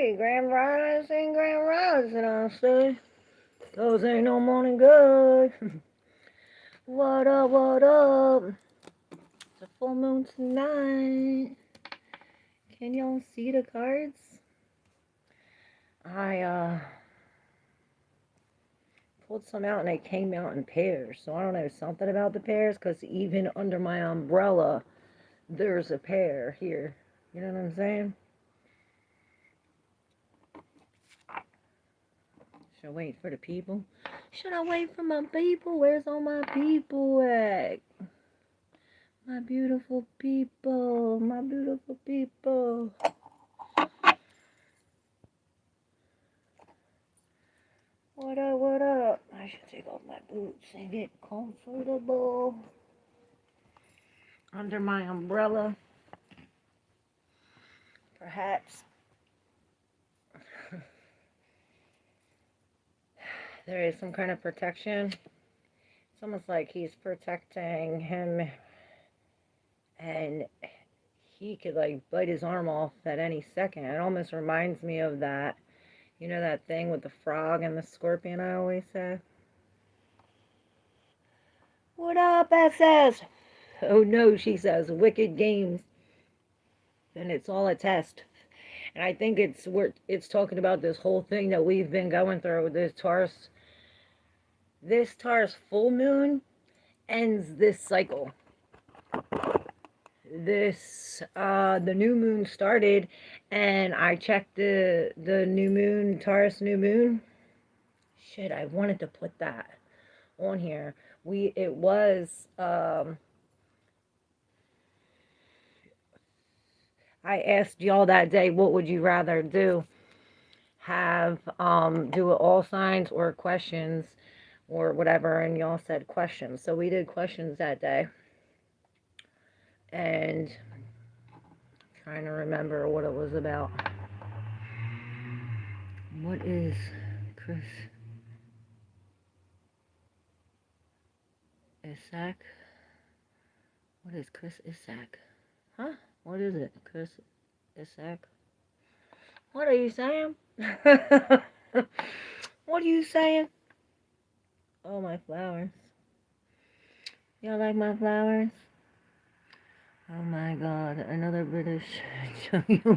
Hey, Grand Rising, I say. Those ain't no morning good. What up, what up? It's a full moon tonight. Can y'all see the cards? I pulled some out and they came out in pairs. So I don't know, something about the pairs, because even under my umbrella, there's a pair here. You know what I'm saying? Should I wait for the people? Should I wait for my people? Where's all my people at? My beautiful people. My beautiful people. What up, what up? I should take off my boots and get comfortable under my umbrella. Perhaps there is some kind of protection. It's almost like he's protecting him and he could like bite his arm off at any second. It almost reminds me of that, you know, that thing with the frog and the scorpion I always say. What up, SS? Oh no, she says, wicked games. And it's all a test. And I think it's talking about this whole thing that we've been going through with this Taurus. This Taurus full moon ends this cycle. The new moon started, and I checked the new moon, Taurus new moon. Shit, I wanted to put that on here. It was, I asked y'all that day, what would you rather do? Do all signs or questions or whatever, and y'all said questions. So we did questions that day. And I'm trying to remember what it was about. What is Chris Isaac? What is Chris Isaac? Huh? What is it? Chris Isaac? What are you saying? What are you saying? Oh, my flowers. Y'all like my flowers? Oh my God, another British.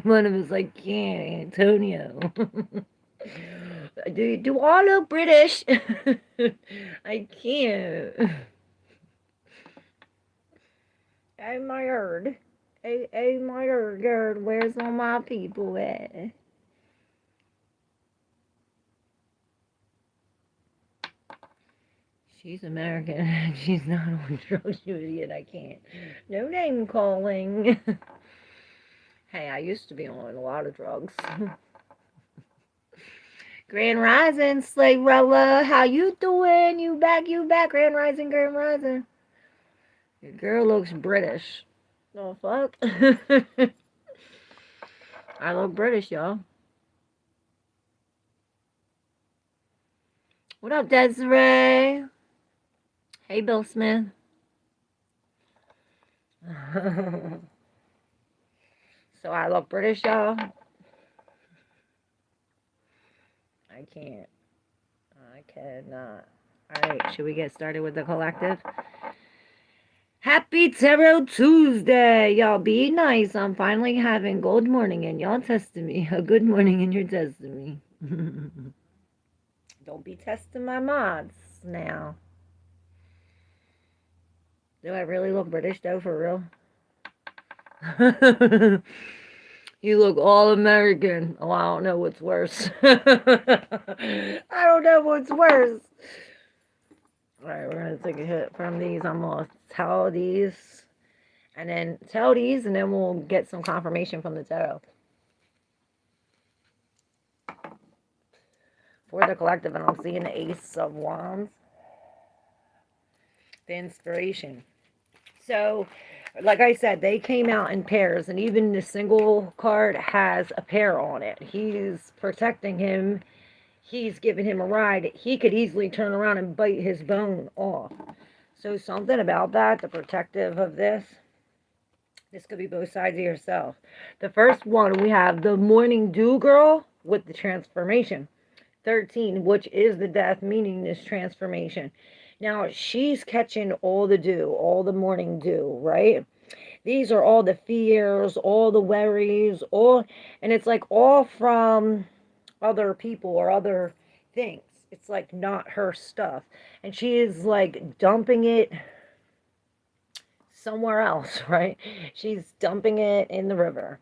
One of us like, yeah, Antonio. Do all look British? I can't. Hey, my herd. Hey, my herd. Where's all my people at? She's American. She's not on drugs, you idiot. I can't. No name calling. Hey, I used to be on a lot of drugs. Grand Rising, Slayrella. How you doing? You back, Grand Rising, Grand Rising. Your girl looks British. Oh, fuck. I look British, y'all. What up, Desiree? Hey, Bill Smith. So I look British, y'all. I can't. I cannot. Alright, should we get started with the collective? Happy Tarot Tuesday! Y'all be nice. I'm finally having good morning and y'all testing me. A good morning and you're testing me. Don't be testing my mods now. Do I really look British though, for real? You look all American. Oh, I don't know what's worse. I don't know what's worse. Alright, we're going to take a hit from these. I'm going to tell these. And then tell these, and then we'll get some confirmation from the tarot. For the collective, and I'm seeing the Ace of Wands. The inspiration. So, like I said, they came out in pairs, and even the single card has a pair on it. He's protecting him. He's giving him a ride. He could easily turn around and bite his bone off. So something about that, the protective of this could be both sides of yourself. The first one, we have the Morning Dew Girl. with the transformation. 13, which is the death, meaning this transformation. Now, she's catching all the dew, all the morning dew, right? These are all the fears, all the worries, all, and it's like all from other people or other things. It's like not her stuff. And she is like dumping it somewhere else, right? She's dumping it in the river.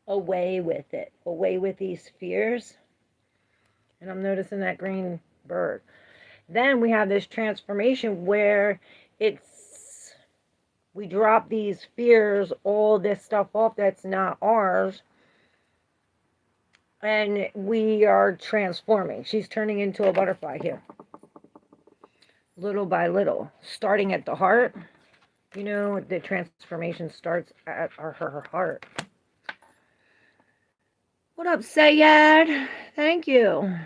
Away with it. Away with these fears. And I'm noticing that green bird. Then we have this transformation where we drop these fears, all this stuff off that's not ours, and we are transforming. She's turning into a butterfly here. Little by little. Starting at the heart. You know, the transformation starts at her heart. What up, Sayed? Thank you.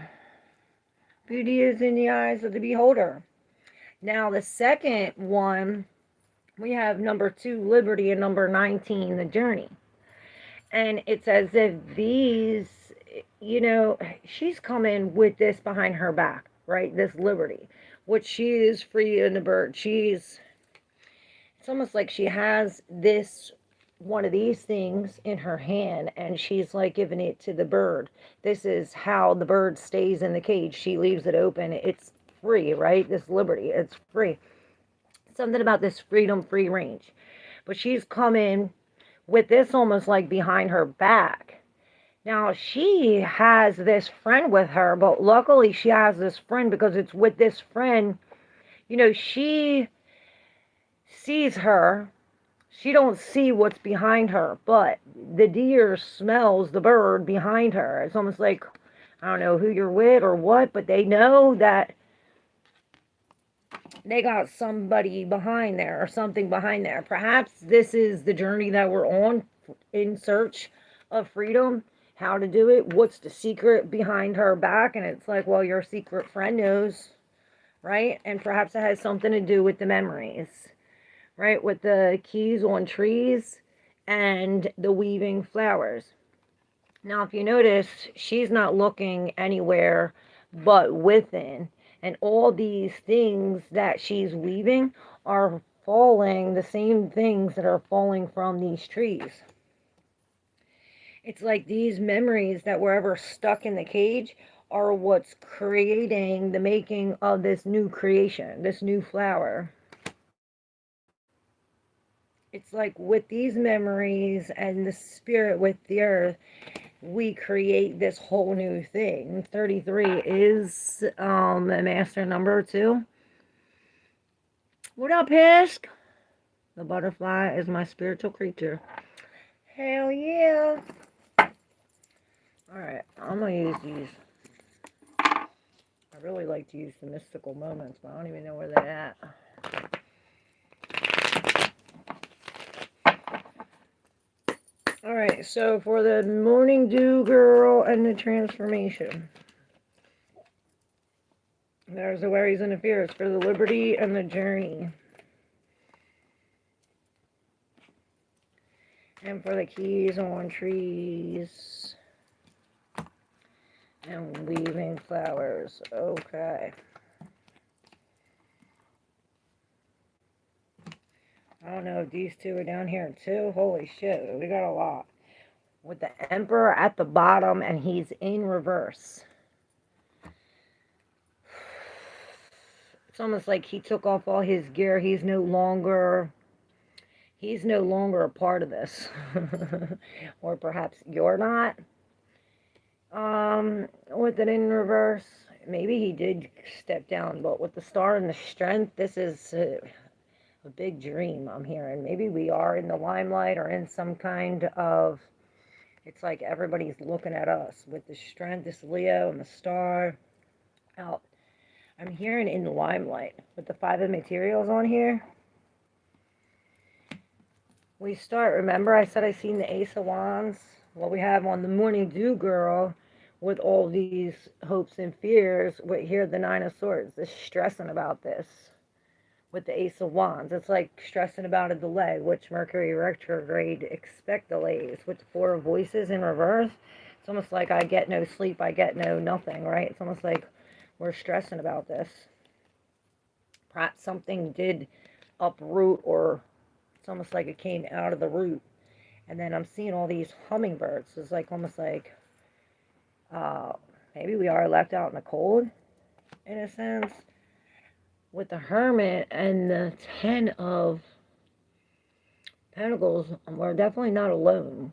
Beauty is in the eyes of the beholder. Now, the second one, we have number 2, liberty, and number 19, the journey. And it's as if these, you know, she's coming with this behind her back, right? This liberty, which she is free in the bird. It's almost like she has this, one of these things in her hand, and she's like giving it to the bird. This is how the bird stays in the cage. She leaves it open. It's free, right? This liberty, it's free. Something about this freedom, free range. But she's coming with this almost like behind her back. Now, she has this friend with her, but luckily she has this friend because it's with this friend, you know, she sees her. She don't see what's behind her, but the deer smells the bird behind her. It's almost like, I don't know who you're with or what, but they know that they got somebody behind there or something behind there. Perhaps this is the journey that we're on in search of freedom, how to do it, what's the secret behind her back. And it's like, well, your secret friend knows, right? And perhaps it has something to do with the memories, right? With the keys on trees and the weaving flowers. Now, if you notice, she's not looking anywhere but within. And all these things that she's weaving are falling, the same things that are falling from these trees. It's like these memories that were ever stuck in the cage are what's creating the making of this new creation, this new flower. It's like with these memories and the spirit with the earth, we create this whole new thing. 33 is a master number 2. What up, Hisk? The butterfly is my spiritual creature. Hell yeah. Alright, I'm going to use these. I really like to use the mystical moments, but I don't even know where they're at. Alright, so for the morning dew girl and the transformation. There's the worries and the fears for the liberty and the journey. And for the keys on trees. And weaving flowers. Okay. I don't know if these two are down here too. Holy shit, we got a lot. With the Emperor at the bottom and he's in reverse. It's almost like he took off all his gear. He's no longer a part of this. Or perhaps you're not. With it in reverse, maybe he did step down, but with the star and the strength, this is a big dream I'm hearing. Maybe we are in the limelight or in some kind of, it's like everybody's looking at us with the strength, this Leo and the star out. I'm hearing in the limelight with the 5 of materials on here. We start, remember I said I seen the Ace of Wands? Well, we have on the morning dew girl with all these hopes and fears. We hear the 9 of Swords, this stressing about this. With the Ace of Wands, it's like stressing about a delay, which Mercury retrograde expect delays. With the 4 of Voices in reverse, It's almost like I get no sleep, I get no nothing, right? It's almost like we're stressing about this. Perhaps something did uproot, or it's almost like it came out of the root. And then I'm seeing all these hummingbirds. It's like almost like uh, maybe we are left out in the cold, in a sense. With the Hermit and the Ten of Pentacles, we're definitely not alone.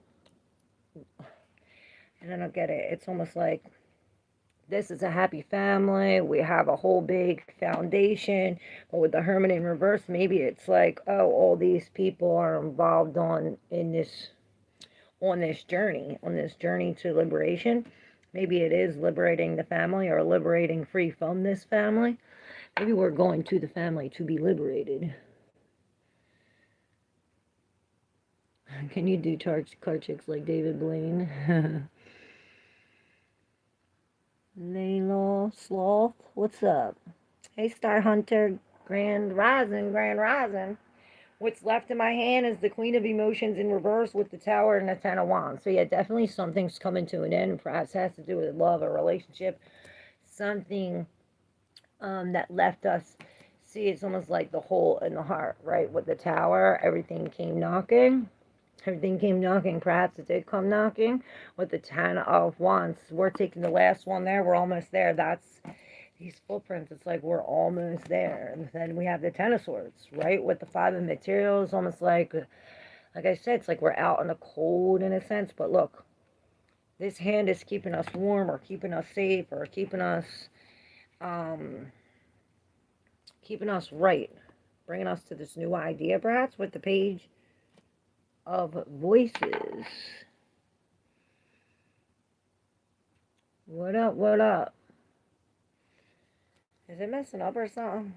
And I don't get it. It's almost like this is a happy family. We have a whole big foundation. But with the Hermit in reverse, maybe it's like, oh, all these people are involved on this journey to liberation. Maybe it is liberating the family, or liberating free from this family. Maybe we're going to the family to be liberated. Can you do card chicks like David Blaine? Layla Sloth, what's up? Hey, Star Hunter, Grand Rising, Grand Rising. What's left in my hand is the Queen of Emotions in reverse with the Tower and the Ten of Wands. So yeah, definitely something's coming to an end. Perhaps has to do with love or relationship. Something that left us. See, it's almost like the hole in the heart, right? With the Tower, everything came knocking. Everything came knocking. Perhaps it did come knocking. With the Ten of Wands, we're taking the last one there. We're almost there. That's these footprints. It's like we're almost there. And then we have the Ten of Swords, right? With the Five of Materials, almost like I said, it's like we're out in the cold in a sense. But look, this hand is keeping us warm, or keeping us safe, or keeping us right, bringing us to this new idea, perhaps, with the Page of Voices. What up, what up? Is it messing up or something?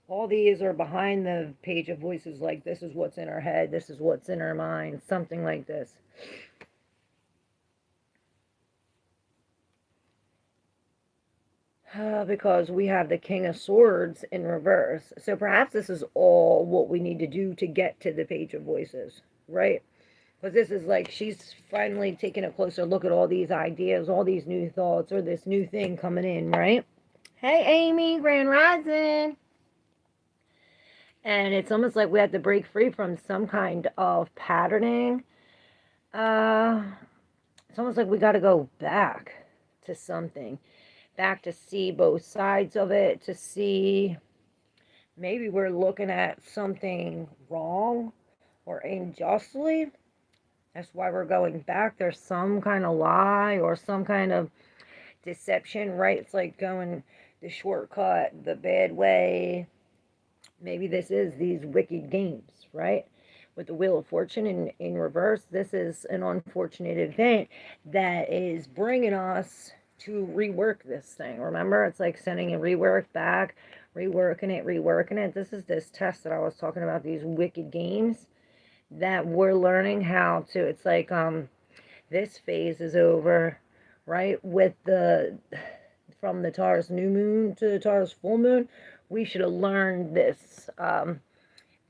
All these are behind the Page of Voices, like this is what's in our head, this is what's in our mind, something like this. Because we have the King of Swords in reverse. So perhaps this is all what we need to do to get to the Page of Voices, right? Because this is like she's finally taking a closer look at all these ideas, all these new thoughts, or this new thing coming in, right? Hey, Amy, Grand Rising. And it's almost like we have to break free from some kind of patterning. It's almost like we got to go back to something. Back to see both sides of it, to see maybe we're looking at something wrong or unjustly. That's why we're going back. There's some kind of lie or some kind of deception, right? It's like going the shortcut, the bad way. Maybe this is these wicked games, right? With the Wheel of Fortune in reverse, this is an unfortunate event that is bringing us to rework this thing. Remember, it's like sending a rework back, reworking it. This is this test that I was talking about, these wicked games that we're learning how to. It's like this phase is over, right? With the from the Taurus new moon to the Taurus full moon, we should have learned this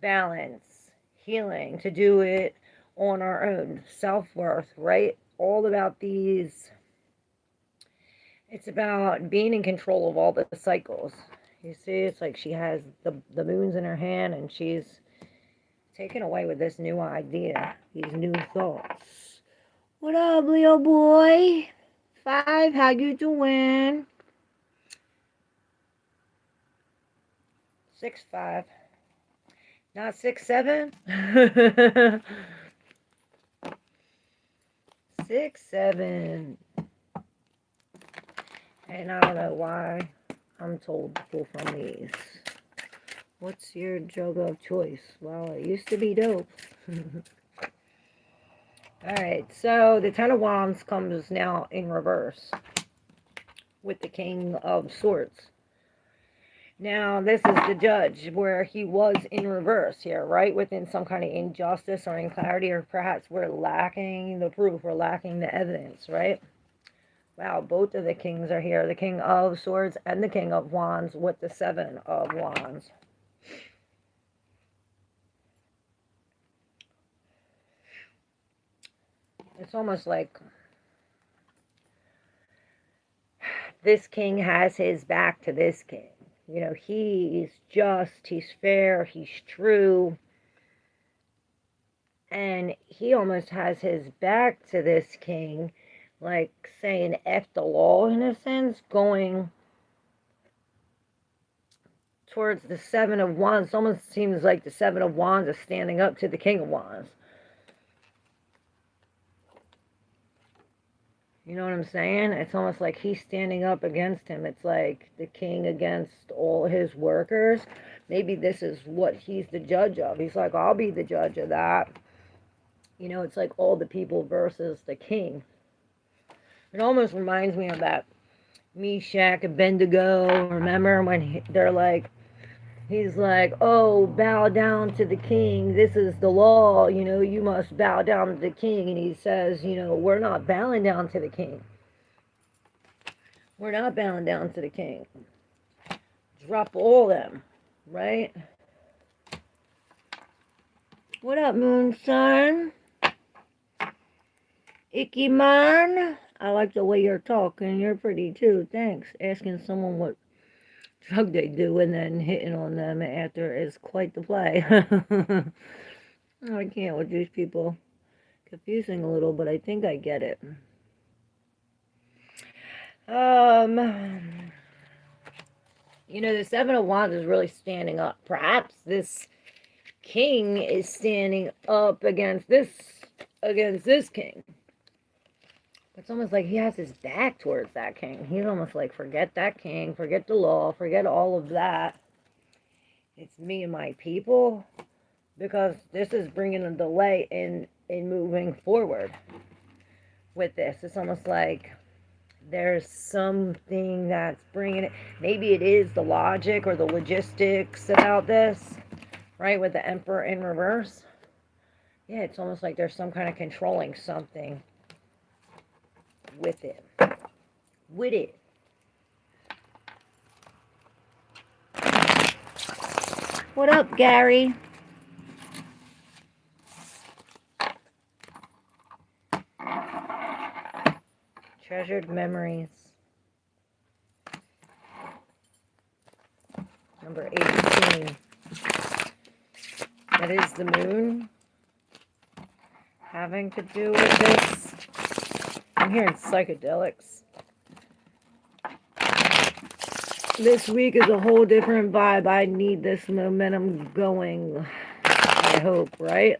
balance, healing, to do it on our own, self-worth, right? All about these. It's about being in control of all the cycles. You see, it's like she has the moons in her hand, and she's taken away with this new idea, these new thoughts. What up, Leo boy? 5, how you doing? 6'5", not 6'7". 6'7". And I don't know why I'm told to pull from these. What's your drug of choice? Well, it used to be dope. Alright, so the Ten of Wands comes now in reverse with the King of Swords. Now, this is the Judge, where he was in reverse here, right? Within some kind of injustice or inclarity, or perhaps we're lacking the proof, we're lacking the evidence, right? Wow, both of the kings are here. The King of Swords and the King of Wands with the Seven of Wands. It's almost like this king has his back to this king. You know, he's just, he's fair, he's true. And he almost has his back to this king, like saying F the law in a sense, going towards the Seven of Wands. It almost seems like the Seven of Wands is standing up to the King of Wands. You know what I'm saying? It's almost like he's standing up against him. It's like the king against all his workers. Maybe this is what he's the judge of. He's like, I'll be the judge of that. You know, it's like all the people versus the king. It almost reminds me of that Meshach, Abednego. Remember when they're like, he's like, oh, bow down to the king. This is the law. You know, you must bow down to the king. And he says, you know, we're not bowing down to the king. We're not bowing down to the king. Drop all them, right? What up, Moonshine? Icky man? I like the way you're talking. You're pretty too. Thanks. Asking someone what drug they do and then hitting on them after is quite the play. I can't with these people. Confusing a little, but I think I get it. You know, the Seven of Wands is really standing up. Perhaps this king is standing up against this king. It's almost like he has his back towards that king. He's almost like, forget that king, forget the law, forget all of that. It's me and my people, because this is bringing a delay in moving forward with this. It's almost like there's something that's bringing it. Maybe it is the logic or the logistics about this, right, with the Emperor in reverse. Yeah, it's almost like there's some kind of controlling something with it. What up, Gary? Treasured memories. Number 18. That is the moon. Having to do with this. I'm hearing psychedelics. This week is a whole different vibe. I need this momentum going. I hope, right?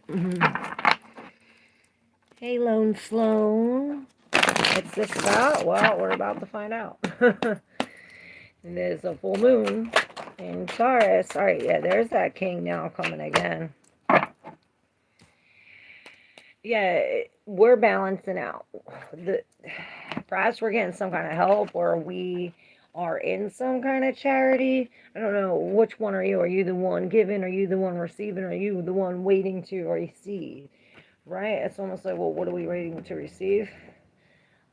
Hey, Lone Sloan. What's this about? Well, we're about to find out. There's a full moon in Taurus. All right, yeah, there's that king now coming again. Yeah, we're balancing out. Perhaps we're getting some kind of help, or we are in some kind of charity. I don't know. Which one are you? Are you the one giving? Are you the one receiving? Are you the one waiting to receive? Right? It's almost like, well, what are we waiting to receive?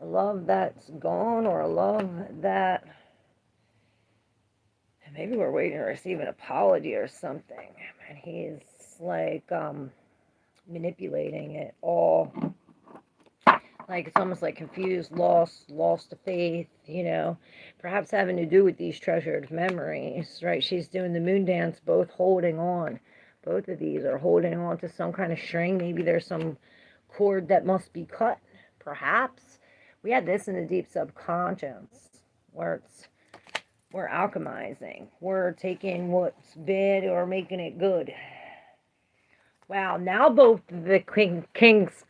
A love that's gone, or a love that maybe we're waiting to receive an apology or something. And he's like manipulating it all. Like, it's almost like confused, lost of faith, you know, perhaps having to do with these treasured memories, right? She's doing the moon dance, both holding on. Both of these are holding on to some kind of string. Maybe there's some cord that must be cut, perhaps. We had this in the deep subconscious, where we're alchemizing. We're taking what's bad or making it good. Wow, now both the kings,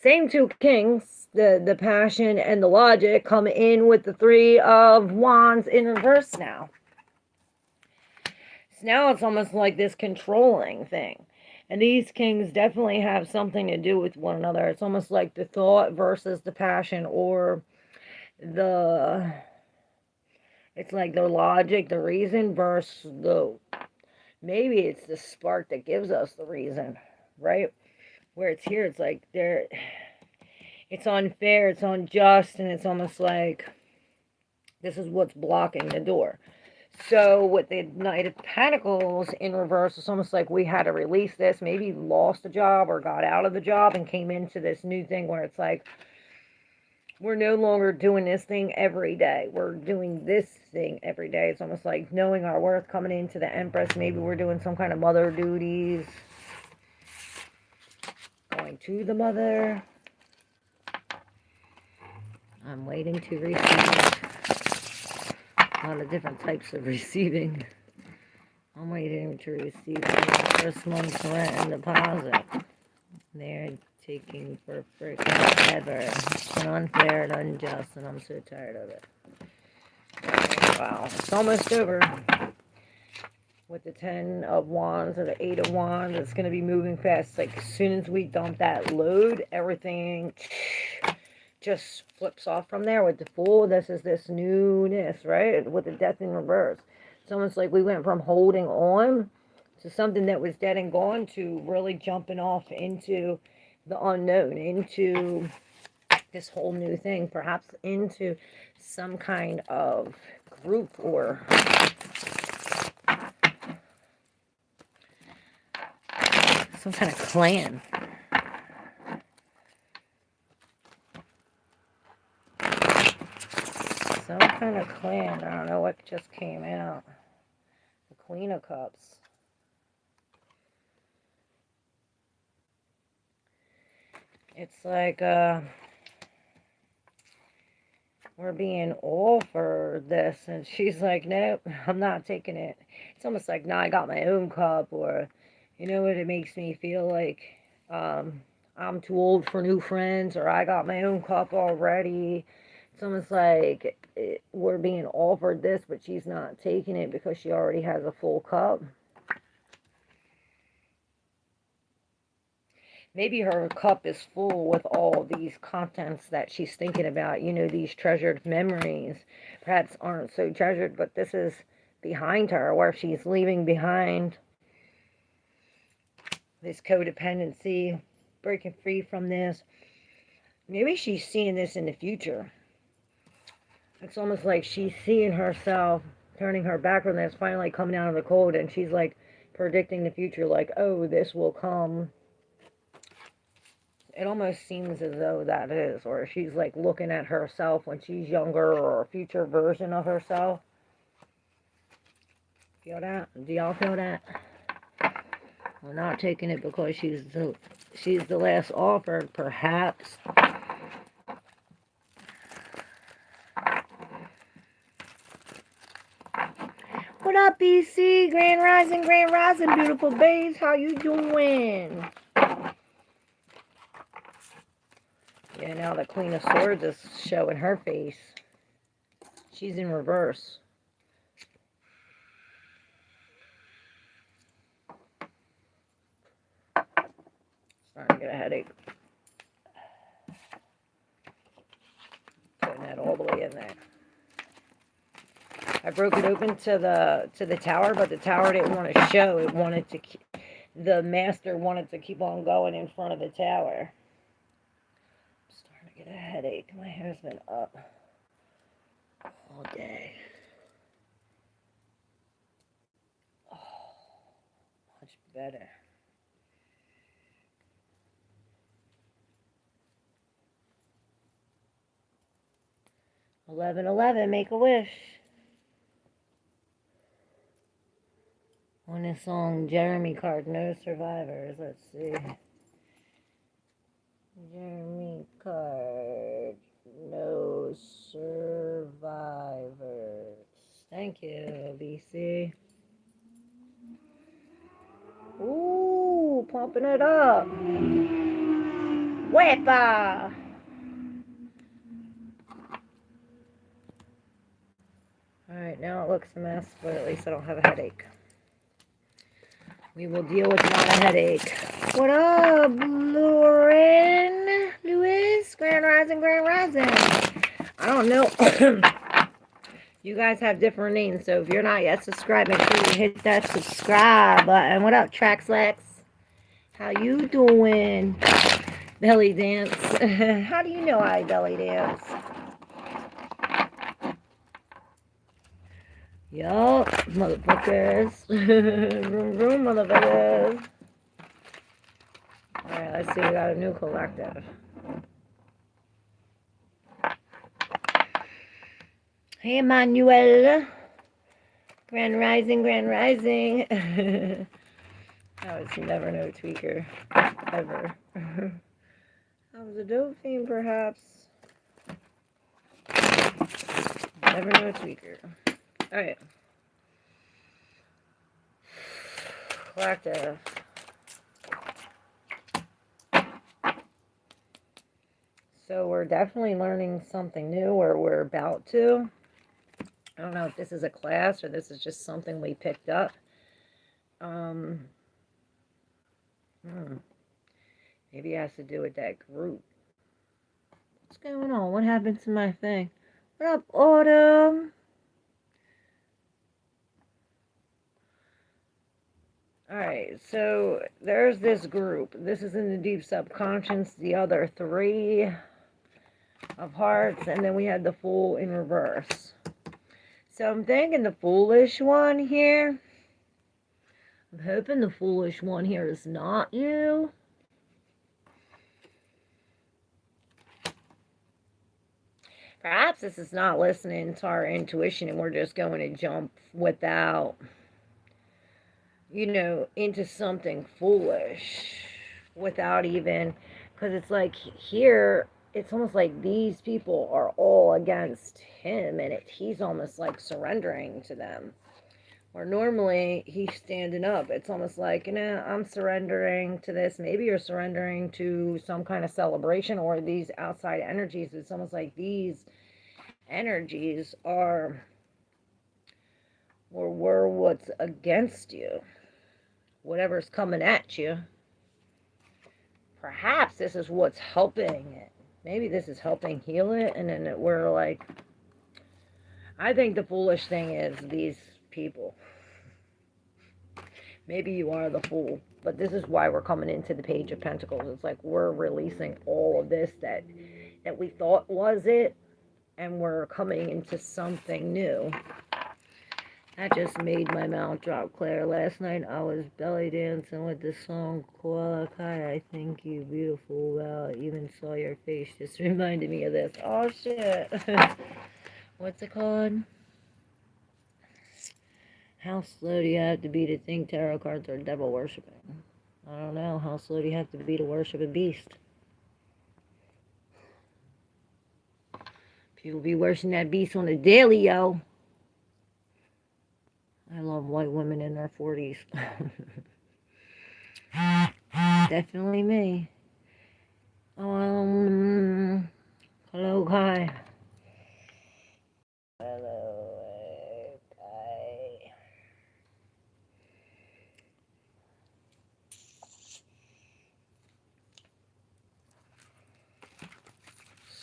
same two kings, the passion and the logic, come in with the Three of Wands in reverse now. So now it's almost like this controlling thing. And these kings definitely have something to do with one another. It's almost like the thought versus the passion, or it's like the logic, the reason versus maybe it's the spark that gives us the reason, right? Where it's here, it's like it's unfair, it's unjust, and it's almost like this is what's blocking the door. So with the Knight of Pentacles in reverse, it's almost like we had to release this, maybe lost a job or got out of the job and came into this new thing where it's like, we're no longer doing this thing every day. We're doing this thing every day. It's almost like knowing our worth, coming into the Empress. Maybe we're doing some kind of mother duties. Going to the mother. I'm waiting to receive. A lot of different types of receiving. I'm waiting to receive my first month's rent and deposit. They're taking for freaking ever. It's unfair and unjust, and I'm so tired of it. Wow, it's almost over. With the 10 of Wands or the 8 of Wands, it's going to be moving fast. Like, as soon as we dump that load, everything just flips off from there. With the Fool, this is this newness, right? With the Death in reverse. It's almost like we went from holding on to something that was dead and gone to really jumping off into the unknown, into this whole new thing, perhaps into some kind of group or some kind of clan. Some kind of clan. I don't know what just came out. The Queen of Cups. It's like, we're being offered this, and she's like, nope, I'm not taking it. It's almost like, nah, I got my own cup, or, you know what, it makes me feel like, I'm too old for new friends, or I got my own cup already. It's almost like we're being offered this, but she's not taking it because she already has a full cup. Maybe her cup is full with all these contents that she's thinking about. You know, these treasured memories perhaps aren't so treasured, but this is behind her, where she's leaving behind this codependency, breaking free from this. Maybe she's seeing this in the future. It's almost like she's seeing herself turning her back on this, finally coming out of the cold, and she's like predicting the future, like, oh, this will come. It almost seems as though that is, or she's like looking at herself when she's younger, or a future version of herself. Feel that? Do y'all feel that? We're not taking it because she's the last offered, perhaps. What up, BC? Grand Rising, beautiful babes. How you doing? Yeah, now the Queen of Swords is showing her face. She's in reverse. Starting to get a headache. Putting that all the way in there. I broke it open to the tower, but the tower didn't want to show. It wanted to keep, the master wanted to keep on going in front of the tower. I'm starting to get a headache. My hair's been up all day. Oh, much better. $11.11, make a wish. On this song, Jeremy card, no survivors. Let's see. Jeremy card, no survivors. Thank you, BC. Ooh, pumping it up. Wepa! Alright, now it looks a mess, but at least I don't have a headache. We will deal with not a headache. What up, Lauren? Lewis? Grand Rising. I don't know. You guys have different names, so if you're not yet subscribed, make sure you hit that subscribe button. What up, Traxlex? How you doing? Belly dance. How do you know I belly dance? Yup, motherfuckers. Vroom, vroom, motherfuckers. Alright, let's see, we got a new collective. Hey, Emmanuel. Grand Rising, Grand Rising. I was never no tweaker. Ever. I was a Dauphine, perhaps. Never no tweaker. Alright. Collective. So we're definitely learning something new, or we're about to. I don't know if this is a class or this is just something we picked up. Maybe it has to do with that group. What's going on? What happened to my thing? What up, Autumn? Alright, so there's this group. This is in the deep subconscious. The other three of hearts. And then we had the Fool in reverse. So I'm thinking the foolish one here. I'm hoping the foolish one here is not you. Perhaps this is not listening to our intuition and we're just going to jump without, you know, into something foolish without even, because it's like here, it's almost like these people are all against him and he's almost like surrendering to them. Or normally he's standing up. It's almost like, you know, I'm surrendering to this. Maybe you're surrendering to some kind of celebration or these outside energies. It's almost like these energies are or were what's against you. Whatever's coming at you. Perhaps this is what's helping it. Maybe this is helping heal it. And then we're like, I think the foolish thing is these people. Maybe you are the fool, but this is why we're coming into the Page of Pentacles. It's like we're releasing all of this that we thought was it, and we're coming into something new. That just made my mouth drop, Claire. Last night I was belly dancing with the song Koala Kai. I think you beautiful. Wow, I even saw your face. Just reminded me of this. Oh shit. What's it called? How slow do you have to be to think tarot cards are devil worshipping? I don't know. How slow do you have to be to worship a beast? People be worshiping that beast on the daily, yo. I love white women in their 40s. Definitely me. Hello, Kai. Hello, Kai.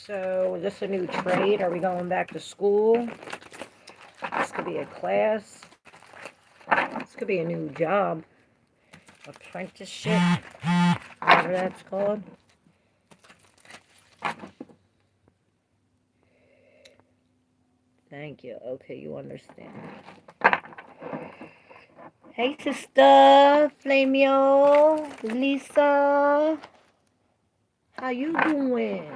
So, is this a new trade? Are we going back to school? This could be a class. This could be a new job. Apprenticeship. Whatever that's called. Thank you. Okay, you understand. Hey, sister. Flamio. Lisa. How you doing?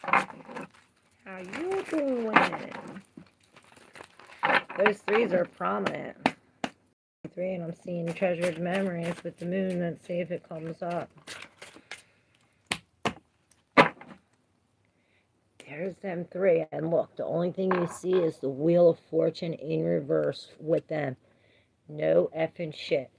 How you doing? Those threes are prominent. Three, and I'm seeing treasured memories with the moon. Let's see if it comes up. There's them three. And look, the only thing you see is the Wheel of Fortune in reverse with them. No effing shit.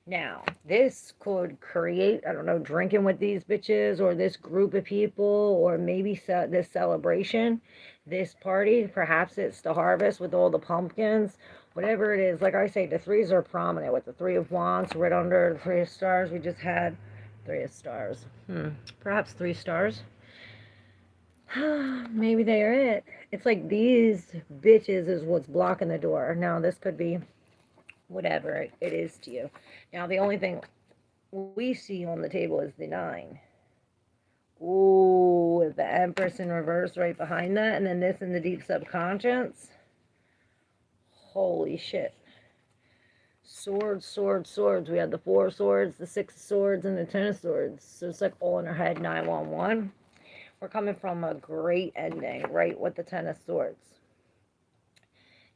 Now, this could create, I don't know, drinking with these bitches or this group of people or maybe this celebration, this party. Perhaps it's the harvest with all the pumpkins. Whatever it is, like I say, the threes are prominent with the Three of Wands right under the Three of Stars. We just had Three of Stars. Perhaps 3 stars. Maybe they are it. It's like these bitches is what's blocking the door. Now, this could be whatever it is to you. Now, the only thing we see on the table is the 9. Ooh, with the Empress in reverse right behind that. And then this in the deep subconscious. Holy shit. Swords, swords, swords. We had the 4 swords, the 6 swords, and the 10 of swords. So it's like all in our head, 911. We're coming from a great ending, right, with the 10 of swords.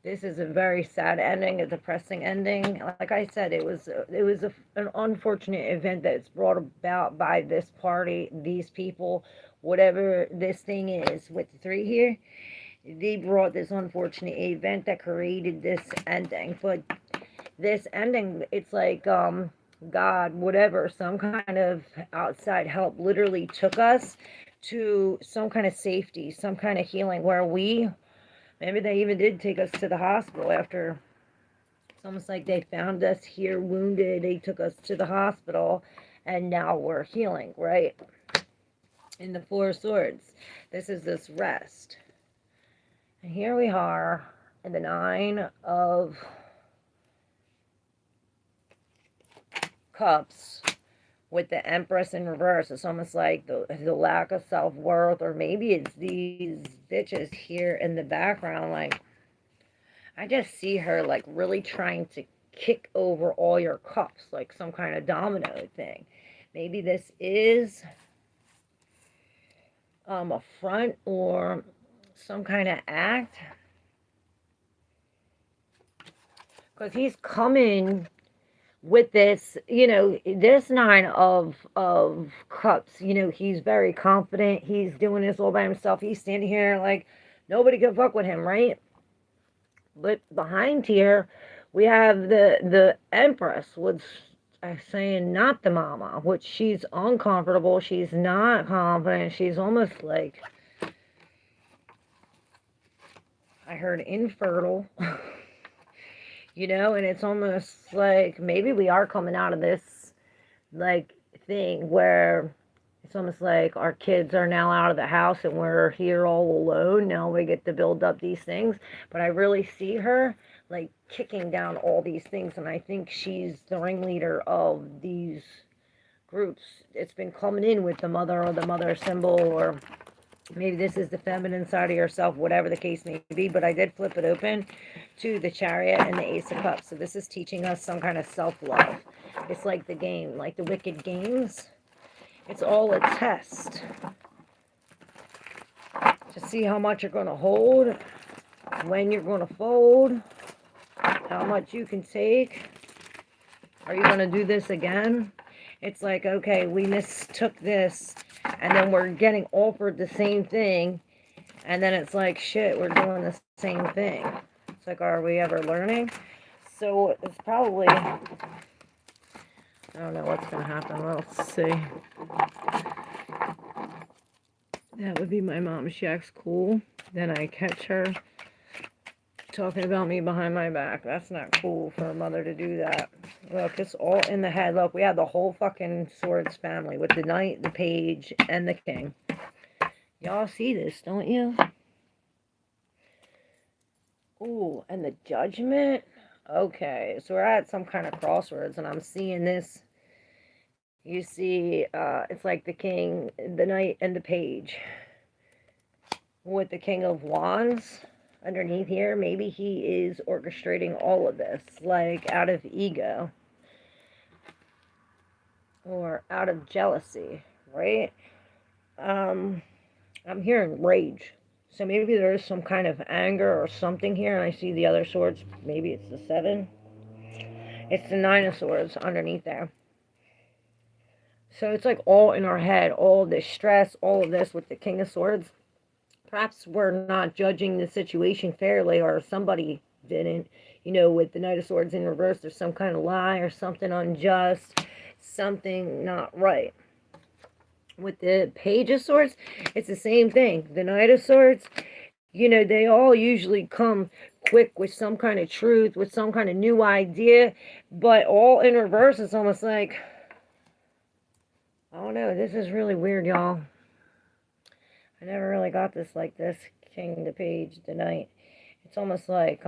This is a very sad ending, a depressing ending. Like I said, it was an unfortunate event that's brought about by this party, these people, whatever this thing is with the 3 here. They brought this unfortunate event that created this ending. But this ending, it's like God, whatever, some kind of outside help literally took us to some kind of safety, some kind of healing where maybe they even did take us to the hospital after. It's almost like they found us here wounded. They took us to the hospital and now we're healing, right? In the 4 swords, this is this rest. And here we are in the 9 of Cups with the Empress in reverse. It's almost like the lack of self-worth, or maybe it's these bitches here in the background. Like, I just see her like really trying to kick over all your cups, like some kind of domino thing. Maybe this is a front or some kind of act, because he's coming with this, you know, this 9 of Cups, you know, he's very confident. He's doing this all by himself. He's standing here like nobody can fuck with him, right? But behind here, we have the Empress, which I'm saying not the mama, which she's uncomfortable. She's not confident. She's almost like, I heard infertile. You know, and it's almost like maybe we are coming out of this like thing where it's almost like our kids are now out of the house and we're here all alone. Now we get to build up these things. But I really see her like kicking down all these things, and I think she's the ringleader of these groups. It's been coming in with the mother or the mother symbol, or maybe this is the feminine side of yourself, whatever the case may be. But I did flip it open to the Chariot and the Ace of Cups. So this is teaching us some kind of self-love. It's like the game, like the Wicked Games. It's all a test to see how much you're going to hold, when you're going to fold, how much you can take. Are you going to do this again? It's like, okay, we mistook this, and then we're getting offered the same thing, and then it's like, shit, we're doing the same thing. It's like, are we ever learning? So it's probably, I don't know what's going to happen. Let's see. That would be my mom. She acts cool. Then I catch her talking about me behind my back. That's not cool for a mother to do that. Look, it's all in the head. Look, we have the whole fucking Swords family with the Knight, the Page, and the King. Y'all see this, don't you? Ooh, and the Judgment. Okay, so we're at some kind of crossroads, and I'm seeing this. You see, it's like the King, the Knight, and the Page with the King of Wands underneath here. Maybe he is orchestrating all of this, like out of ego or out of jealousy, right? I'm hearing rage. So maybe there is some kind of anger or something here. And I see the other swords. Maybe it's the 7. It's the 9 of Swords underneath there. So it's like all in our head. All this stress, all of this with the King of Swords. Perhaps we're not judging the situation fairly, or somebody didn't. You know, with the Knight of Swords in reverse, there's some kind of lie or something unjust. Something not right. With the Page of Swords, it's the same thing. The Knight of Swords, you know, they all usually come quick with some kind of truth, with some kind of new idea, but all in reverse, it's almost like, I don't know, this is really weird, y'all. I never really got this like this. King, the Page, the Knight. It's almost like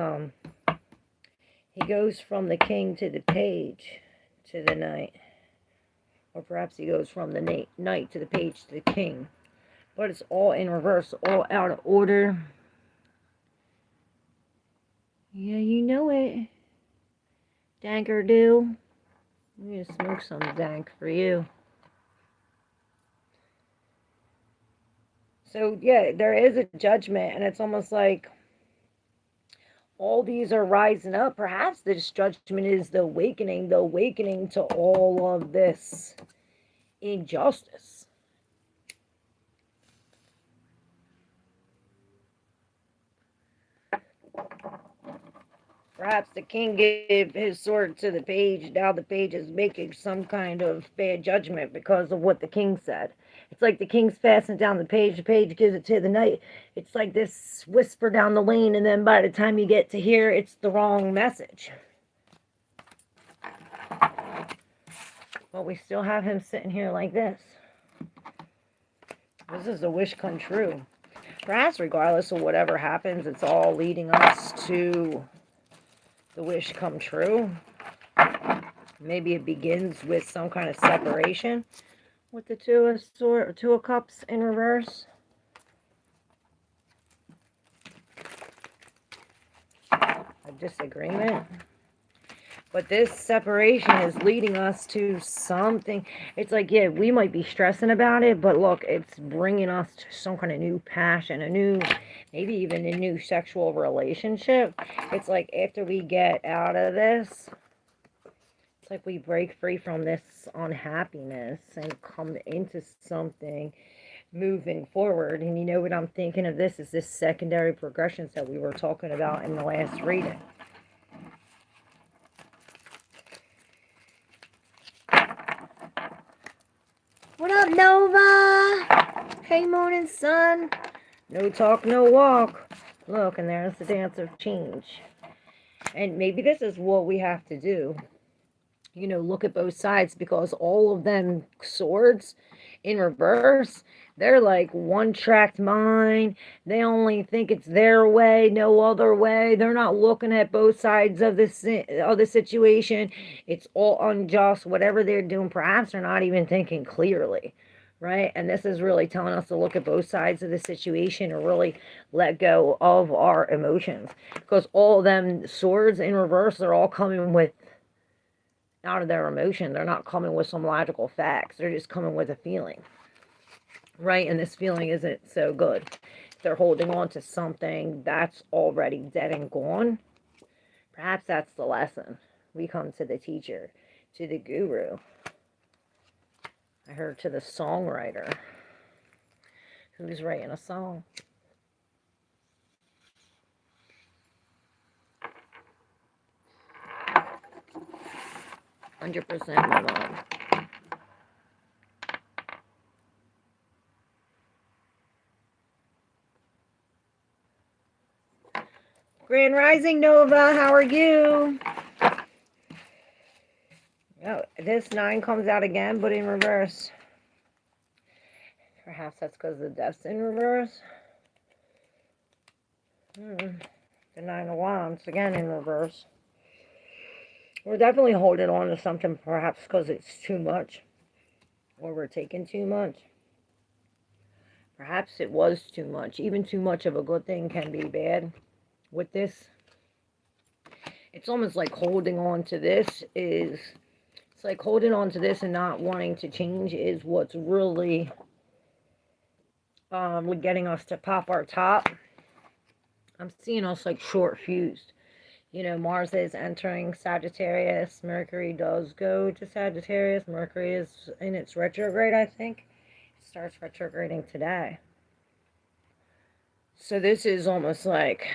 he goes from the King to the Page to the Knight. Or perhaps he goes from the Knight to the Page to the King. But it's all in reverse, all out of order. Yeah, you know it. Danker do. I'm gonna smoke some dank for you. So yeah, there is a judgment, and it's almost like all these are rising up. Perhaps this judgment is the awakening to all of this injustice. Perhaps the king gave his sword to the page. Now the page is making some kind of bad judgment because of what the king said. It's like the king's passing down the page gives it to the knight. It's like this whisper down the lane, and then by the time you get to here, it's the wrong message. But we still have him sitting here like this. This is a wish come true. Perhaps regardless of whatever happens, it's all leading us to the wish come true. Maybe it begins with some kind of separation with the two of cups in reverse. A disagreement. But this separation is leading us to something. It's like, yeah, we might be stressing about it, but look, it's bringing us to some kind of new passion, a new, maybe even a new sexual relationship. It's like after we get out of this, it's like we break free from this unhappiness and come into something moving forward. And you know what I'm thinking of this is this secondary progressions that we were talking about in the last reading. What up, Nova? Hey, morning, sun. No talk, no walk. Look, and there's the dance of change. And maybe this is what we have to do. You know, look at both sides, because all of them swords in reverse, they're like one-tracked mind. They only think it's their way, no other way. They're not looking at both sides of the situation. It's all unjust. Whatever they're doing, perhaps they're not even thinking clearly, right? And this is really telling us to look at both sides of the situation and really let go of our emotions, because all of them swords in reverse, they're all coming with out of their emotion. They're not coming with some logical facts. They're just coming with a feeling, right? And this feeling isn't so good. They're holding on to something that's already dead and gone. Perhaps that's the lesson. We come to the teacher, to the guru. I heard to the songwriter who's writing a song. 100% my mom. Grand Rising, Nova, how are you? Oh, this 9 comes out again, but in reverse. Perhaps that's because the death's in reverse. The 9 of Wands, again in reverse. We're definitely holding on to something, perhaps because it's too much. Or we're taking too much. Perhaps it was too much. Even too much of a good thing can be bad. With this, it's almost like holding on to this is... It's like holding on to this and not wanting to change is what's really getting us to pop our top. I'm seeing us like short fused. You know, Mars is entering Sagittarius. Mercury does go to Sagittarius. Mercury is in its retrograde, I think. It starts retrograding today. So this is almost like,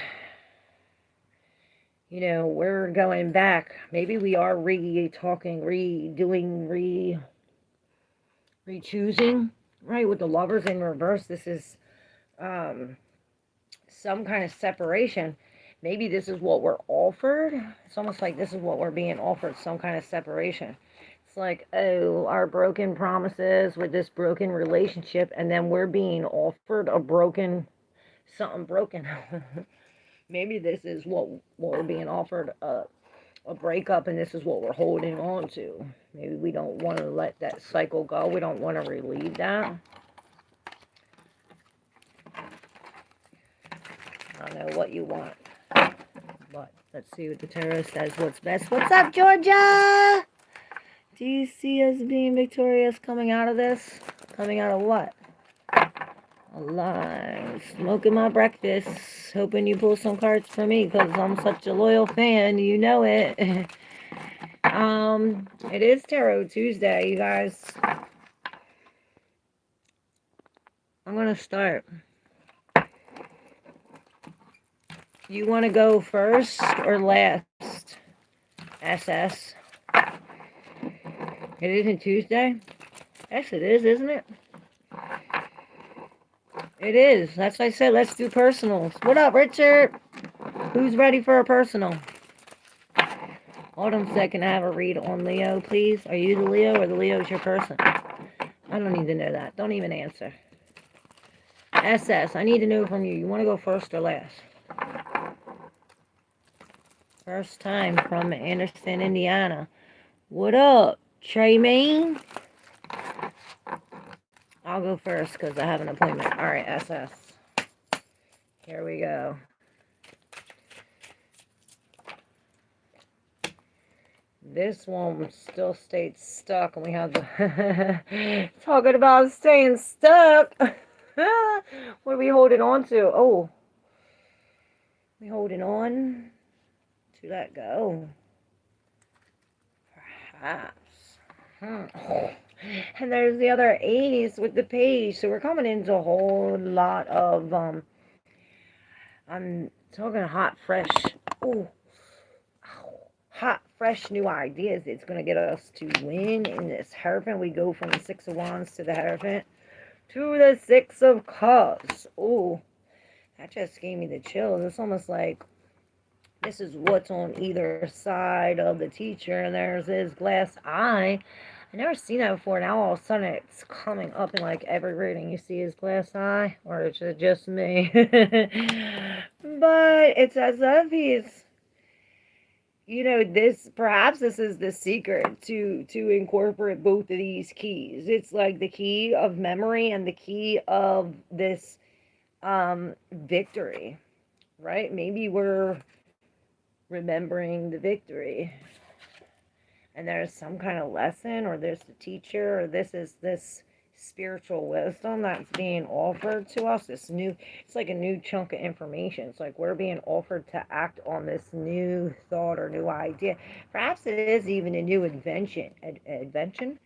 you know, we're going back. Maybe we are re-talking, redoing, re-choosing, right? With the Lovers in reverse, this is some kind of separation. Maybe this is what we're offered. It's almost like this is what we're being offered, some kind of separation. It's like, oh, our broken promises with this broken relationship, and then we're being offered a broken, something broken. Maybe this is what we're being offered, a breakup, and this is what we're holding on to. Maybe we don't want to let that cycle go. We don't want to relieve that. I don't know what you want, what? Let's see what the tarot says. What's best? What's up, Georgia? Do you see us being victorious coming out of this? Coming out of what? Alive. Smoking my breakfast. Hoping you pull some cards for me because I'm such a loyal fan. You know it. It is Tarot Tuesday, you guys. I'm going to start. You want to go first or last? SS. It isn't Tuesday? Yes, it is, isn't it? It is. That's what I said. Let's do personals. What up, Richard? Who's ready for a personal? Hold on a second. I have a read on Leo, please. Are you the Leo or the Leo's your person? I don't need to know that. Don't even answer. SS, I need to know from you. You want to go first or last? First time from Anderson, Indiana. What up, chime? I'll go first because I have an appointment. All right, SS. Here we go. This one still stayed stuck, and we have the talking about staying stuck. What are we holding on to? Oh, we holding on to let go. Perhaps. Oh. And there's the other ace with the page. So we're coming into a whole lot of I'm talking hot, fresh. Oh, hot, fresh new ideas. It's going to get us to win in this Hierophant. We go from the Six of Wands to the Hierophant to the Six of Cups. Oh, that just gave me the chills. It's almost like this is what's on either side of the teacher, and there's his glass eye. I never seen that before. Now all of a sudden it's coming up in like every reading. You see his glass eye, or is it just me? But it's as if he's, you know, perhaps this is the secret to incorporate both of these keys. It's like the key of memory and the key of this victory, right? Maybe we're remembering the victory, and there's some kind of lesson, or there's the teacher, or this is this spiritual wisdom that's being offered to us. This new, it's like a new chunk of information. It's like we're being offered to act on this new thought or new idea. Perhaps it is even a new invention. An invention.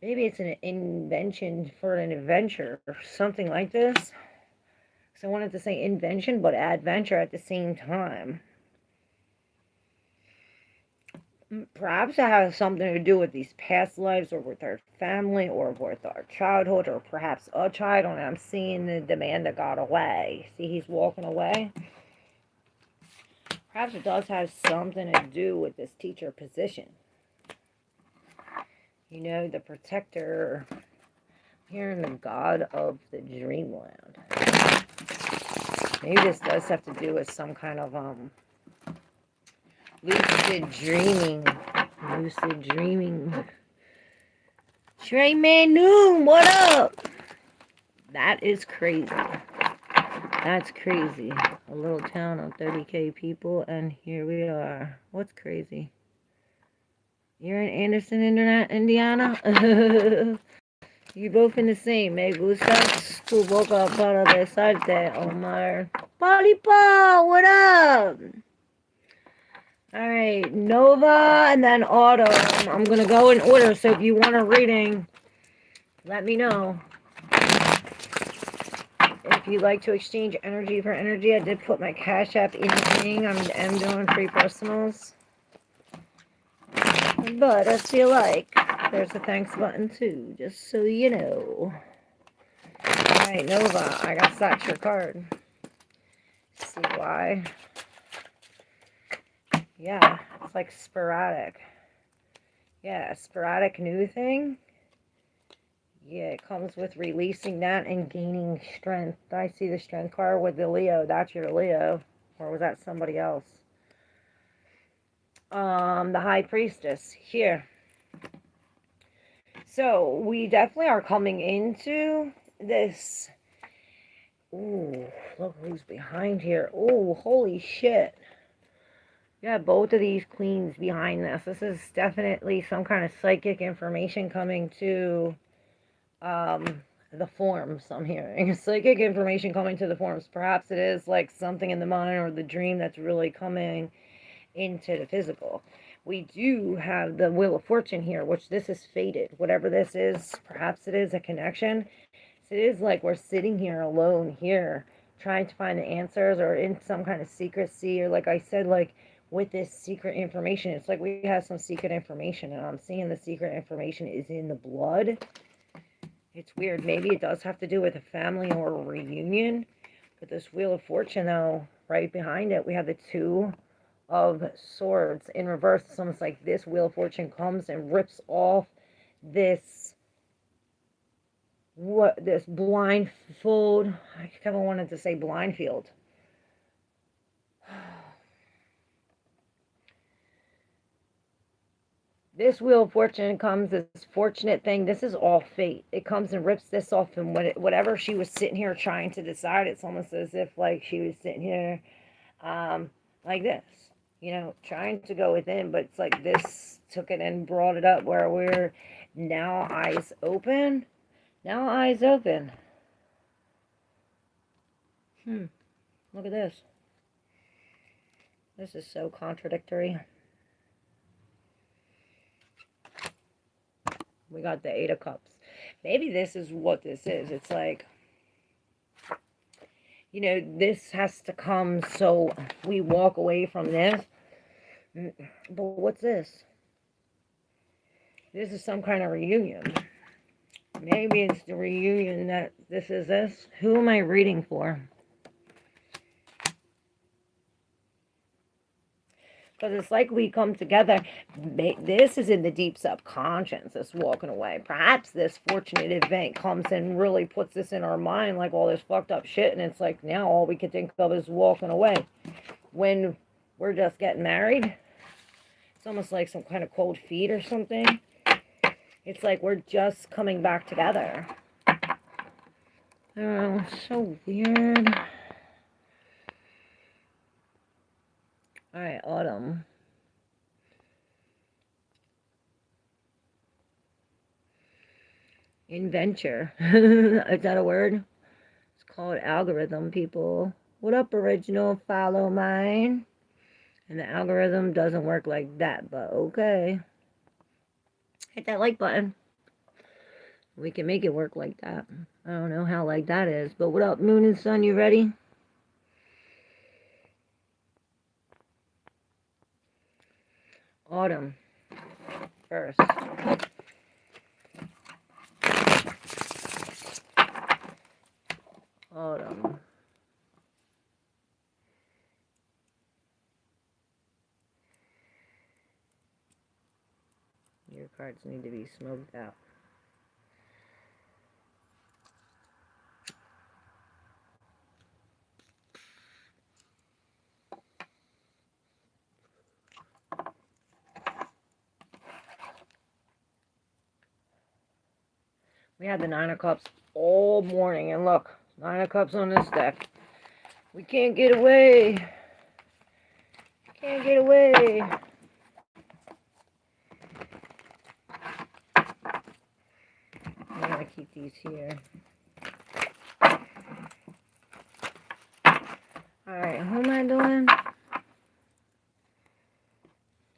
Maybe it's an invention for an adventure or something like this. So I wanted to say invention, but adventure at the same time. Perhaps it has something to do with these past lives, or with our family, or with our childhood, or perhaps a child. And I'm seeing the man that got away. See, he's walking away. Perhaps it does have something to do with this teacher position. You know, the protector. Hearing the god of the dreamland. Maybe this does have to do with some kind of lucid dreaming. Lucid dreaming. Trey Noon, what up? That is crazy. That's crazy. A little town of 30K people, and here we are. What's crazy? You're in Anderson, Indiana? You both in the same. Me gustas tu boca para besarte, Omar. Polipa, what up? Alright, Nova and then Autumn. I'm going to go in order, so if you want a reading, let me know. If you'd like to exchange energy for energy, I did put my Cash App in the thing. I'm doing free personals. But if you like, there's a thanks button too, just so you know. Alright, Nova, I got such your card. See why? Yeah, it's like sporadic. Yeah, sporadic new thing. Yeah, it comes with releasing that and gaining strength. I see the strength card with the Leo. That's your Leo. Or was that somebody else? The High Priestess. Here. So, we definitely are coming into this Ooh, look who's behind here. Ooh, holy shit. Yeah, both of these queens behind this. This is definitely some kind of psychic information coming to the forms. I'm hearing psychic information coming to the forms. Perhaps it is like something in the mind or the dream that's really coming into the physical. We do have the Wheel of Fortune here, which this is fated. Whatever this is, perhaps it is a connection. So it is like we're sitting here alone here, trying to find the answers or in some kind of secrecy, or like I said, like with this secret information. It's like we have some secret information, and I'm seeing the secret information is in the blood. It's weird. Maybe it does have to do with a family or a reunion. But this Wheel of Fortune, though, right behind it, we have the Two of Swords in reverse. It's almost like this Wheel of Fortune comes and rips off this blindfold. I kind of wanted to say blindfield. This Wheel of Fortune comes, this fortunate thing. This is all fate. It comes and rips this off, and whatever she was sitting here trying to decide, it's almost as if like she was sitting here like this, you know, trying to go within, but it's like this took it and brought it up where we're now eyes open. Now eyes open. Look at this. This is so contradictory. We got the Eight of Cups. Maybe this is what this is. It's like, you know, this has to come so we walk away from this. But what's this? This is some kind of reunion. Maybe it's the reunion that this is this. Who am I reading for? Because it's like we come together. This is in the deep subconscious, this walking away. Perhaps this fortunate event comes and really puts this in our mind, like all this fucked up shit. And it's like now all we can think of is walking away. When we're just getting married, it's almost like some kind of cold feet or something. It's like we're just coming back together. Oh, so weird. Alright, autumn. Inventure. Is that a word? It's called algorithm, people. What up, original? Follow mine. And the algorithm doesn't work like that, but okay. Hit that like button. We can make it work like that. I don't know how like that is, but what up, moon and sun? You ready? Autumn. First. Autumn. Your cards need to be smoked out. We had the Nine of Cups all morning, and look, Nine of Cups on this deck. We can't get away. Can't get away. I'm gonna keep these here. Alright, who am I doing?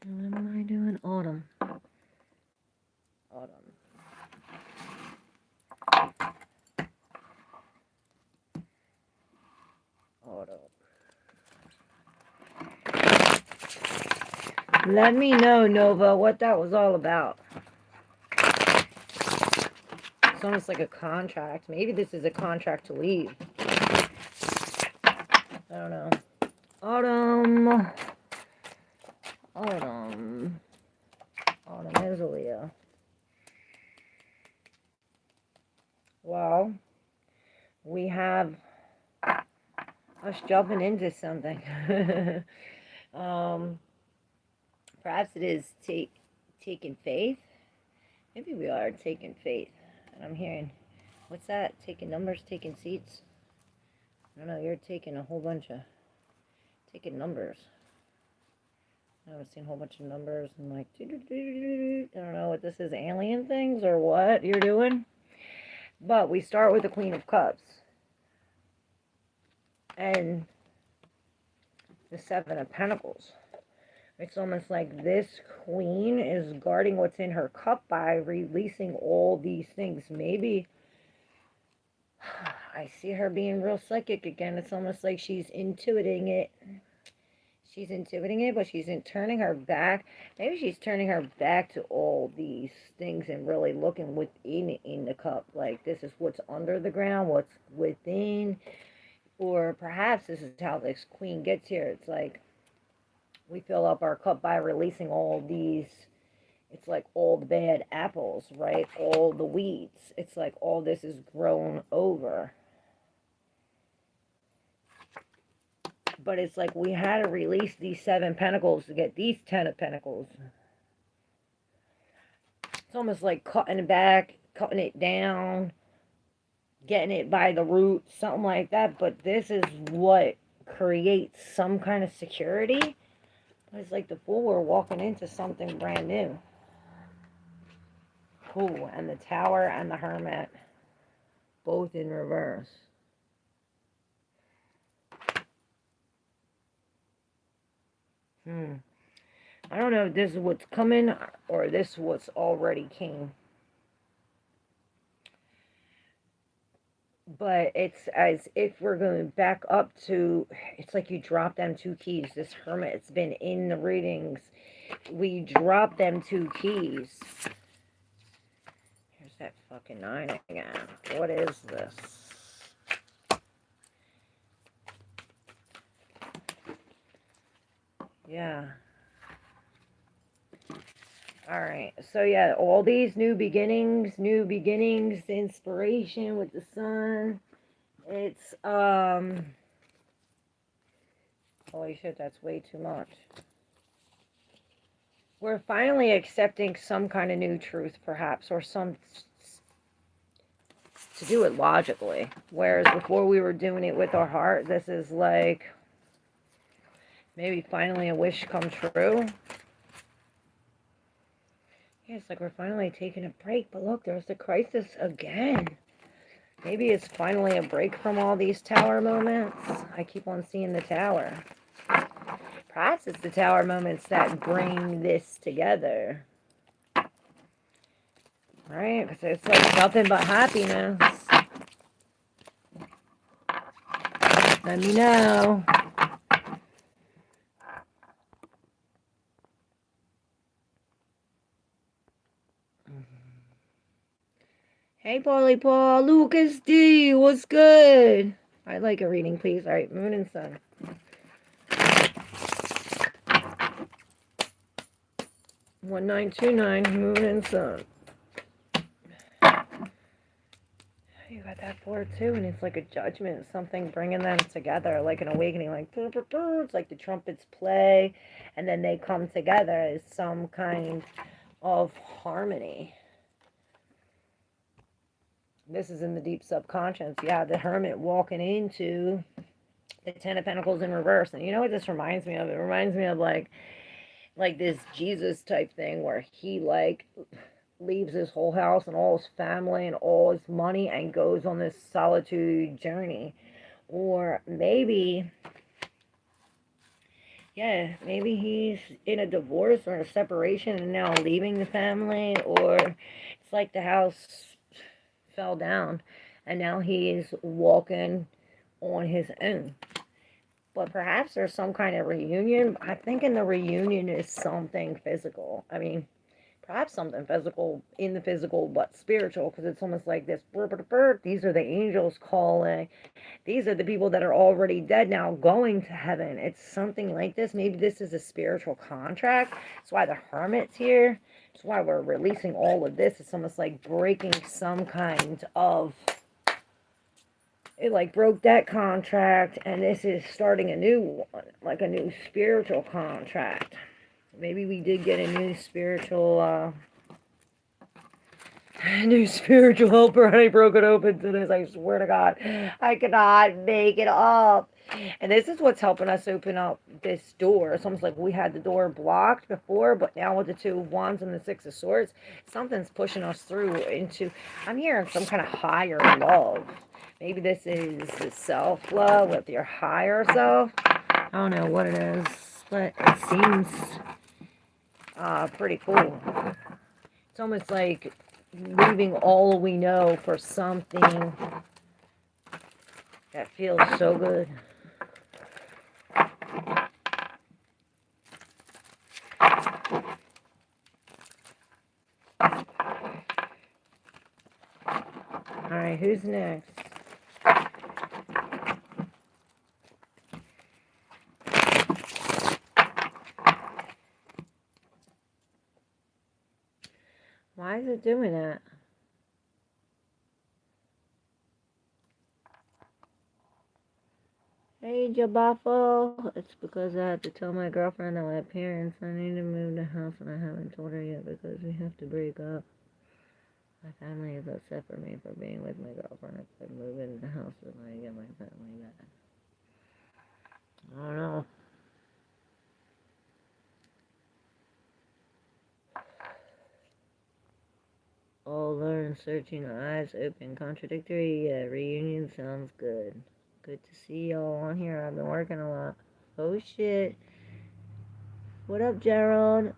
What am I doing? Autumn. Autumn. Autumn. Let me know, Nova, what that was all about. It's almost like a contract. Maybe this is a contract to leave. I don't know. Autumn. Autumn. Autumn is a Leo. Well, we have us jumping into something. Perhaps it is taking faith. Maybe we are taking faith. And I'm hearing, what's that? Taking numbers, taking seats. I don't know, you're taking a whole bunch of, taking numbers. I've seen a whole bunch of numbers and like, I don't know what this is, alien things or what you're doing. But we start with the Queen of Cups. And the Seven of Pentacles. It's almost like this queen is guarding what's in her cup by releasing all these things. Maybe I see her being real psychic again. It's almost like she's intuiting it. She's intuiting it, but she's turning her back. Maybe she's turning her back to all these things and really looking within in the cup. Like, this is what's under the ground, what's within. Or perhaps this is how this queen gets here. It's like, we fill up our cup by releasing all these, it's like all the bad apples, right? All the weeds. It's like all this is grown over. But it's like we had to release these 7 pentacles to get these 10 of pentacles. It's almost like cutting it back, cutting it down, getting it by the root, something like that. But this is what creates some kind of security. It's like the Fool, we're walking into something brand new. Cool. And the Tower and the Hermit, both in reverse. I don't know if this is what's coming or this is what's already came. But it's as if we're going back up to, it's like you drop them 2 keys. This Hermit, it's been in the readings. We drop them 2 keys. Here's that fucking 9 again. What is this? Yeah. Alright, so yeah, all these new beginnings, inspiration with the sun. It's, holy shit, that's way too much. We're finally accepting some kind of new truth, perhaps, or some, to do it logically. Whereas before we were doing it with our heart, this is like, maybe finally a wish come true. Yeah, it's like we're finally taking a break, but look, there's the crisis again. Maybe it's finally a break from all these Tower moments. I keep on seeing the Tower. Perhaps it's the Tower moments that bring this together. Right? Because it's like nothing but happiness. Let me know. Hey, Paulie Paul, Lucas D, what's good? I'd like a reading, please. All right, Moon and Sun. 1929, Moon and Sun. You got that 4 too, and it's like a judgment, something bringing them together, like an awakening, like it's like the trumpets play, and then they come together as some kind of harmony. This is in the deep subconscious. Yeah, the Hermit walking into the 10 of Pentacles in reverse. And you know what this reminds me of? It reminds me of like this Jesus type thing where he like leaves his whole house and all his family and all his money and goes on this solitude journey. Or maybe, yeah, maybe he's in a divorce or a separation and now leaving the family. Or it's like the house fell down and now he is walking on his own. But perhaps there's some kind of reunion. I'm thinking the reunion is something physical. I mean, perhaps something physical in the physical, but spiritual, because it's almost like this. These are the angels calling. These are the people that are already dead now going to heaven. It's something like this. Maybe this is a spiritual contract. That's why the Hermit's here. That's why we're releasing all of this. It's almost like breaking some kind of, it like broke that contract, and this is starting a new one, like a new spiritual contract. Maybe we did get a new spiritual New spiritual helper, and I broke it open to this. I swear to God, I cannot make it up. And this is what's helping us open up this door. It's almost like we had the door blocked before, but now with the 2 of Wands and the 6 of Swords, something's pushing us through into, I'm hearing some kind of higher love. Maybe this is the self-love with your higher self. I don't know what it is, but it seems pretty cool. It's almost like leaving all we know for something that feels so good. Alright, who's next? Why is it doing that? Hey, Jabafo. It's because I have to tell my girlfriend and my parents I need to move the house, and I haven't told her yet because we have to break up. My family is upset for me for being with my girlfriend. If I move in the house, then I get my family back. I don't know. All learn, searching, eyes open, contradictory. Yeah, reunion sounds good. Good to see y'all on here. I've been working a lot. Oh shit. What up, Gerald?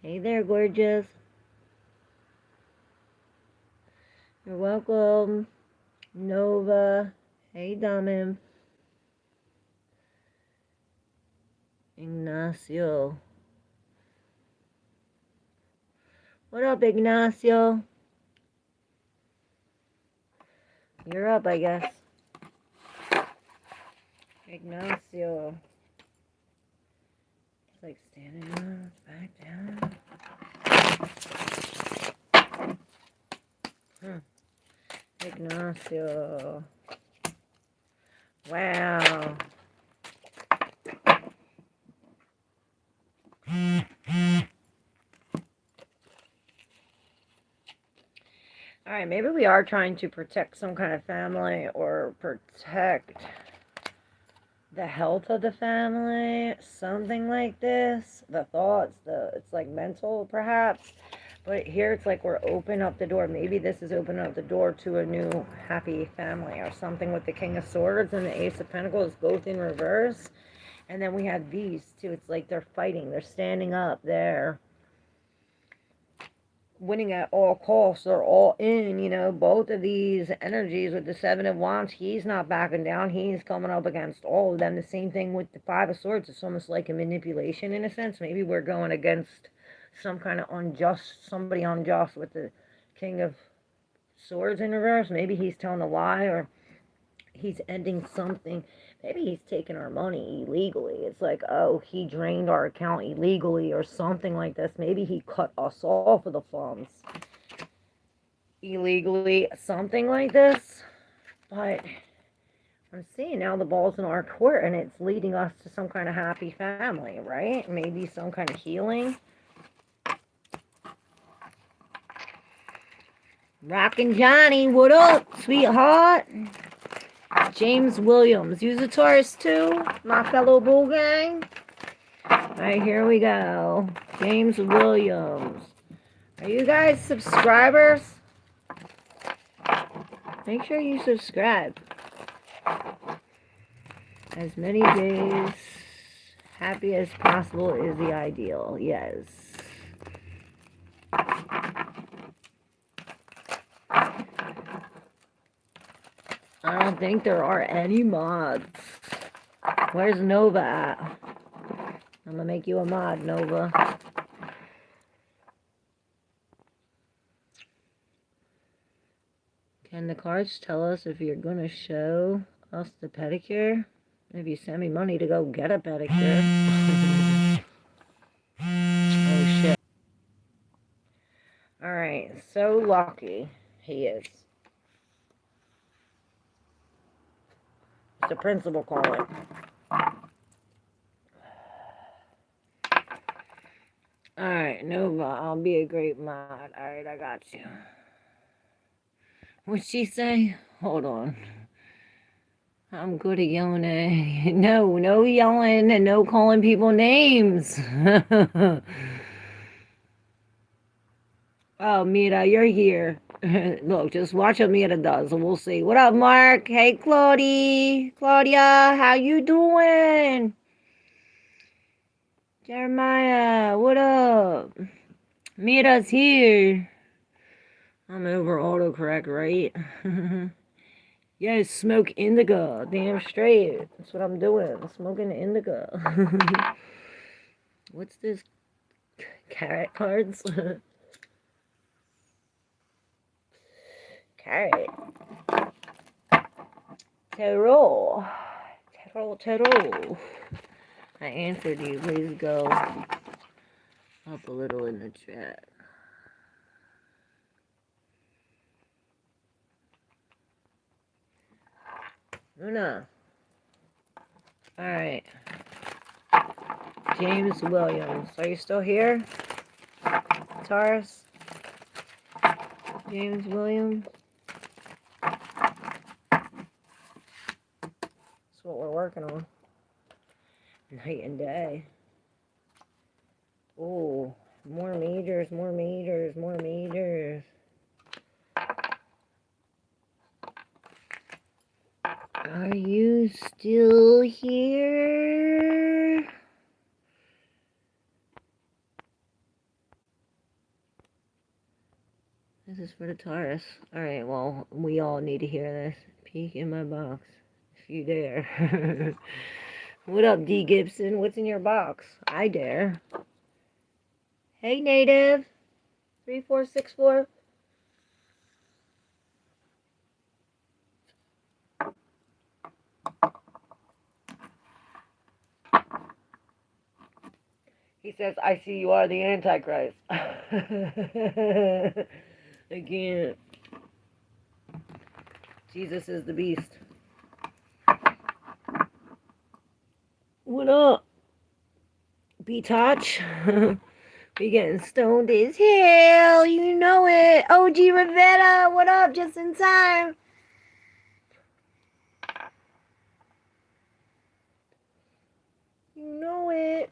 Hey there, gorgeous. You're welcome. Nova. Hey, Damin. Ignacio. What up, Ignacio? You're up, I guess. Ignacio. It's like standing up, back down. Ignacio. Wow. Alright, maybe we are trying to protect some kind of family or protect the health of the family, something like this. The thoughts, it's like mental perhaps. But here it's like we're opening up the door. Maybe this is opening up the door to a new happy family or something with the King of Swords and the Ace of Pentacles both in reverse. And then we have these two. It's like they're fighting. They're standing up. They're winning at all costs. They're all in, you know, both of these energies with the 7 of Wands. He's not backing down. He's coming up against all of them. The same thing with the 5 of Swords. It's almost like a manipulation in a sense. Maybe we're going against some kind of somebody unjust with the King of Swords in reverse. Maybe he's telling a lie, or he's ending something. Maybe he's taking our money illegally. It's like, oh, he drained our account illegally or something like this. Maybe he cut us off of the funds illegally, something like this. But I'm seeing now the ball's in our court, and it's leading us to some kind of happy family, right? Maybe some kind of healing. Rockin' Johnny, what up, sweetheart? James Williams. Use a Taurus too, my fellow bull gang. Alright, here we go. James Williams. Are you guys subscribers? Make sure you subscribe. As many days happy as possible is the ideal. Yes. I don't think there are any mods. Where's Nova at? I'm gonna make you a mod, Nova. Can the cards tell us if you're gonna show us the pedicure? If you send me money to go get a pedicure. Oh shit. Alright, so lucky he is. The principal calling. Alright, Nova, I'll be a great mod. Alright, I got you. What'd she say? Hold on. I'm good at yelling at no yelling and no calling people names. Oh, Mira, you're here. Look, just watch what Mira does and we'll see. What up, Mark? Hey, Claudia, how you doing? Jeremiah, what up? Mira's here. I'm over autocorrect, right? Yes, smoke indica. Damn straight. That's what I'm doing. I'm smoking indica. What's this? Carrot cards? Carrot. Tarot. Tarot. I answered you. Please go up a little in the chat. Luna. Alright. James Williams. Are you still here? Taurus? James Williams? That's what we're working on. Night and day. Oh, more meters, more meters, more meters. Are you still here? This is for the Taurus. Alright, well, we all need to hear this. Peek in my box, if you dare. What up, D. Gibson? What's in your box? I dare. Hey, Native. 3464. He says, I see you are the Antichrist. Again. Jesus is the beast. What up? B-Touch? We getting stoned as hell. You know it. OG Rivetta, what up? Just in time. You know it.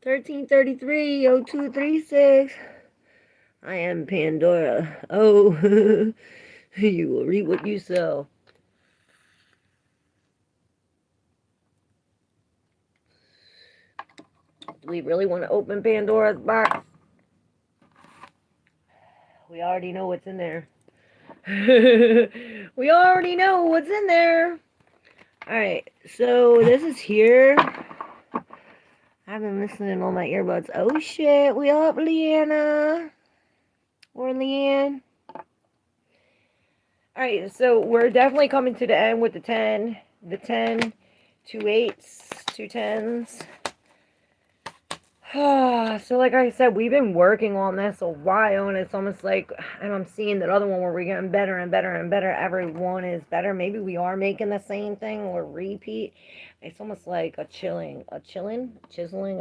1333 0236. I am Pandora. Oh, you will reap what you sow. Do we really want to open Pandora's box? We already know what's in there. We already know what's in there. Alright, so this is here. I've been listening on my earbuds. Oh shit, we up, Leanna? Or Leanne? Alright, so we're definitely coming to the end with the 10. The 10, 2 8s, 2 10s. So like I said, we've been working on this a while, and it's almost like, and I'm seeing that other one where we're getting better and better and better. Every one is better. Maybe we are making the same thing or repeat. It's almost like a chiseling, a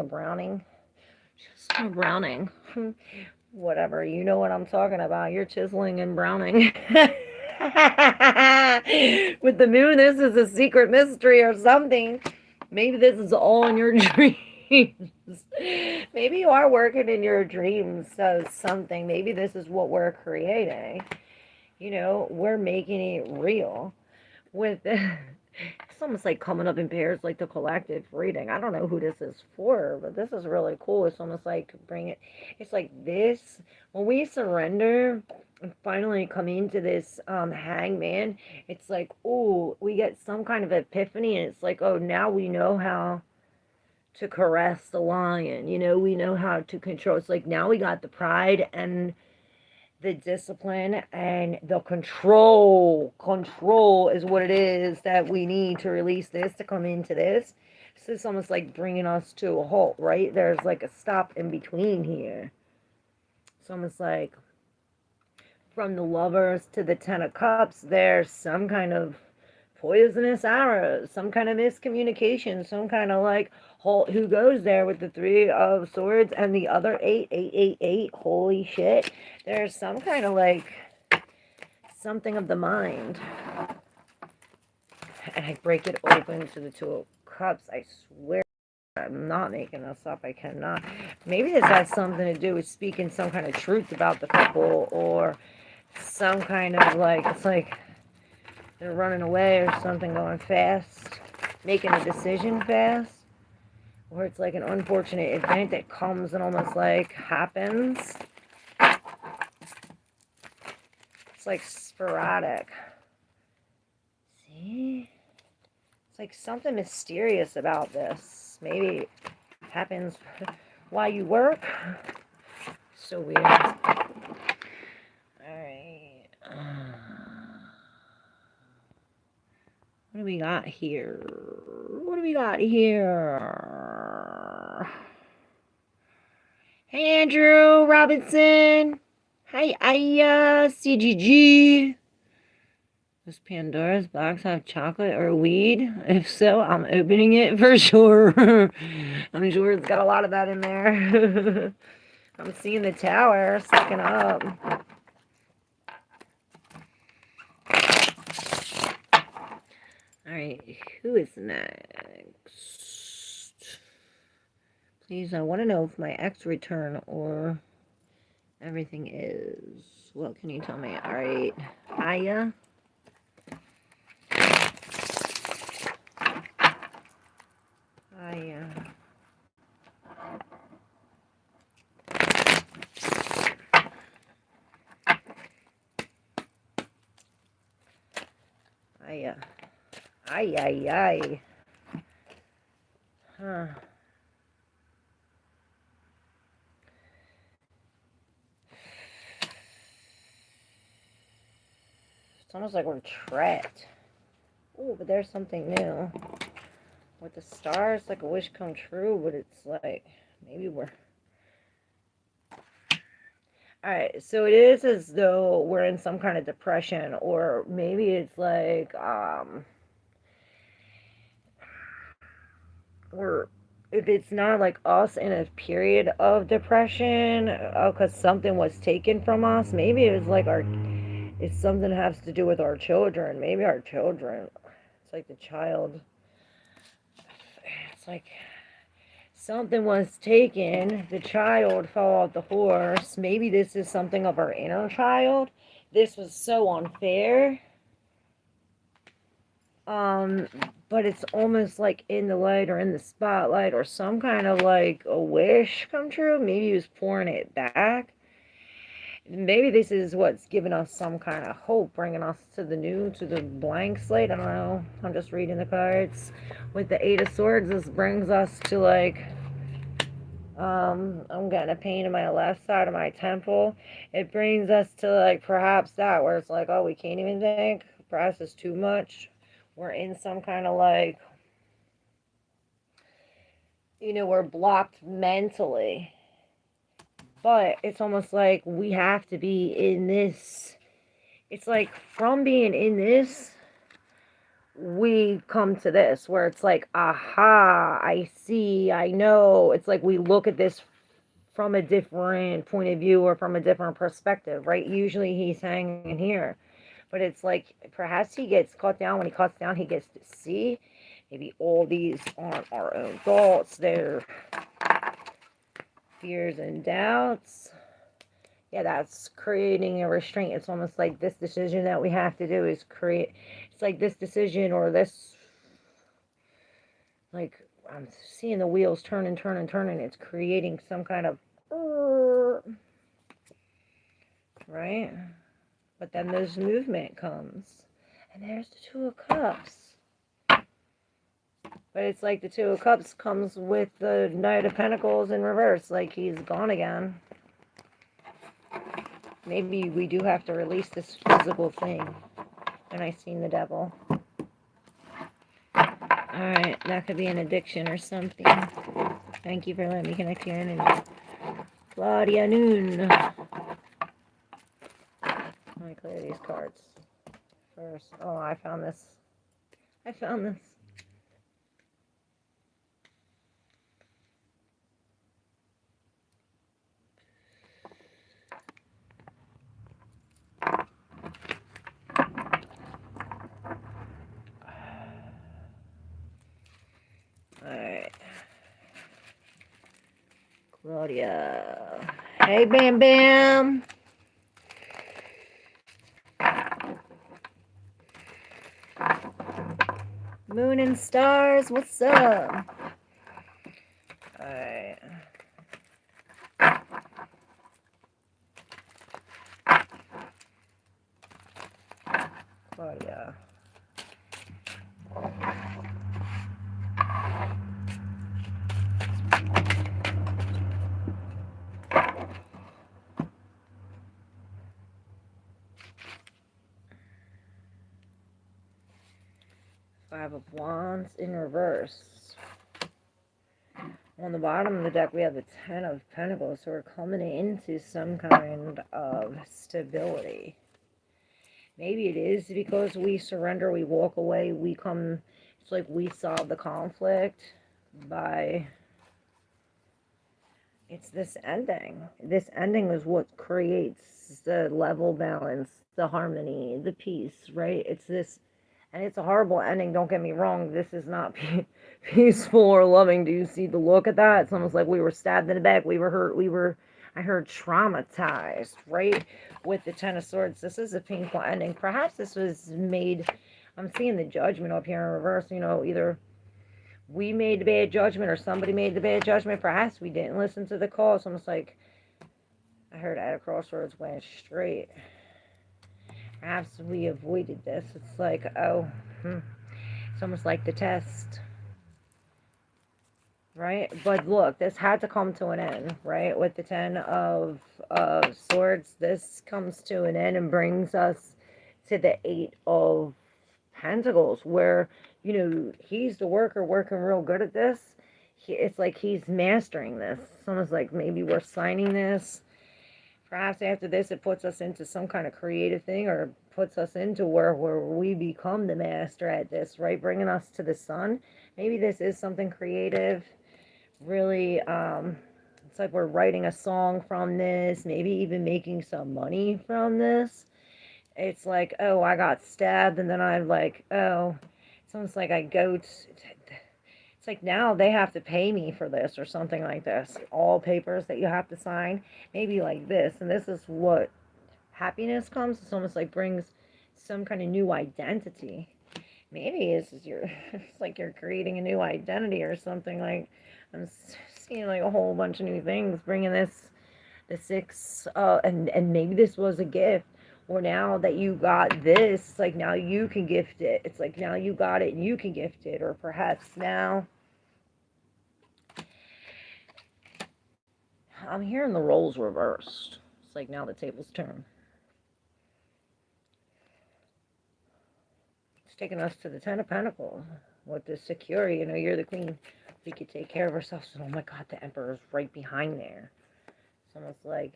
browning, a browning. Whatever, you know what I'm talking about. You're chiseling and browning. With the moon, this is a secret mystery or something. Maybe this is all in your dreams. Maybe you are working in your dreams of something. Maybe this is what we're creating. You know, we're making it real. With it's almost like coming up in pairs, like the collective reading. I don't know who this is for, but this is really cool. It's almost like bring it. It's like this when we surrender and finally come into this hangman. It's like, oh, we get some kind of epiphany, and it's like, oh, now we know how to caress the lion. You know, we know how to control. It's like now we got the pride and the discipline and the control. Control is what it is that we need to release this, to come into this. So it's almost like bringing us to a halt, right? There's like a stop in between here. It's almost like from the Lovers to the 10 of Cups, there's some kind of poisonous arrows, some kind of miscommunication, some kind of like who goes there with the 3 of Swords and the other 8, 8, 8, 8. Holy shit. There's some kind of like something of the mind. And I break it open to the 2 of Cups. I swear I'm not making this up. I cannot. Maybe this has something to do with speaking some kind of truth about the couple, or some kind of like, it's like they're running away or something, going fast, making a decision fast, or it's like an unfortunate event that comes and almost like happens. It's like sporadic. See? It's like something mysterious about this. Maybe it happens while you work. So weird. Alright. What do we got here? What do we got here? Hey, Andrew Robinson. Hi, Aya. CGG. Does Pandora's box have chocolate or weed? If so, I'm opening it for sure. I'm sure it's got a lot of that in there. I'm seeing the tower sucking up. Alright, who is next? Please, I want to know if my ex return or everything is. What can you tell me? Alright, Aya. Aya. Aya. Ay, ay, ay. Huh. It's almost like we're trapped. Oh, but there's something new. With the stars, like a wish come true, but it's like, maybe we're... Alright, so it is as though we're in some kind of depression, or maybe it's like, if it's not like us in a period of depression, because something was taken from us, maybe it was like it's something that has to do with our children. Maybe our children, it's like the child, it's like something was taken, the child fell off the horse. Maybe this is something of our inner child. This was so unfair. But it's almost like in the light or in the spotlight, or some kind of like a wish come true. Maybe he was pouring it back. Maybe this is what's giving us some kind of hope, bringing us to the new, to the blank slate. I don't know. I'm just reading the cards. With the 8 of Swords, this brings us to like, I'm getting a pain in my left side of my temple. It brings us to like perhaps that, where it's like, oh, we can't even think. Perhaps it's too much. We're in some kind of like, you know, we're blocked mentally. But it's almost like we have to be in this. It's like from being in this, we come to this, where it's like, aha, I see, I know. It's like we look at this from a different point of view, or from a different perspective, right? Usually he's hanging here. But it's like, perhaps he gets caught down. When he cuts down, he gets to see. Maybe all these aren't our own thoughts. They're fears and doubts. Yeah, that's creating a restraint. It's almost like this decision that we have to do is create. It's like this decision, or this, like, I'm seeing the wheels turn and turn and turn, and it's creating some kind of, right? But then this movement comes, and there's the 2 of Cups. But it's like the 2 of Cups comes with the Knight of Pentacles in reverse, like he's gone again. Maybe we do have to release this physical thing. And I seen the Devil. Alright, that could be an addiction or something. Thank you for letting me connect your energy. Claudia Noon. Let me clear these cards first. Oh, I found this I found this. Alright. Claudia. Hey, Bam Bam. Moon and stars, what's up? Alright. Claudia. Five of Wands in reverse. On the bottom of the deck, we have the Ten of Pentacles, so we're coming into some kind of stability. Maybe it is because we surrender, we walk away, we come, it's like we solve the conflict by, it's this ending. This ending is what creates the level balance, the harmony, the peace, right? It's this. And it's a horrible ending, don't get me wrong. This is not peaceful or loving. Do you see the look at that? It's almost like we were stabbed in the back. We were hurt. I heard traumatized, right? With the Ten of Swords. This is a painful ending. Perhaps this was made, I'm seeing the Judgment up here in reverse. You know, either we made the bad judgment or somebody made the bad judgment. Perhaps we didn't listen to the call. It's almost like I heard at a crossroads went straight. Perhaps we avoided this. It's like, oh, it's almost like the test, right? But look, this had to come to an end, right? With the Ten of Swords, this comes to an end and brings us to the Eight of Pentacles, where, you know, he's the worker working real good at this. It's like he's mastering this. It's almost like maybe we're signing this. Perhaps after this, it puts us into some kind of creative thing, or puts us into where we become the master at this, right? Bringing us to the sun. Maybe this is something creative. Really, it's like we're writing a song from this, maybe even making some money from this. It's like, oh, I got stabbed, and then I'm like, oh, it's almost like I go to, it's like now they have to pay me for this or something like this. All papers that you have to sign, maybe like this. And this is what happiness comes. It's almost like brings some kind of new identity. Maybe it's like you're creating a new identity or something. Like I'm seeing like a whole bunch of new things, bringing this, the Six, and maybe this was a gift. Or now that you got this, it's like now you can gift it. It's like now you got it and you can gift it. Or perhaps now, I'm hearing the roles reversed. It's like now the tables turn. It's taking us to the Ten of Pentacles with the security. You know, you're the queen. We could take care of ourselves. And oh my God, the Emperor's right behind there. It's almost like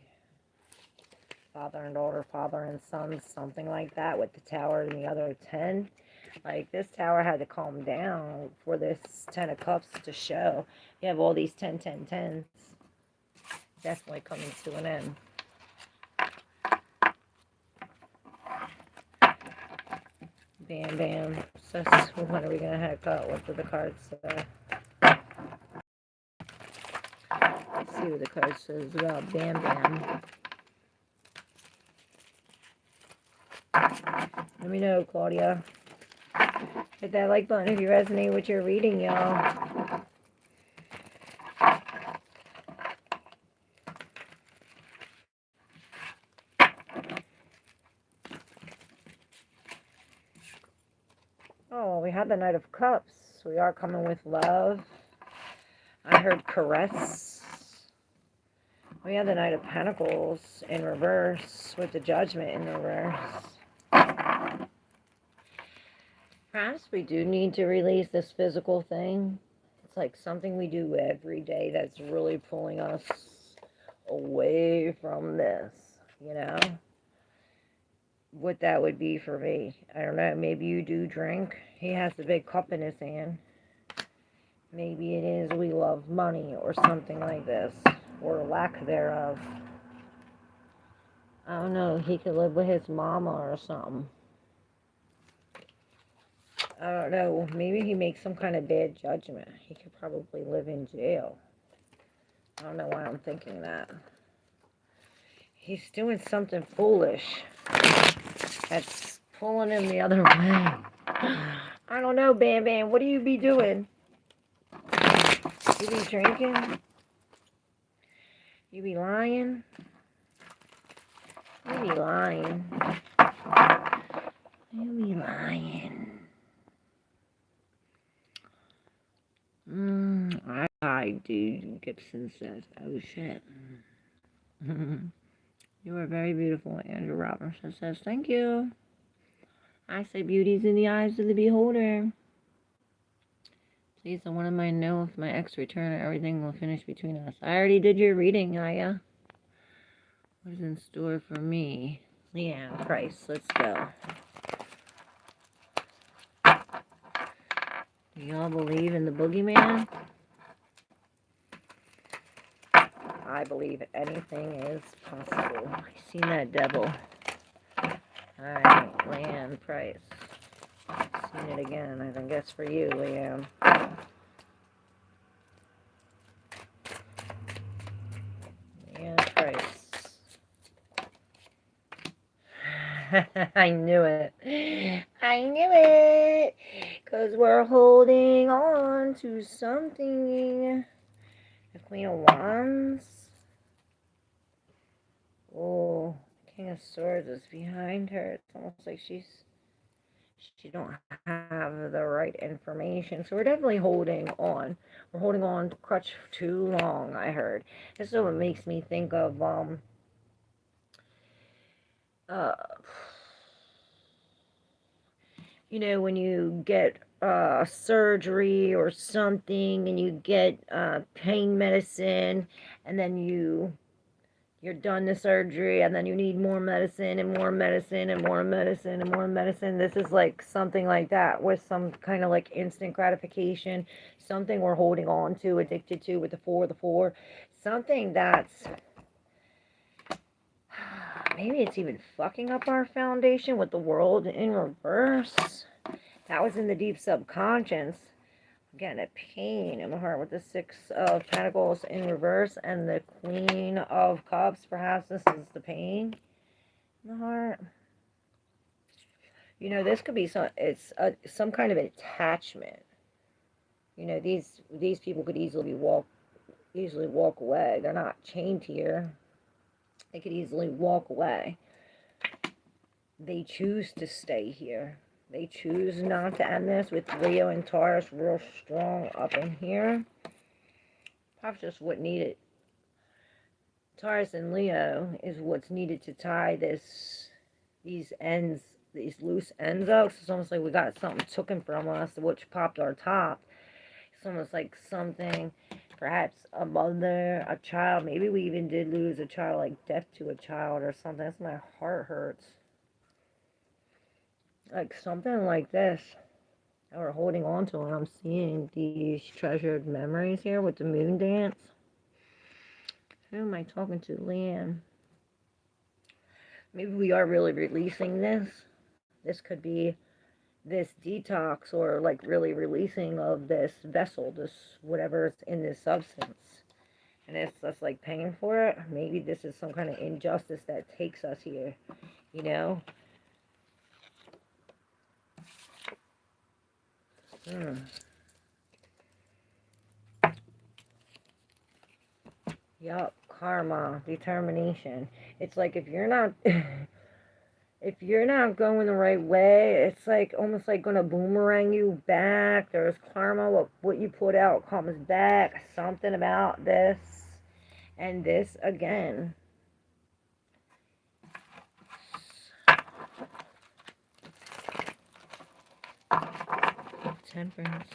father and daughter, father and son, something like that, with the Tower and the other 10. Like, this Tower had to calm down for this 10 of Cups to show. You have all these 10, 10, 10s. Definitely coming to an end. Bam, bam. So, when are we going to heck up? What do the cards say? Let's see what the card says about Bam Bam. Let me know, Claudia. Hit that like button if you resonate with your reading, y'all. Oh, we had the Knight of Cups. We are coming with love. I heard caress. We have the Knight of Pentacles in reverse with the Judgment in reverse. Perhaps we do need to release this physical thing. It's like something we do every day that's really pulling us away from this, you know? what that would be for me. I don't know. Maybe you do drink. He has the big cup in his hand. Maybe it is we love money or something like this, or lack thereof. I don't know. He could live with his mama or something. I don't know. Maybe he makes some kind of bad judgment. He could probably live in jail. I don't know why I'm thinking that. He's doing something foolish that's pulling him the other way. I don't know, Bam Bam. What do you be doing? You be drinking? You be lying? You be lying. You be lying. I do, Gibson says. Oh, shit. You are very beautiful, Andrew Robertson says. Thank you. I say beauty's in the eyes of the beholder. Please, I want to know if my ex return or everything will finish between us. I already did your reading, Aya. What is in store for me? Leanne Price, let's go. Do y'all believe in the boogeyman? I believe anything is possible. I've seen that devil. Alright, Leanne Price. Seen it again. I think that's for you, Leanne. Leanne Price. I knew it. I knew it. Because we're holding on to something. The Queen of Wands. Oh, King of Swords is behind her. It's almost like she don't have the right information. So we're definitely holding on. We're holding on to crutch too long, I heard. This is what makes me think of you know, when you get surgery or something and you get pain medicine and then you're done the surgery and then you need more medicine and more medicine and more medicine and more medicine. This is like something like that with some kind of like instant gratification, something we're holding on to, addicted to with the four, something that's maybe it's even fucking up our foundation with the world in reverse. That was in the deep subconscious. I'm getting a pain in my heart with the Six of Pentacles in reverse and the Queen of Cups. Perhaps this is the pain in the heart. You know, this could be some kind of attachment. You know, these people could easily walk away. They're not chained here. They could easily walk away. They choose to stay here. They choose not to end this with Leo and Taurus real strong up in here. Perhaps just what needed. Taurus and Leo is what's needed to tie these loose ends up. So it's almost like we got something taken from us, which popped our top. It's almost like something, perhaps a mother, a child. Maybe we even did lose a child, like death to a child or something. That's my heart hurts. Like something like this that we're holding on to, and I'm seeing these treasured memories here with the moon dance. Who am I talking to? Leanne. Maybe we are really releasing this. This could be this detox or like really releasing of this vessel, this whatever's in this substance. And it's just like paying for it. Maybe this is some kind of injustice that takes us here, you know? Yup, karma, determination. It's like if you're not if you're not going the right way, it's like almost like gonna boomerang you back. There's karma, what you put out comes back. Something about this and this again. Temperance.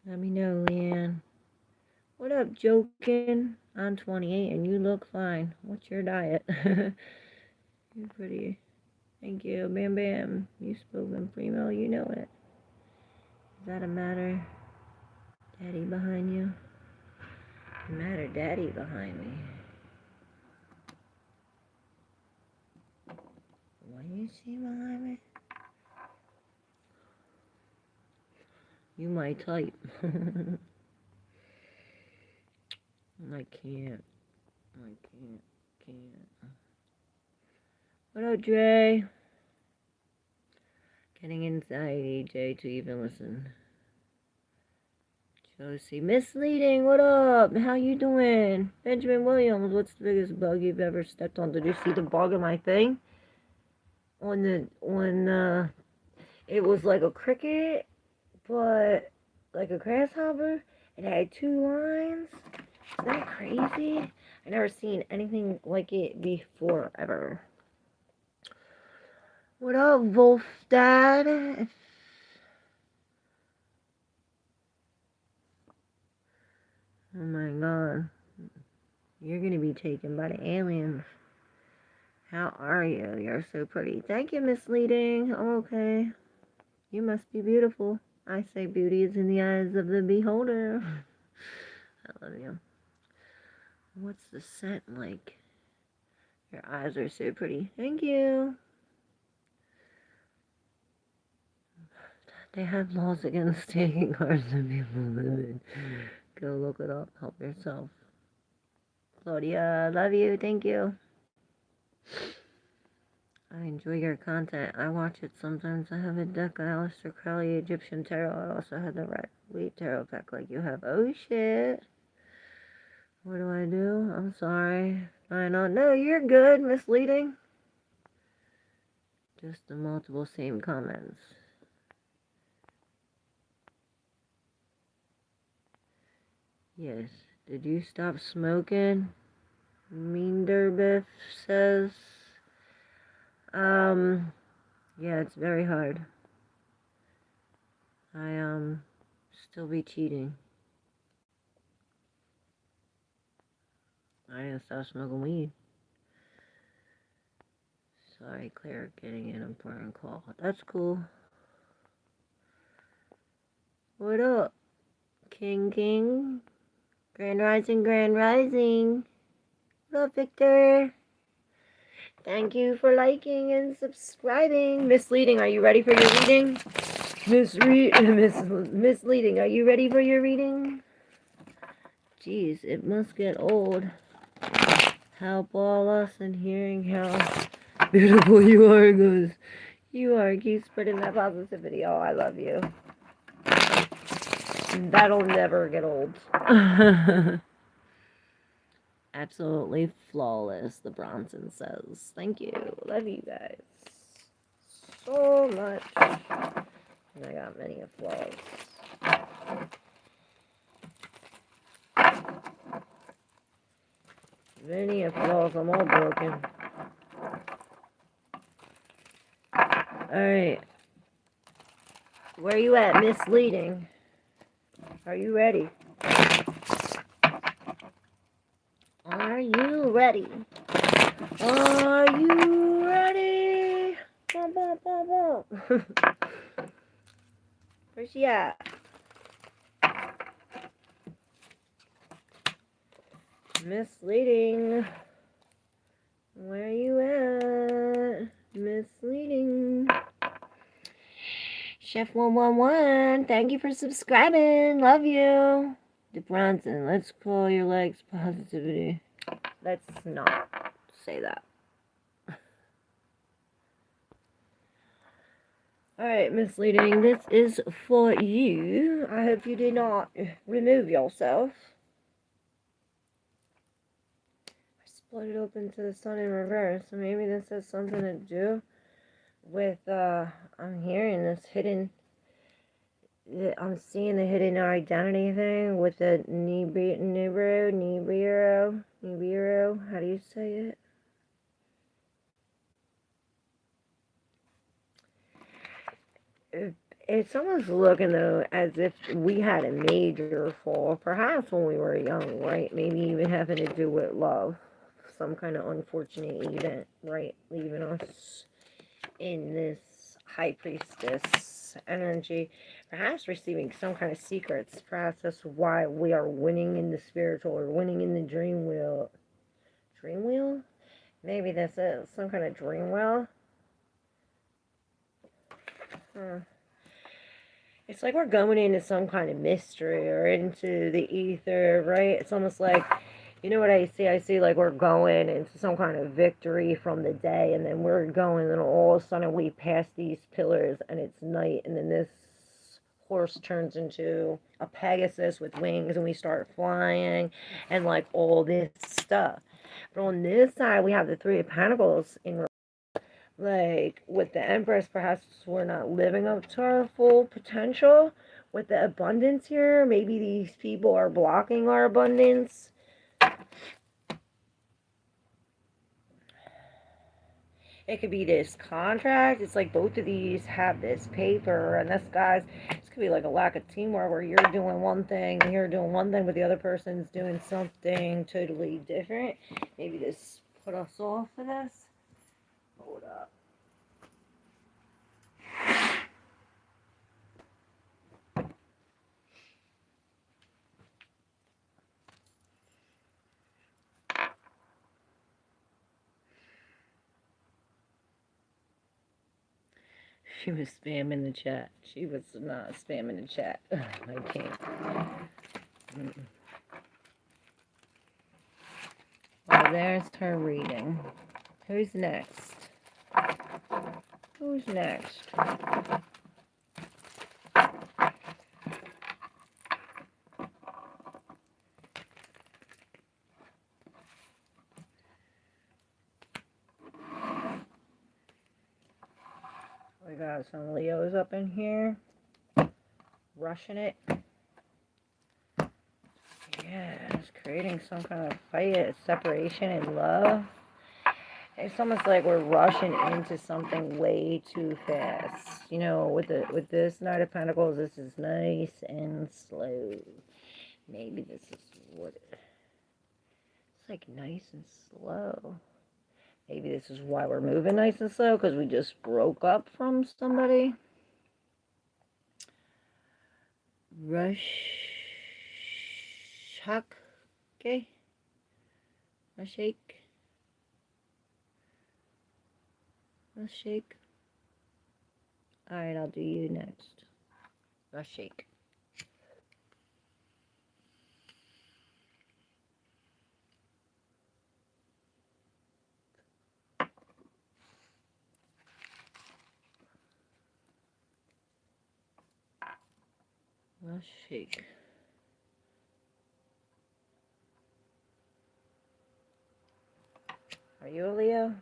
The up, joking? I'm 28 and you look fine. What's your diet? You're pretty. Thank you. Bam Bam. You spoken primo, you know it. Is that a matter? Daddy behind you? Matter daddy behind me. What do you see behind me? You my type. I can't. What up, Dre? Getting anxiety, Jay, to even listen. Josie, misleading, what up? How you doing? Benjamin Williams, what's the biggest bug you've ever stepped on? Did you see the bug in my thing? It was like a cricket, but like a grasshopper. It had 2 lines. Isn't that crazy? I never seen anything like it before, ever. What up, Wolf Dad? Oh my god. You're gonna be taken by the aliens. How are you? You're so pretty. Thank you, misleading. I'm okay. You must be beautiful. I say beauty is in the eyes of the beholder. I love you. What's the scent like? Your eyes are so pretty. Thank you. They have laws against taking cars that people live in. Go look it up. Help yourself. Claudia, love you. Thank you. I enjoy your content. I watch it sometimes. I have a deck of Aleister Crowley Egyptian Tarot. I also have the Red Wheat Tarot pack like you have. Oh shit. What do I do? I'm sorry. I don't know. You're good. Misleading. Just the multiple same comments. Yes. Did you stop smoking? Mean Derbiff says. Yeah, it's very hard. I still be cheating. I didn't stop smoking weed. Sorry, Claire, getting an important call. That's cool. What up? King? Grand Rising. What up, Victor? Thank you for liking and subscribing. Misleading, are you ready for your reading? Misleading, are you ready for your reading? Jeez, it must get old. Help all us in hearing how beautiful you are, because you are. Keep spreading that positivity. Oh, I love you. That'll never get old. Absolutely flawless, the Bronson says. Thank you. Love you guys so much. And I got many flaws. Many flaws. I'm all broken. Alright. Where you at, misleading? Are you ready? Are you ready? Are you ready? Bum, bum, bum, bum. Where's she at? Misleading. Where you at? Misleading. Chef 111, thank you for subscribing. Love you. De Bronson, let's call your legs positivity. Let's not say that. Alright, misleading. This is for you. I hope you did not remove yourself. I split it open to the sun in reverse. So maybe this has something to do with, I'm hearing this hidden, I'm seeing the hidden identity thing with the Nibiru, how do you say it? It's almost looking though as if we had a major fall, perhaps when we were young, right? Maybe even having to do with love, some kind of unfortunate event, right? Leaving us in this high priestess energy, perhaps receiving some kind of secrets. Perhaps that's why we are winning in the spiritual or winning in the dream wheel. Dream wheel? Maybe this is some kind of dream wheel. It's like we're going into some kind of mystery or into the ether, right? It's almost like, you know what I see? I see like we're going into some kind of victory from the day, and then we're going, and all of a sudden we pass these pillars, and it's night, and then this horse turns into a Pegasus with wings, and we start flying, and like all this stuff. But on this side, we have the Three of Pentacles in, like with the Empress, perhaps we're not living up to our full potential with the abundance here. Maybe these people are blocking our abundance. It could be this contract. It's like both of these have this paper, and this guy's, this could be like a lack of teamwork where you're doing one thing and you're doing one thing, but the other person's doing something totally different. Maybe this put us off of this. Hold up. She was spamming the chat. She was not spamming the chat. I can't. Well, there's her reading. Who's next? Who's next? We got some Leos up in here. Rushing it. Yeah, it's creating some kind of fight, separation, and love. It's almost like we're rushing into something way too fast. You know, with this Knight of Pentacles, this is nice and slow. Maybe this is what it's like, nice and slow. Maybe this is why we're moving nice and slow, because we just broke up from somebody. Rush. Okay. Shake. Shake. Alright, I'll do you next. Shake. Shake. Are you a Leo?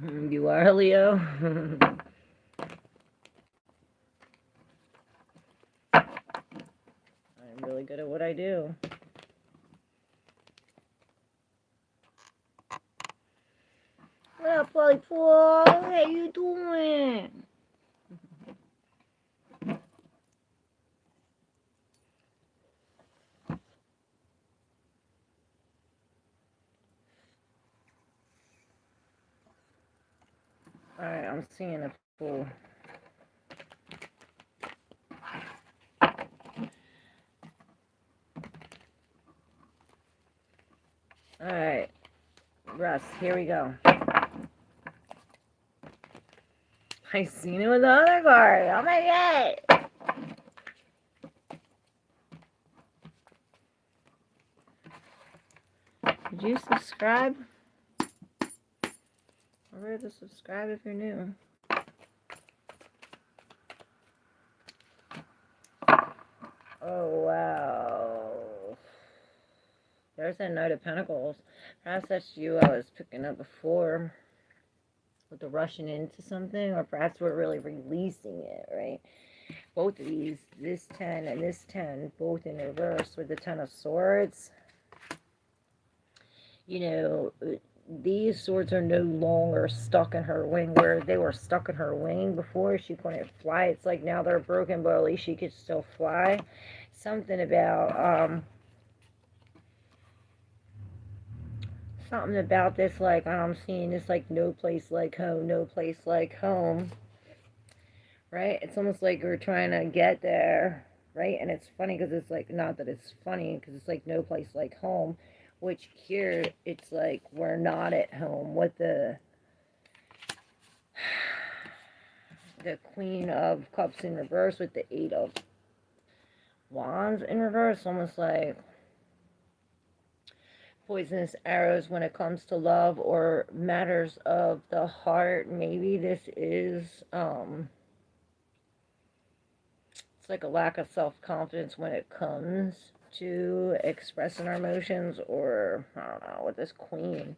You are a Leo? I'm really good at what I do. What up, Polly Paul? How you doing? Alright, I'm seeing a Fool. Alright, Russ, here we go. I seen it with the other card. Oh my god! Did you subscribe? Remember to subscribe if you're new. Oh wow. There's that Knight of Pentacles. Perhaps that's you I was picking up before. with the rushing into something, or perhaps we're really releasing it, right? Both of these, this 10 and this 10, both in reverse with the 10 of swords. You know, these swords are no longer stuck in her wing where they were stuck in her wing before. She couldn't fly. It's like now they're broken, but at least she could still fly. Something about, this, like, I'm seeing this, like, no place like home, no place like home, right? It's almost like we're trying to get there, right? And it's funny because it's like, not that it's funny, because it's like no place like home, which here it's like we're not at home with the Queen of Cups in reverse with the 8 of Wands in reverse, almost like poisonous arrows when it comes to love or matters of the heart. Maybe this is it's like a lack of self-confidence when it comes to expressing our emotions, or I don't know, with this Queen.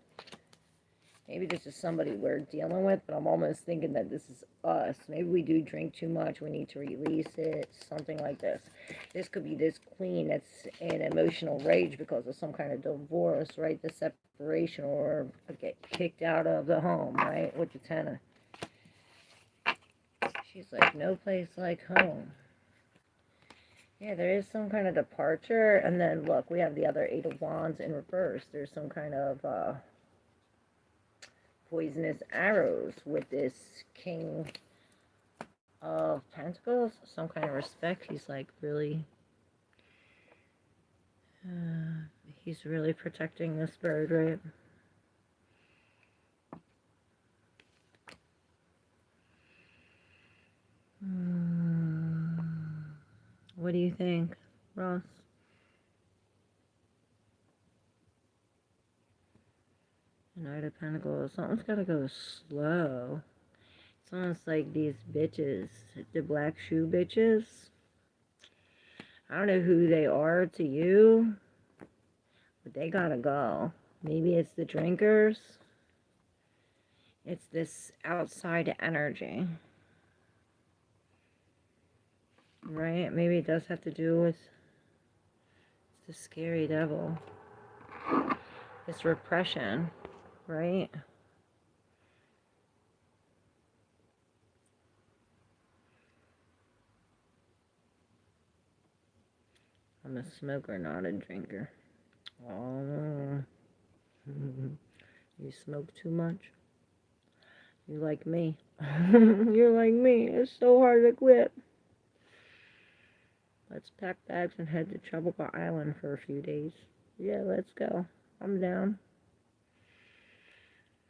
Maybe this is somebody we're dealing with, but I'm almost thinking that this is us. Maybe we do drink too much. We need to release it. Something like this. This could be this Queen that's in emotional rage because of some kind of divorce, right? The separation, or get kicked out of the home, right? With the 10 of... She's like, no place like home. Yeah, there is some kind of departure. And then, look, we have the other 8 of Wands in reverse. There's some kind of... poisonous arrows with this King of Pentacles. Some kind of respect. He's like really he's really protecting this bird, right? What do you think, Ross? Knight of Pentacles. Something's gotta go slow. It's almost like these bitches, the black shoe bitches. I don't know who they are to you, but they gotta go. Maybe it's the drinkers. It's this outside energy. Right? Maybe it does have to do with the scary devil. It's repression, right? I'm a smoker, not a drinker. Oh, you smoke too much? You like me. You're like me. It's so hard to quit. Let's pack bags and head to Tropical Island for a few days. Yeah, let's go. I'm down.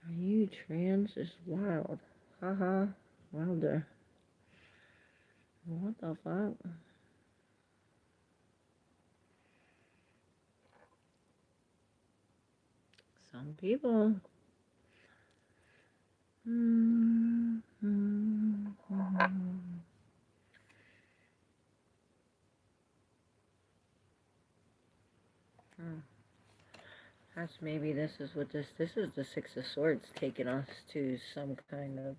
Are you trans? It's wild. Haha. Wilder. What the fuck? Some people. Perhaps maybe this is what this is the 6 of Swords taking us to some kind of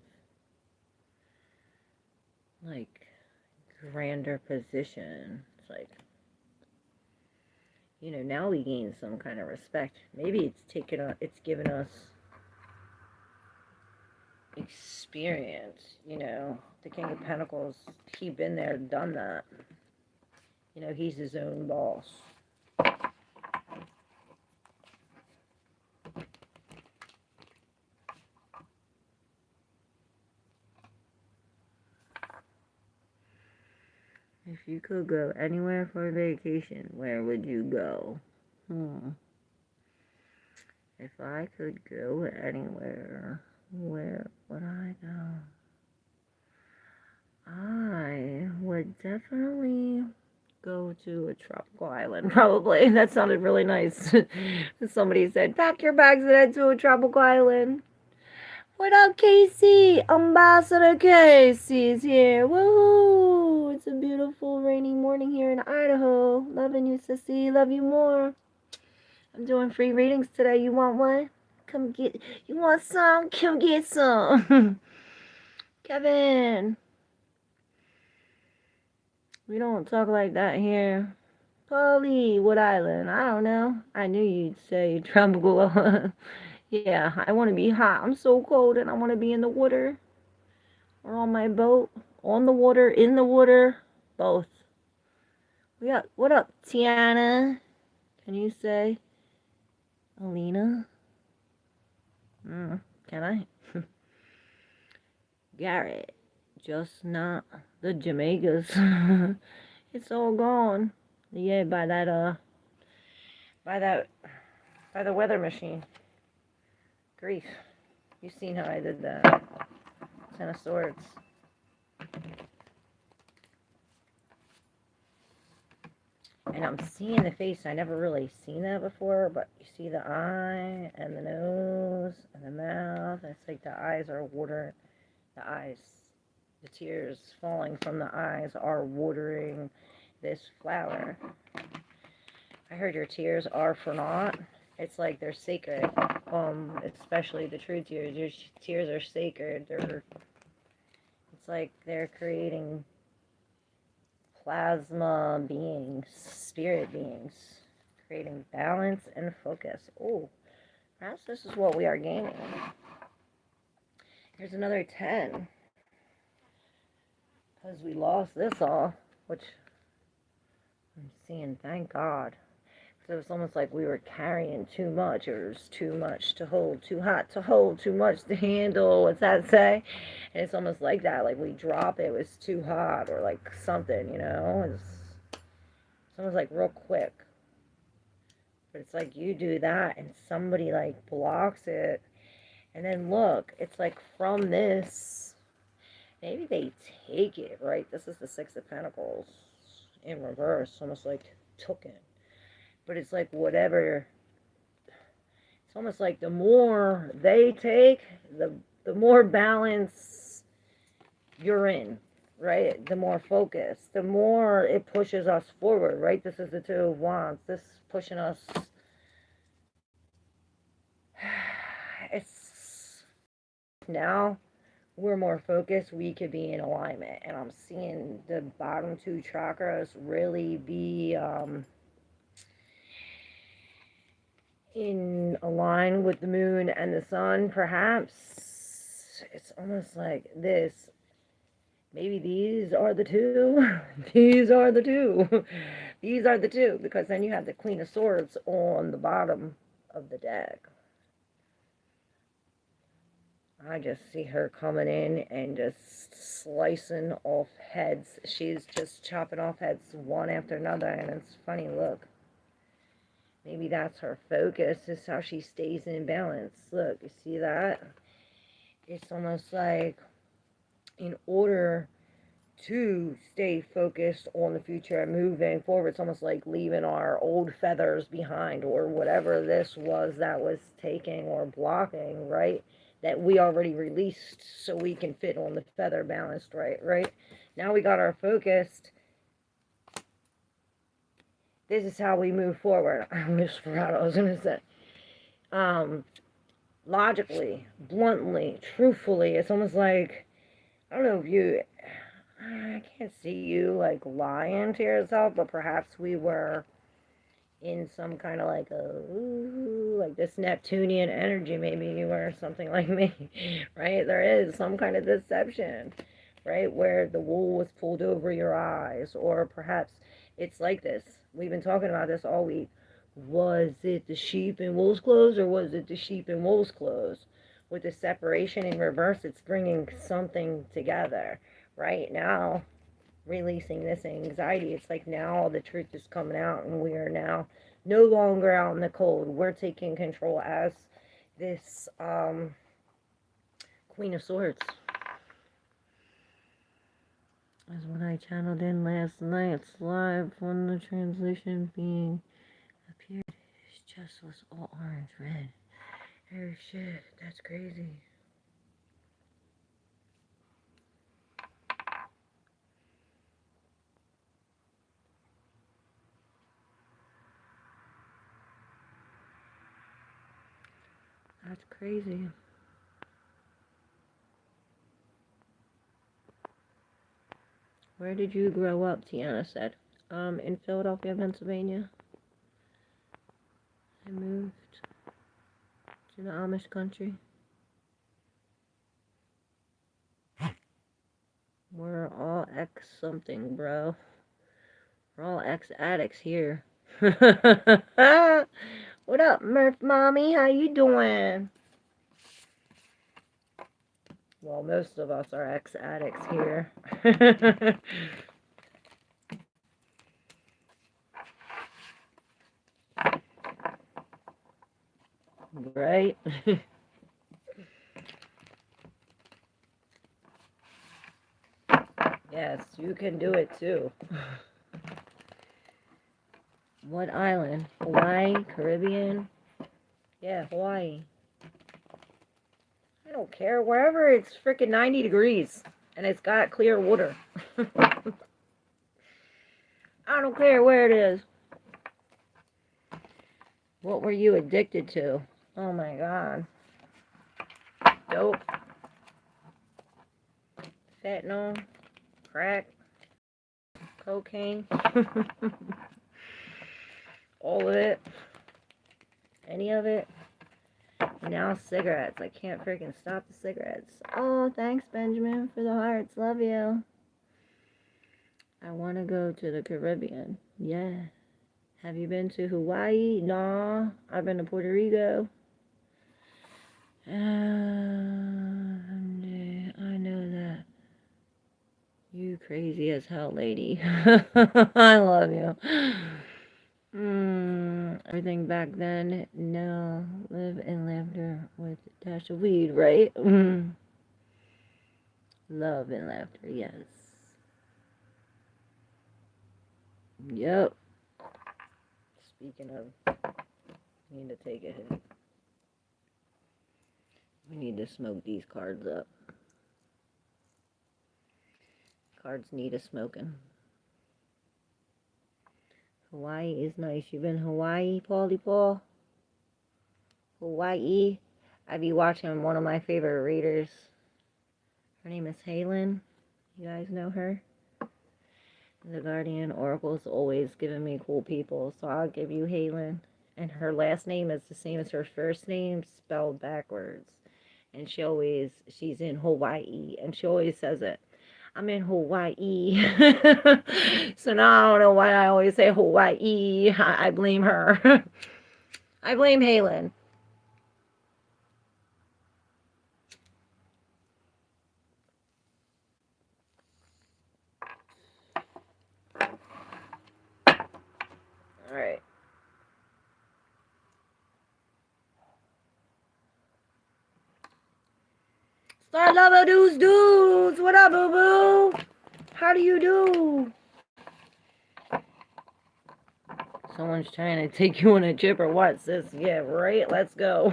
like grander position. It's like, you know, now we gain some kind of respect. Maybe it's given us experience, you know. The King of Pentacles, he been there, done that. You know, he's his own boss. If you could go anywhere for a vacation, where would you go? If I could go anywhere, where would I go? I would definitely go to a tropical island, probably. That sounded really nice. Somebody said, pack your bags and head to a tropical island. What up, Casey? Ambassador Casey's here. Woohoo! It's a beautiful rainy morning here in Idaho. Loving you, sissy. Love you more. I'm doing free readings today. You want one? Come get, you want some? Come get some. Kevin, we don't talk like that here. Polly, what island? I don't know. I knew you'd say tropical. Yeah, I want to be hot. I'm so cold and I want to be in the water or on my boat, on the water, in the water, both. What up, Tiana? Can you say Alina? Can I? Garrett, just not the Jamaicas. It's all gone. Yeah, by the weather machine. Grief. You've seen how I did that. Ten of Swords. And I'm seeing the face. I never really seen that before, but you see the eye and the nose and the mouth. It's like the eyes are water. The eyes, the tears falling from the eyes are watering this flower. I heard your tears are for naught. It's like they're sacred. Especially the true tears. Your tears are sacred. It's like they're creating plasma beings, spirit beings, creating balance and focus. Oh, perhaps this is what we are gaining. Here's another 10. Because we lost this all, which I'm seeing, thank God. So it's almost like we were carrying too much, or it was too much to hold, too hot to hold, too much to handle. What's that say? And it's almost like that, like we drop it was too hot, or like something, you know? It's almost like real quick. But it's like you do that, and somebody like blocks it. And then look, it's like from this, maybe they take it, right? This is the Six of Pentacles in reverse, almost like took it. But it's like whatever, it's almost like the more they take, the more balance you're in, right? The more focus, the more it pushes us forward, right? This is the Two of Wands. This is pushing us. It's now we're more focused, we could be in alignment. And I'm seeing the bottom two chakras really be in align with the moon and the sun, perhaps. It's almost like this. Maybe these are the two. These are the two. These are the two, because then you have the Queen of Swords on the bottom of the deck. I just see her coming in and just slicing off heads. She's just chopping off heads one after another, and it's funny, look. Maybe that's her focus, is how she stays in balance. Look, you see that? It's almost like in order to stay focused on the future and moving forward, it's almost like leaving our old feathers behind, or whatever this was that was taking or blocking, right? That we already released so we can fit on the feather balanced, right? Now we got our focused. This is how we move forward. I almost forgot what I was going to say. Logically, bluntly, truthfully, it's almost like, I don't know if you, I can't see you like lying to yourself, but perhaps we were in some kind of like like this Neptunian energy. Maybe you were something like me, right? There is some kind of deception, right? Where the wool was pulled over your eyes, or perhaps it's like this. We've been talking about this all week. Was it the sheep in wolf's clothes, or was it the sheep in wolf's clothes? With the separation in reverse, it's bringing something together. Right now, releasing this anxiety, it's like now all the truth is coming out, and we are now no longer out in the cold. We're taking control as this Queen of Swords. That's what I channeled in last night's live when the translation being appeared. It just was all orange red. Oh shit, that's crazy. That's crazy. Where did you grow up? Tiana said. In Philadelphia, Pennsylvania. I moved to the Amish country. We're all ex-something, bro. We're all ex-addicts here. What up, Murph Mommy? How you doing? Well, most of us are ex-addicts here. Right? Yes, you can do it too. What island? Hawaii? Caribbean? Yeah, Hawaii. I don't care. Wherever it's freaking 90 degrees and it's got clear water. I don't care where it is. What were you addicted to? Oh my god. Dope. Fentanyl. Crack. Cocaine. All of it. Any of it. Now cigarettes. I can't freaking stop the cigarettes. Oh, thanks, Benjamin, for the hearts. Love you. I want to go to the Caribbean. Yeah. Have you been to Hawaii? No. I've been to Puerto Rico. I know that. You crazy as hell, lady. I love you. Everything back then. No. Live in laughter with a dash of weed, right? Love and laughter, yes. Yep. Speaking of, I need to take a hit. We need to smoke these cards up. Cards need a smoking. Hawaii is nice. You been Hawaii, Paulie Paul? Hawaii? I be watching one of my favorite readers. Her name is Halen. You guys know her? The Guardian Oracle's always giving me cool people, so I'll give you Halen. And her last name is the same as her first name, spelled backwards. And she's in Hawaii, and she always says it. I'm in Hawaii. So now I don't know why I always say Hawaii. I blame her. I blame Halen. Alright. Star Lover dudes. What up, boo boo? How do you do? Someone's trying to take you on a trip or what, sis? Yeah, right? Let's go.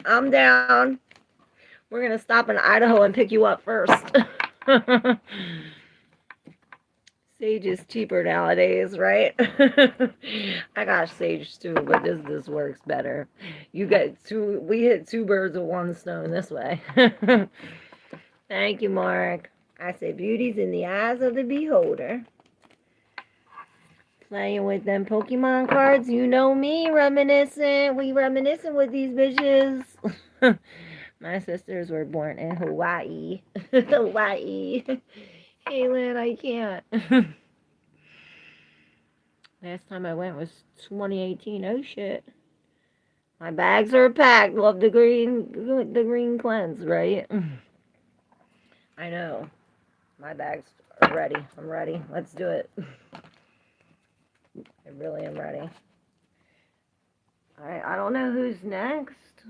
I'm down. We're going to stop in Idaho and pick you up first. Sage is cheaper nowadays, right? I got sage too, but this works better. We hit two birds with one stone this way. Thank you, Mark. I say beauty's in the eyes of the beholder. Playing with them Pokemon cards, you know me, reminiscent. We reminiscing with these bitches. My sisters were born in Hawaii. Hawaii. Halen, I can't. Last time I went was 2018. Oh shit. My bags are packed. Love the green cleanse, right? I know. My bags are ready. I'm ready. Let's do it. I really am ready. Alright, I don't know who's next.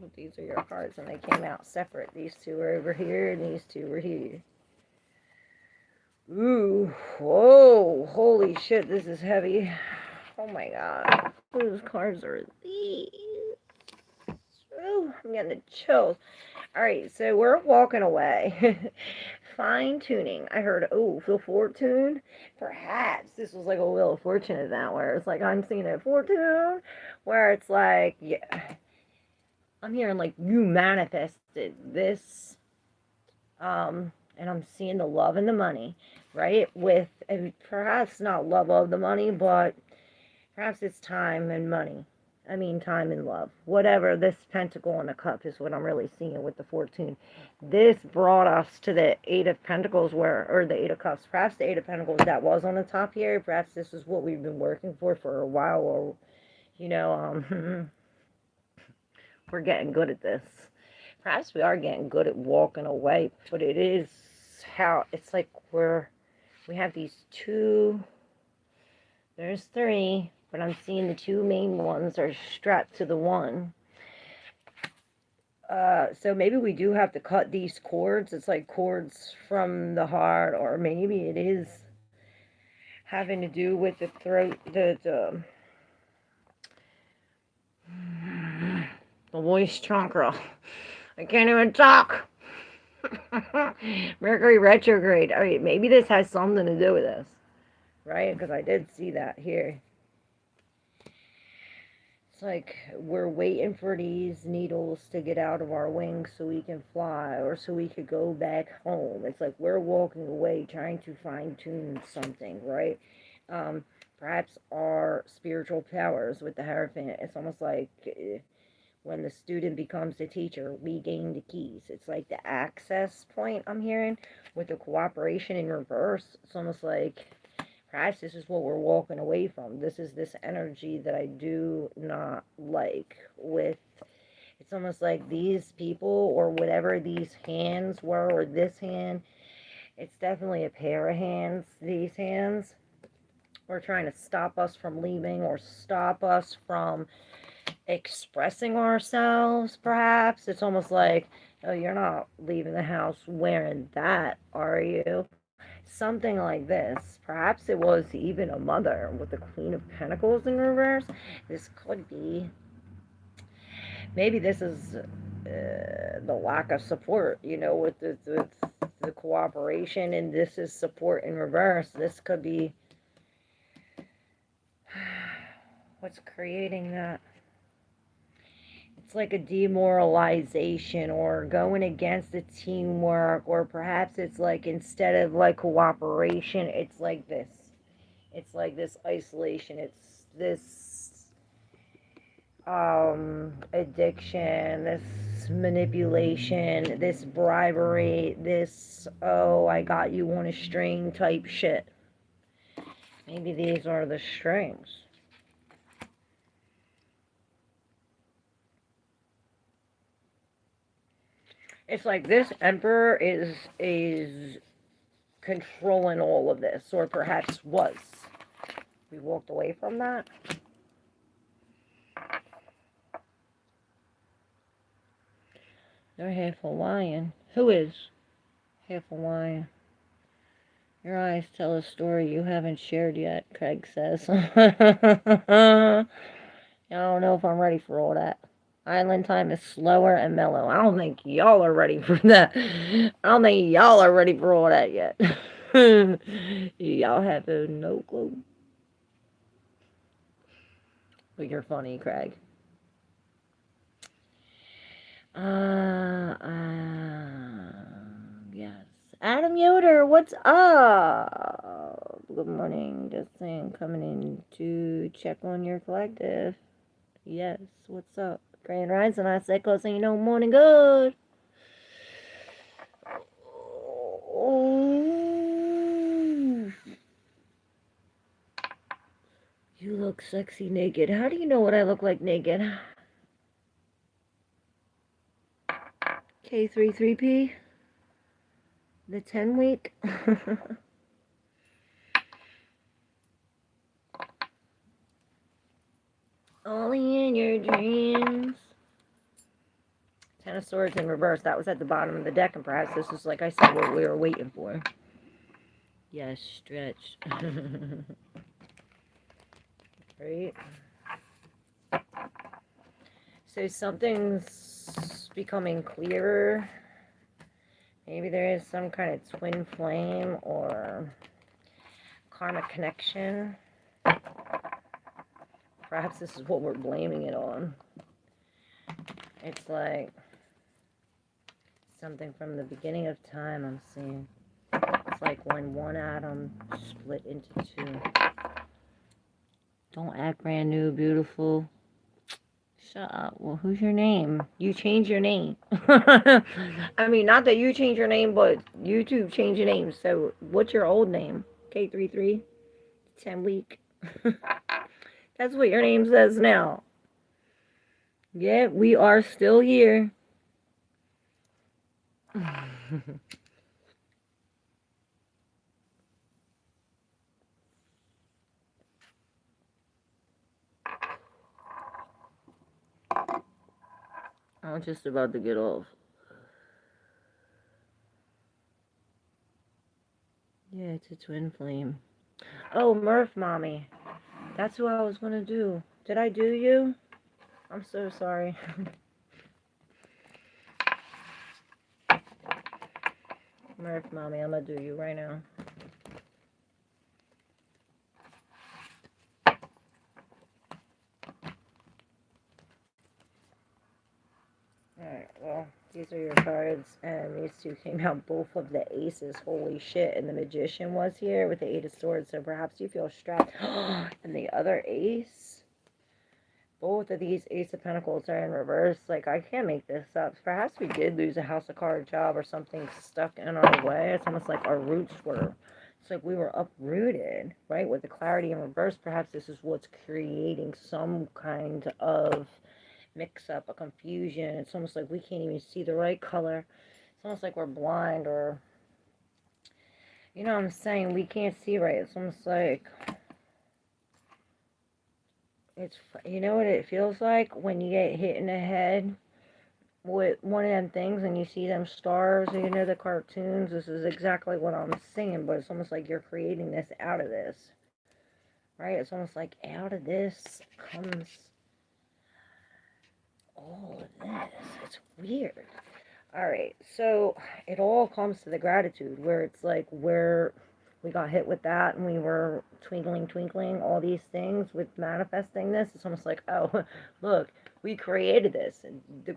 But these are your cards, and they came out separate. These two are over here, and these two were here. Ooh, whoa, holy shit, this is heavy. Oh my god. Whose cards are these? Ooh, I'm getting the chills. Alright, so we're walking away. Fine tuning. I heard, oh, Wheel of Fortune? Perhaps this was like a Wheel of Fortune event where it's like I'm seeing a fortune, where it's like, yeah, I'm hearing like you manifested this, and I'm seeing the love and the money, right? With, and perhaps not love of the money, but perhaps it's time and money. I mean, time and love. Whatever, this pentacle and a cup is what I'm really seeing with the fortune. This brought us to the Eight of Pentacles, where, or the Eight of Cups. Perhaps the Eight of Pentacles that was on the top here. Perhaps this is what we've been working for a while, or, you know, we're getting good at this. Perhaps we are getting good at walking away, but it is how, it's like we have these two, there's three, but I'm seeing the two main ones are strapped to the one. So maybe we do have to cut these cords. It's like cords from the heart, or maybe it is having to do with the throat, the voice chakra. I can't even talk. Mercury retrograde. I mean, maybe this has something to do with this, right? Because I did see that here. It's like we're waiting for these needles to get out of our wings so we can fly, or so we could go back home. It's like we're walking away trying to fine-tune something, right? Perhaps our spiritual powers with the Hierophant. It's almost like when the student becomes the teacher, we gain the keys. It's like the access point I'm hearing with the cooperation in reverse. It's almost like perhaps this is what we're walking away from. This is this energy that I do not like with, it's almost like these people or whatever these hands were, or this hand, it's definitely a pair of hands, these hands, are trying to stop us from leaving or stop us from expressing ourselves, perhaps. It's almost like, oh, you're not leaving the house wearing that, are you? Something like this. Perhaps it was even a mother with the Queen of Pentacles in reverse. This could be, maybe this is the lack of support, you know, with the cooperation, and this is support in reverse. This could be what's creating that. It's like a demoralization or going against the teamwork, or perhaps it's like instead of like cooperation, it's like this. It's like this isolation. It's this addiction, this manipulation, this bribery, this, oh, I got you on a string type shit. Maybe these are the strings. It's like this emperor is controlling all of this, or perhaps was. We walked away from that. They're half Hawaiian. Who is half Hawaiian? Your eyes tell a story you haven't shared yet, Craig says. I don't know if I'm ready for all that. Island time is slower and mellow. I don't think y'all are ready for that. I don't think y'all are ready for all that yet. Y'all have no clue. But you're funny, Craig. Yes. Adam Yoder, what's up? Good morning. Just saying, coming in to check on your collective. Yes, what's up? Grand Rising, I said, cause ain't no morning good. Oh. You look sexy naked. How do you know what I look like naked? K33P? The 10 week? Only in your dreams. Ten of Swords in reverse. That was at the bottom of the deck, and perhaps this is, like I said, what we were waiting for. Yes, stretch. Right? So something's becoming clearer. Maybe there is some kind of twin flame or karmic connection. Perhaps this is what we're blaming it on. It's like something from the beginning of time I'm seeing. It's like when one atom split into two. Don't act brand new, beautiful. Shut up. Well, who's your name? You change your name. I mean, not that you change your name, but YouTube change your name. So, what's your old name? K33? 10 week. That's what your name says now. Yeah, we are still here. I'm just about to get off. Yeah, it's a twin flame. Oh, Murph Mommy. That's who I was going to do. Did I do you? I'm so sorry. Murph Mommy, I'm going to do you right now. Alright, well, these are your cards, and these two came out both of the aces. Holy shit. And the Magician was here with the Eight of Swords, so perhaps you feel strapped. And the other ace, both of these Ace of Pentacles are in reverse. Like, I can't make this up. Perhaps we did lose a House of Cards job or something stuck in our way. It's almost like our roots were, it's like we were uprooted, right? With the clarity in reverse, perhaps this is what's creating some kind of mix up, a confusion. It's almost like we can't even see the right color. It's almost like we're blind, or, you know what I'm saying? We can't see right. It's almost like, it's, you know what it feels like when you get hit in the head with one of them things and you see them stars, you know, the cartoons. This is exactly what I'm saying, but it's almost like you're creating this out of this, right? It's almost like out of this comes all of this. It's weird. All right, so it all comes to the gratitude, where it's like where we got hit with that and we were twinkling all these things with manifesting this. It's almost like, oh, look, we created this, and the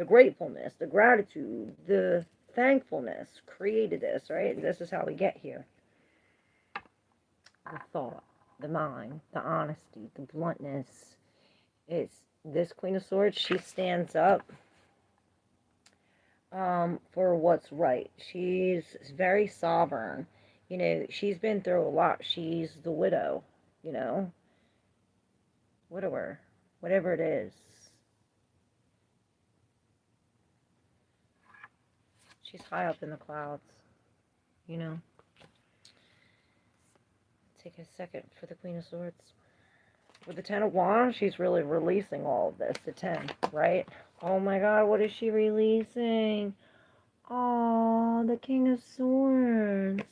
gratefulness, the gratitude, the thankfulness created this, right? This is how we get here. The thought, the mind, the honesty, the bluntness. It's this Queen of Swords. She stands up for what's right. She's very sovereign. You know, she's been through a lot. She's the widow, you know, widower, whatever it is. She's high up in the clouds, you know. Take a second for the Queen of Swords. With the Ten of Wands, she's really releasing all of this, the 10, right? Oh my God, what is she releasing? Oh, the King of Swords.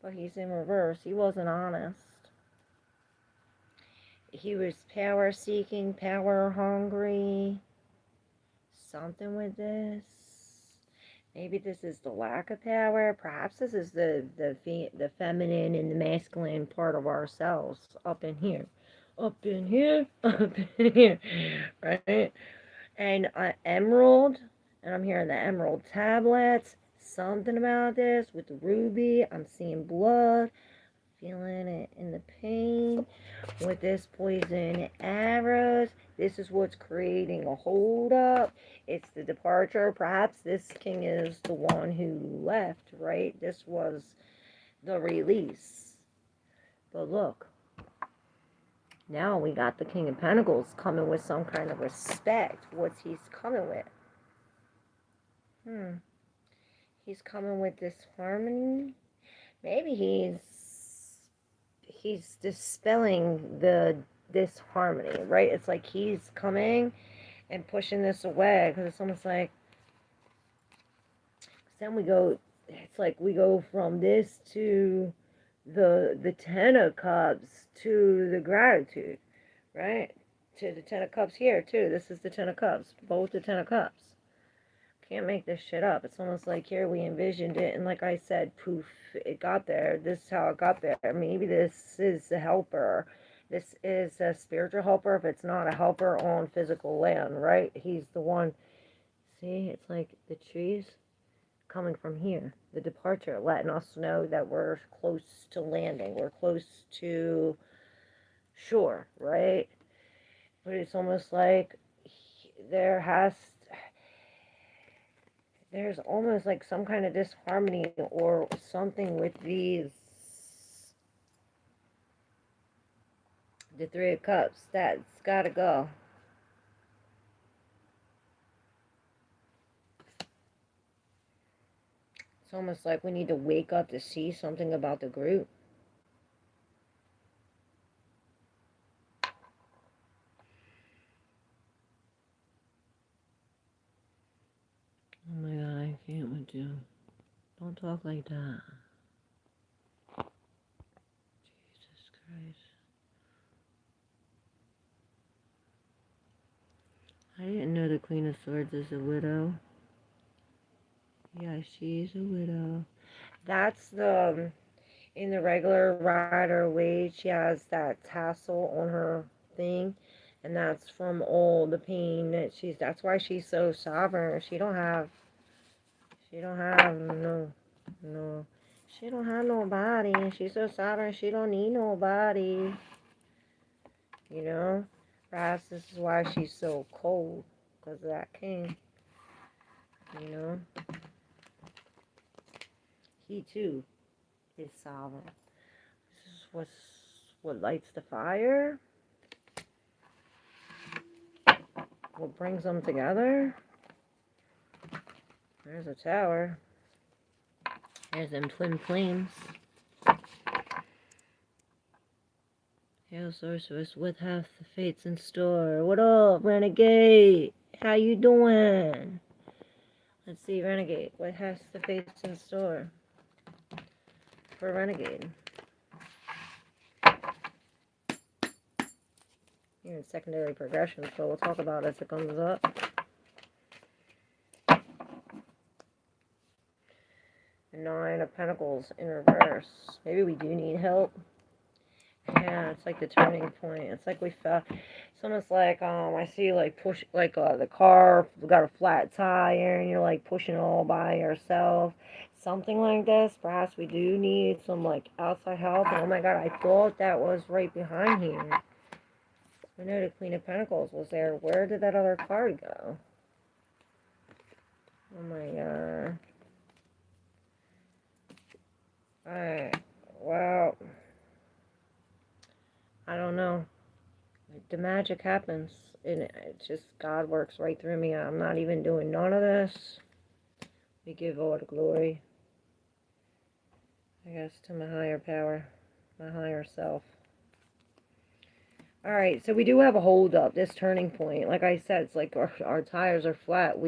But he's in reverse. He wasn't honest. He was power seeking, power hungry. Something with this. Maybe this is the lack of power. Perhaps this is the feminine and the masculine part of ourselves up in here. Up in here. Up in here. Right? And emerald. And I'm hearing the emerald tablets. Something about this with the ruby. I'm seeing blood. Feeling it in the pain. With this poison arrows. This is what's creating a hold up. It's the departure. Perhaps this king is the one who left, right? This was the release. But look. Now we got the King of Pentacles coming with some kind of respect. What's he's coming with? He's coming with this harmony. Maybe he's dispelling this harmony, right? It's like he's coming and pushing this away, because it's almost like, then we go, it's like we go from this to the Ten of Cups to the gratitude, right? To the Ten of Cups here too. This is the Ten of Cups, both the Ten of Cups. Can't make this shit up. It's almost like here we envisioned it, and like I said, poof, it got there. This is how it got there. Maybe this is the helper. This is a spiritual helper if it's not a helper on physical land, right? He's the one. See, it's like the trees coming from here. The departure, letting us know that we're close to landing. We're close to shore, right? But it's almost like there has there's almost like some kind of disharmony or something with these, the Three of Cups. That's gotta go. It's almost like we need to wake up to see something about the group. Oh my God, I can't with you. Don't talk like that. Jesus Christ. I didn't know the Queen of Swords is a widow. Yeah, she's a widow. That's the, in the regular Rider Waite, she has that tassel on her thing. And that's from all the pain that that's why she's so sovereign. She don't have no, she don't have nobody. She's so sovereign, she don't need nobody. You know? Perhaps this is why she's so cold, because of that king. You know? He too is sovereign. This is what lights the fire. What brings them together. There's a tower. There's them twin flames. Hail sorceress, what hath the fates in store? What up, renegade? How you doing? Let's see, renegade. What has the fates in store for renegade? You're in secondary progression, so we'll talk about it if it comes up. Nine of Pentacles in reverse. Maybe we do need help. Yeah, it's like the turning point. It's like we fell. It's almost like I see like push like the car got a flat tire and you're like pushing all by yourself. Something like this. Perhaps we do need some like outside help. Oh my God, I thought that was right behind here. I know the Queen of Pentacles was there. Where did that other card go? Oh my God. Alright. Well, I don't know. The magic happens. And it's just God works right through me. I'm not even doing none of this. We give all the glory, I guess, to my higher power, my higher self. Alright, so we do have a hold up, this turning point. Like I said, it's like our tires are flat.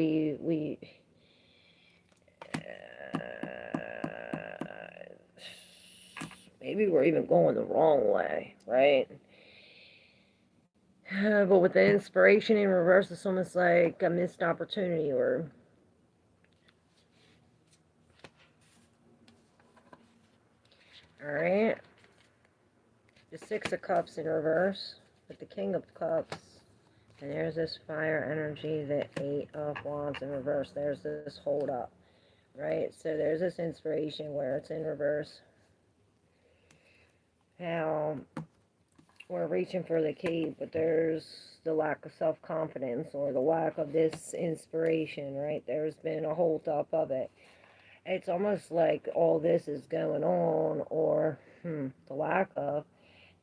Maybe we're even going the wrong way, right? But with the inspiration in reverse, it's almost like a missed opportunity or... Alright. The Six of Cups in reverse with the King of Cups. And there's this fire energy, the Eight of Wands in reverse. There's this hold up, right? So there's this inspiration where it's in reverse. How we're reaching for the key, but there's the lack of self-confidence or the lack of this inspiration, right? There's been a hold up of it. It's almost like all this is going on, or the lack of.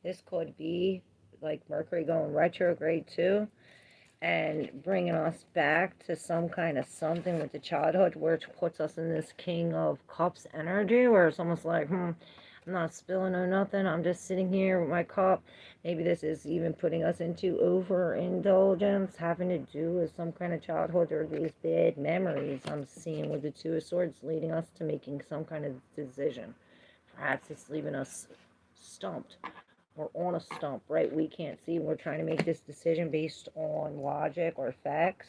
This could be like Mercury going retrograde too, and bringing us back to some kind of something with the childhood, which puts us in this King of Cups energy, where it's almost like, I'm not spilling or nothing. I'm just sitting here with my cup. Maybe this is even putting us into overindulgence, having to do with some kind of childhood or these bad memories I'm seeing with the Two of Swords, leading us to making some kind of decision. Perhaps it's leaving us stumped. We're on a stump, right? We can't see. We're trying to make this decision based on logic or facts.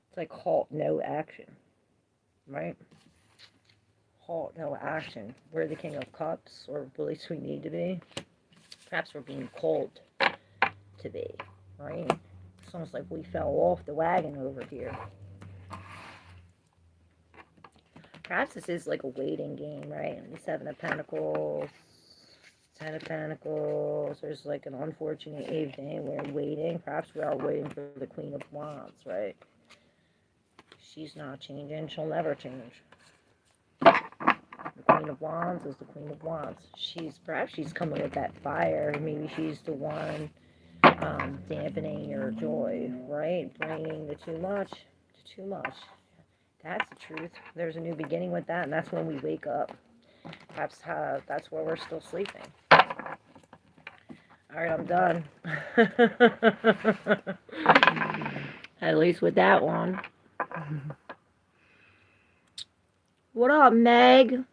It's like halt, no action, right? halt, no action. We're the King of Cups, or at least we need to be. Perhaps we're being called to be, right? It's almost like we fell off the wagon over here. Perhaps this is like a waiting game, right? The Seven of Pentacles, Ten of Pentacles. There's like an unfortunate evening. We're waiting. Perhaps we are waiting for the Queen of Wands, right? She's not changing. She'll never change. The Queen of Wands is the Queen of Wands. Perhaps she's coming with that fire. Maybe she's the one dampening your joy, right? Bringing the too much to too much. That's the truth. There's a new beginning with that, and that's when we wake up. Perhaps that's where we're still sleeping. Alright, I'm done. At least with that one. What up, Meg?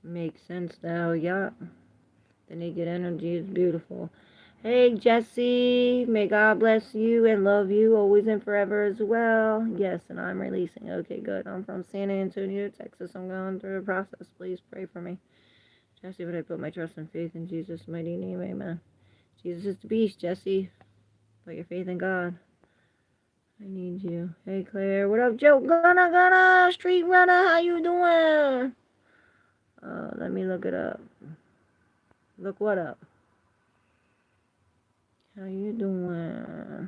Makes sense though, yeah. The naked energy is beautiful. Hey, Jesse. May God bless you and love you always and forever as well. Yes, and I'm releasing. Okay, good. I'm from San Antonio, Texas. I'm going through a process. Please pray for me. Jesse, but I put my trust and faith in Jesus' mighty name. Amen. Jesus is the beast, Jesse. Put your faith in God. I need you. Hey, Claire. What up, Joe? Gonna, street runner. How you doing? Let me look it up. Look what up? How you doing?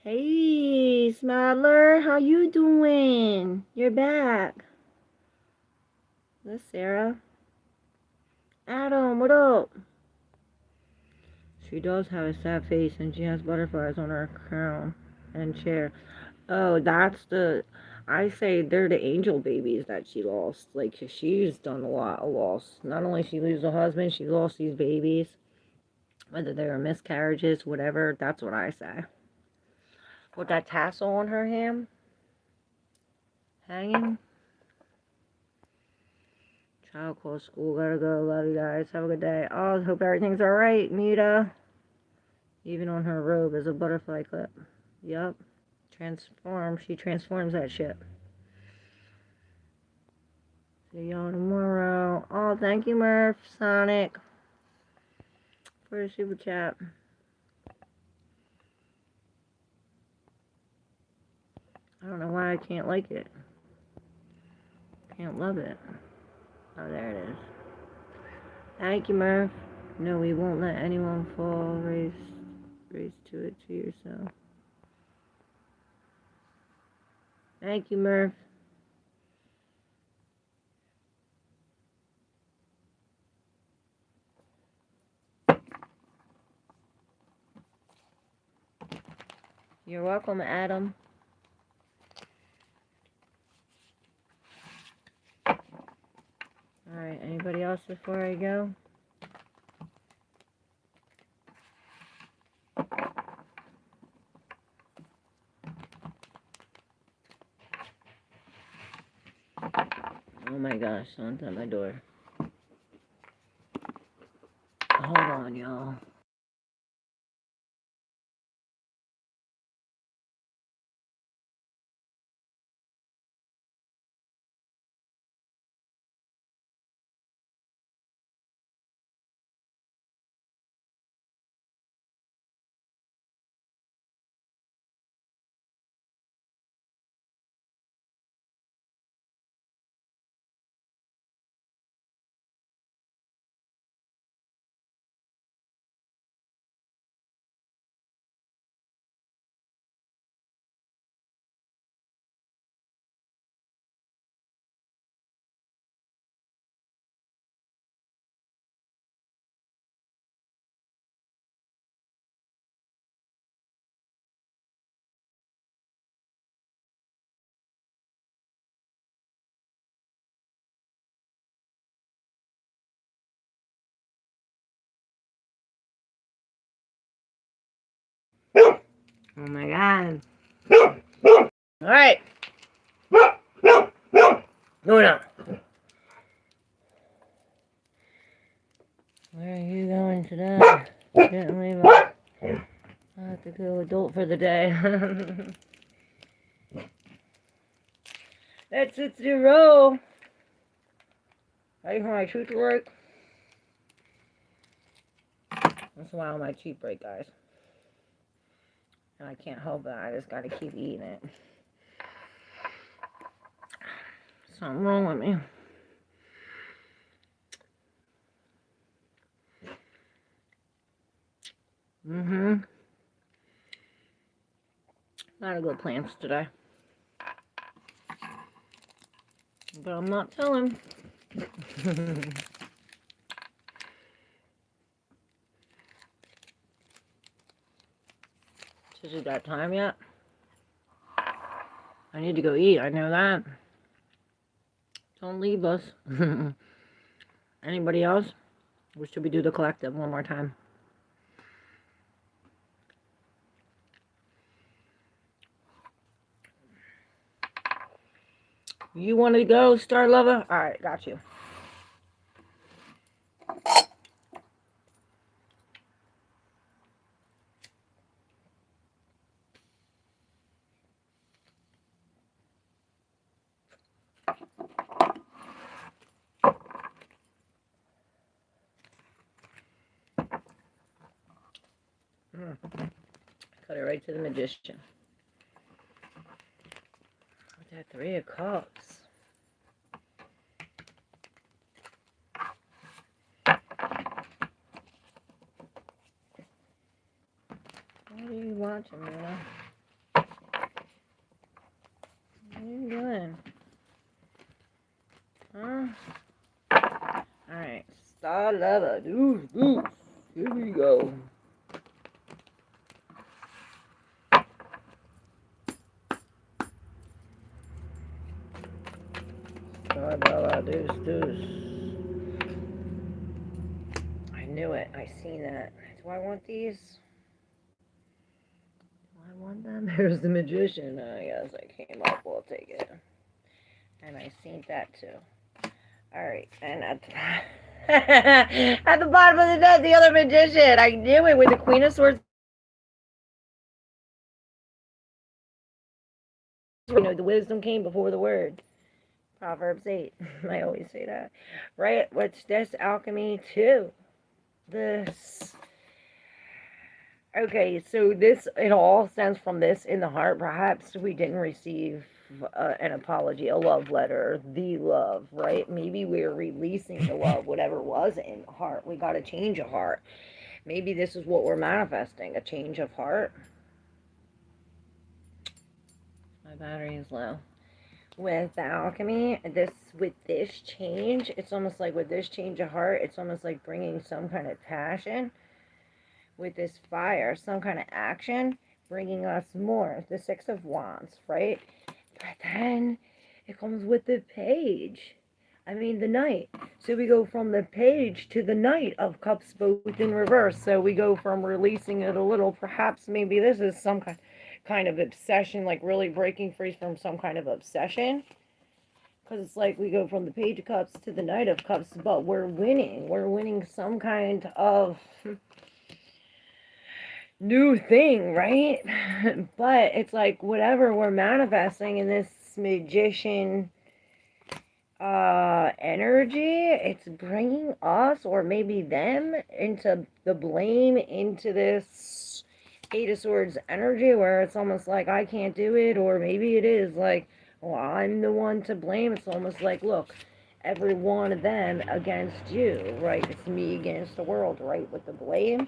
Hey, Smiler. How you doing? You're back. This Sarah. Adam, what up? She does have a sad face and she has butterflies on her crown and chair. Oh, I say they're the angel babies that she lost. Like, she's done a lot of loss. Not only she lose a husband, she lost these babies. Whether they were miscarriages, whatever, that's what I say. With that tassel on her hand, hanging. Child call school, gotta go. Love you guys. Have a good day. Oh, hope everything's alright, Mita. Even on her robe is a butterfly clip. Yup. She transforms that shit. See y'all tomorrow. Oh, thank you, Murph, Sonic, for the super chat. I don't know why I can't like it. Can't love it. Oh, there it is. Thank you, Murph. No, we won't let anyone fall. Race to it to yourself. Thank you, Murph. You're welcome, Adam. Alright, anybody else before I go? Oh my gosh, someone's at my door. Hold on, y'all. Oh my god. Alright. Luna. Where are you going today? Didn't leave a I have to go adult for the day. That's it to roll. Ready for my tooth to work? That's why on my teeth break, guys. And I can't help it. I just gotta keep eating it. Something wrong with me. Not a good plans today. But I'm not telling. Is it that time yet? I need to go eat. I know that. Don't leave us. Anybody else? Or should we do the collective one more time? You want to go, Star Lover? Alright, got you. Cut it right to the Magician. With that 3 of Cups. What are you watching, Luna? What are you doing? Huh? Alright, Star Lover. Deuce. Here we go. Star Lover, deuce. I knew it. I seen that. Do I want these? Do I want them? There's the Magician. I guess I came up. We'll take it. And I seen that too. Alright, and at the bottom of the deck, the other Magician. I knew it with the Queen of Swords. You know, the wisdom came before the word. Proverbs 8. I always say that. Right? What's this? Alchemy 2. This. Okay, so this, it all stems from this in the heart. Perhaps we didn't receive an apology, a love letter, the love, right? Maybe we're releasing the love, whatever was in the heart. We got a change of heart. Maybe this is what we're manifesting, a change of heart. My battery is low. With the alchemy, with this change, it's almost like with this change of heart, it's almost like bringing some kind of passion. With this fire, some kind of action, bringing us more. The 6 of Wands, right? But then it comes with the page. I mean, the Knight. So we go from the page to the Knight of Cups, both in reverse. So we go from releasing it a little. Perhaps maybe this is some kind of obsession, like really breaking free from some kind of obsession. Because it's like we go from the Page of Cups to the Knight of Cups, but we're winning. We're winning some kind of new thing, right? But it's like whatever we're manifesting in this Magician energy, it's bringing us or maybe them into the blame, into this 8 of Swords energy where it's almost like I can't do it, or maybe it is like, well, I'm the one to blame. It's almost like, look, every one of them against you, right? It's me against the world, right? With the blame.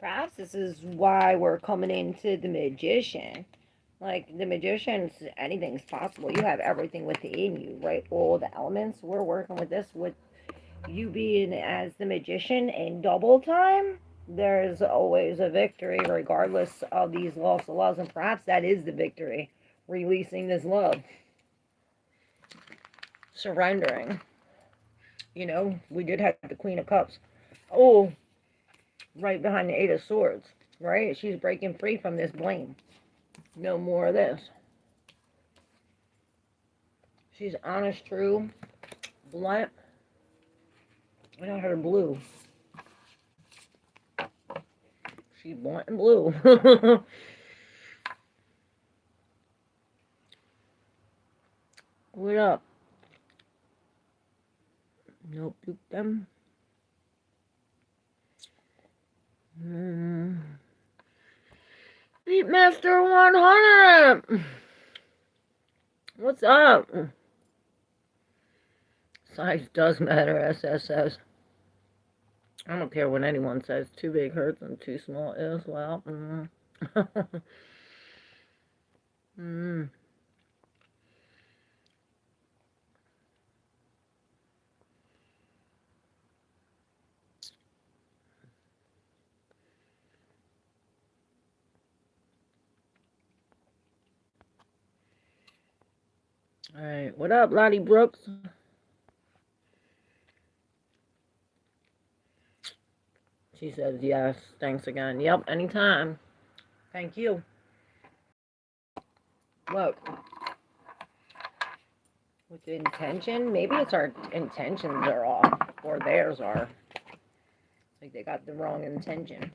Perhaps this is why we're coming into the Magician. Like, the Magician, anything's possible. You have everything within you, right? All the elements. We're working with this, with you being as the Magician in double time. There's always a victory, regardless of these lost loves. And perhaps that is the victory. Releasing this love. Surrendering. You know, we did have the Queen of Cups. Oh, right behind the 8 of Swords, right? She's breaking free from this blame. No more of this. She's honest, true, blunt. I got her blue. She's white and blue. What up? Nope, duke them. Beatmaster 100! What's up? Size does matter, SS says. I don't care what anyone says. Too big hurts and too small is. Well, Alright, what up, Lottie Brooks? She says yes. Thanks again. Yep, anytime. Thank you. Look. With the intention, maybe it's our intentions are off, or theirs are. Like they got the wrong intention.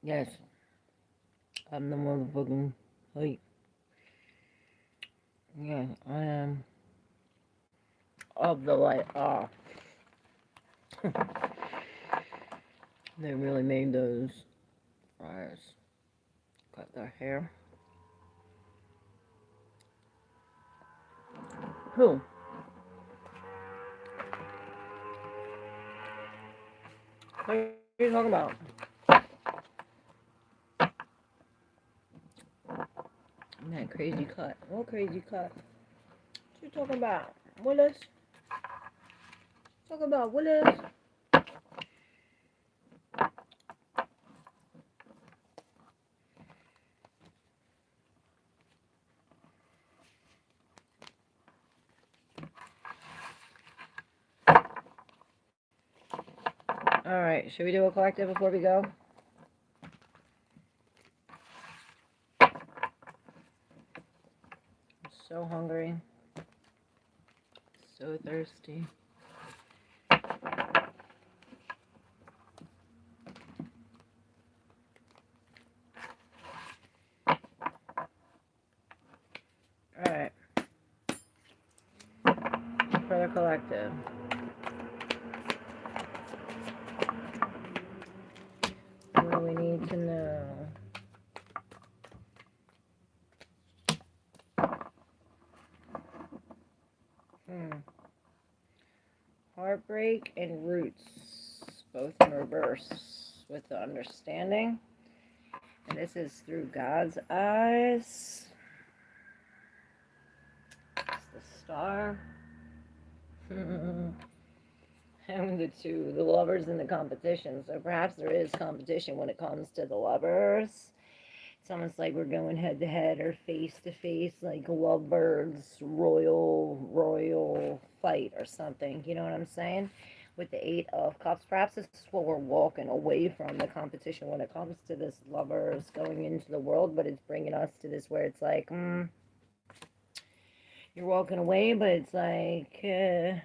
Yes. I'm the motherfucking height. Yeah, I am. Of the light. Ah. They really made those friars cut their hair. Who? What are you talking about? That crazy cut. What crazy cut? What you talking about? Willis? Talk about Willis? Alright, should we do a collective before we go? I'm so hungry. So thirsty. Alright. For the collective. What do we need to know? Heartbreak and roots, both in reverse, with the understanding. And this is through God's eyes. It's the star. And the lovers in the competition. So perhaps there is competition when it comes to the lovers. It's almost like we're going head to head or face to face, like lovebirds, royal fight or something. You know what I'm saying? With the 8 of Cups, perhaps this is what we're walking away from, the competition when it comes to this lovers going into the world, but it's bringing us to this where it's like, you're walking away, but it's like, it's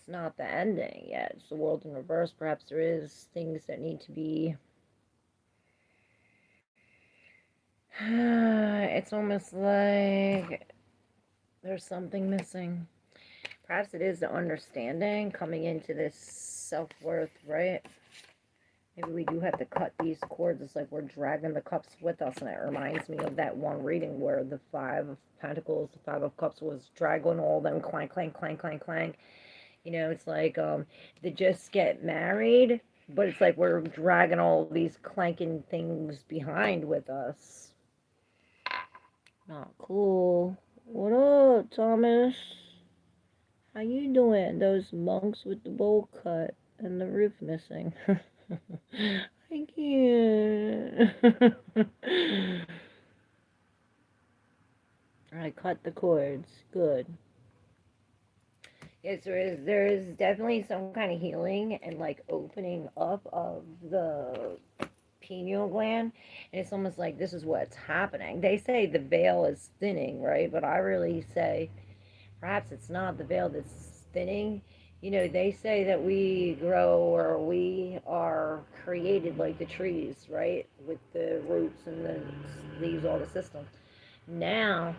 not the ending yet. It's the world in reverse. Perhaps there is things that need to be, it's almost like there's something missing. Perhaps it is the understanding coming into this self-worth, right? Maybe we do have to cut these cords. It's like we're dragging the cups with us, and it reminds me of that one reading where the 5 of Pentacles, the 5 of Cups was dragging all them clank, clank, clank, clank, clank. You know, it's like they just get married, but it's like we're dragging all these clanking things behind with us. Not cool. What up, Thomas? How you doing? Those monks with the bowl cut and the roof missing. I can't. I cut the cords. Good. Yes, there is definitely some kind of healing and like opening up of the pineal gland, and it's almost like this is what's happening. They say the veil is thinning, right? But I really say perhaps it's not the veil that's thinning. You know, they say that we grow or we are created like the trees, right? With the roots and the leaves, all the system. Now,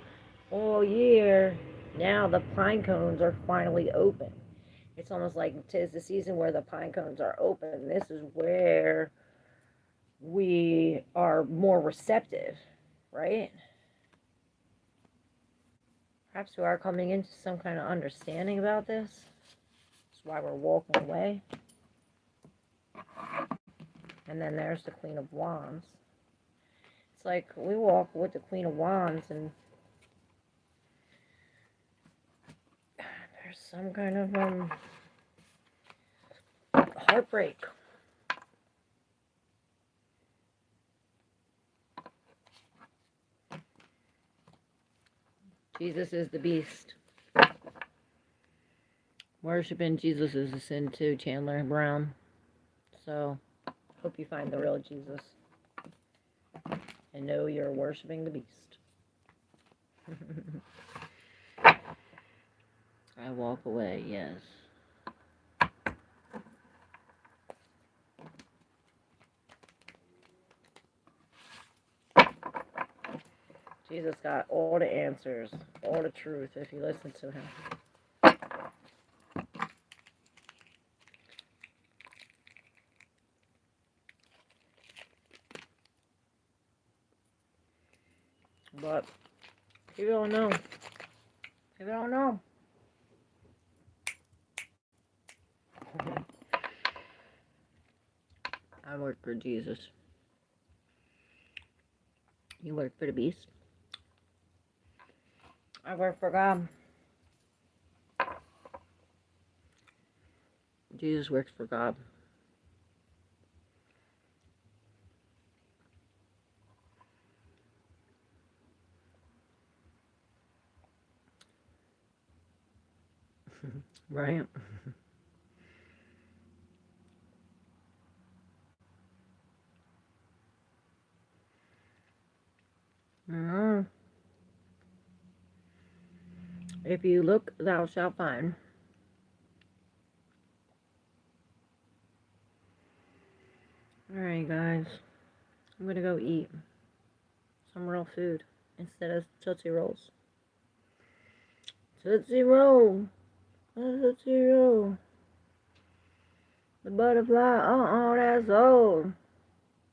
all year, now the pine cones are finally open. It's almost like 'tis the season where the pine cones are open. This is where we are more receptive, right? Perhaps we are coming into some kind of understanding about this. That's why we're walking away. And then there's the Queen of Wands. It's like we walk with the Queen of Wands and there's some kind of heartbreak. Jesus is the beast. Worshipping Jesus is a sin too, Chandler Brown. So, hope you find the real Jesus. And know you're worshipping the beast. I walk away, yes. Jesus got all the answers, all the truth if you listen to him. But people don't know. People don't know. I work for Jesus. You work for the beast. I work for God. Jesus works for God. Right? Mm-hmm. If you look, thou shalt find. Alright, guys. I'm gonna go eat some real food instead of Tootsie Rolls. Tootsie Roll. Tootsie Roll. The butterfly, that's old.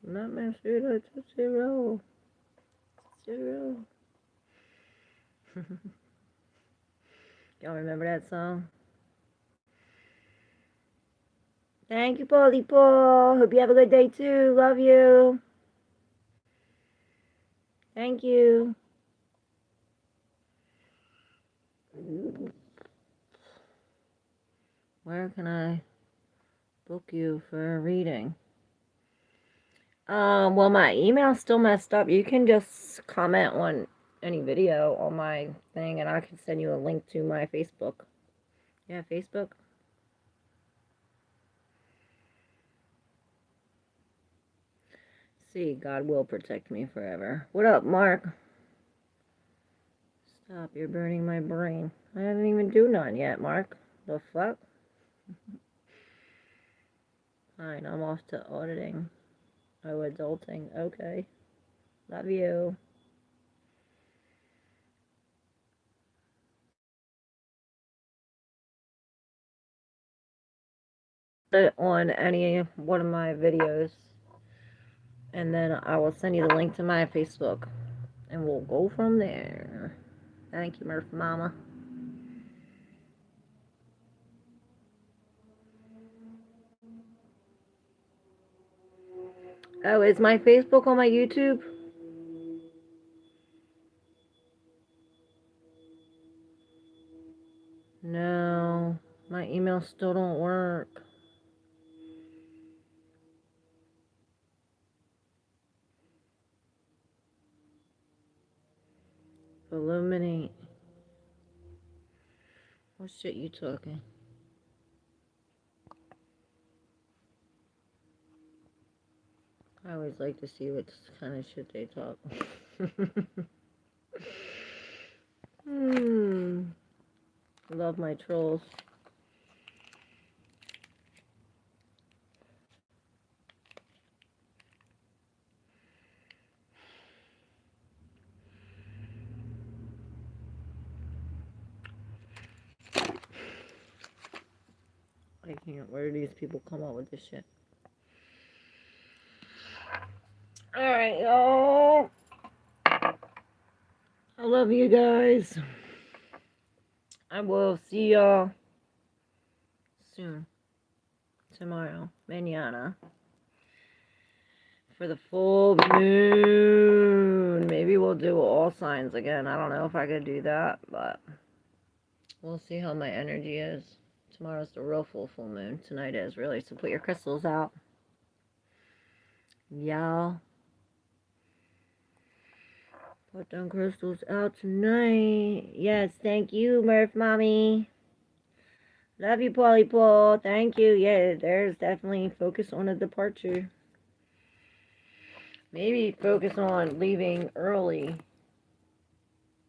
Not my sweet Tootsie Roll. Tootsie Roll. Y'all remember that song? Thank you, Polly Paul. Hope you have a good day too. Love you. Thank you. Where can I book you for a reading? Well, my email's still messed up. You can just comment on any video on my thing, and I can send you a link to my Facebook. Yeah, Facebook. See, God will protect me forever. What up, Mark? Stop, you're burning my brain. I didn't even do none yet, Mark. The fuck? Fine, I'm off to auditing. Oh, adulting. Okay. Love you. On any one of my videos. And then I will send you the link to my Facebook. And we'll go from there. Thank you, Murph Mama. Oh, is my Facebook on my YouTube? No, my email still don't work. Illuminate. What shit you talking? I always like to see what kind of shit they talk. Love my trolls. I can't. Where do these people come up with this shit? Alright, y'all. I love you guys. I will see y'all soon. Tomorrow. Mañana. For the full moon. Maybe we'll do all signs again. I don't know if I could do that, but we'll see how my energy is. Tomorrow's the real full moon. Tonight is really. So put your crystals out. Y'all. Put them crystals out tonight. Yes, thank you, Murph Mommy. Love you, Polly Paul. Thank you. Yeah, there's definitely focus on a departure. Maybe focus on leaving early.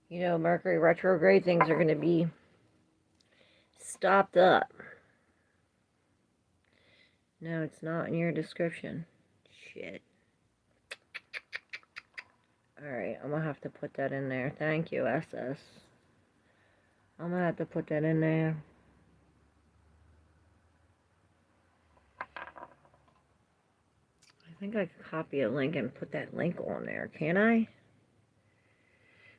You know, Mercury retrograde things are going to be stopped up. No, it's not in your description. Shit. Alright, I'm going to have to put that in there. Thank you, SS. I'm going to have to put that in there. I think I could copy a link and put that link on there. Can I?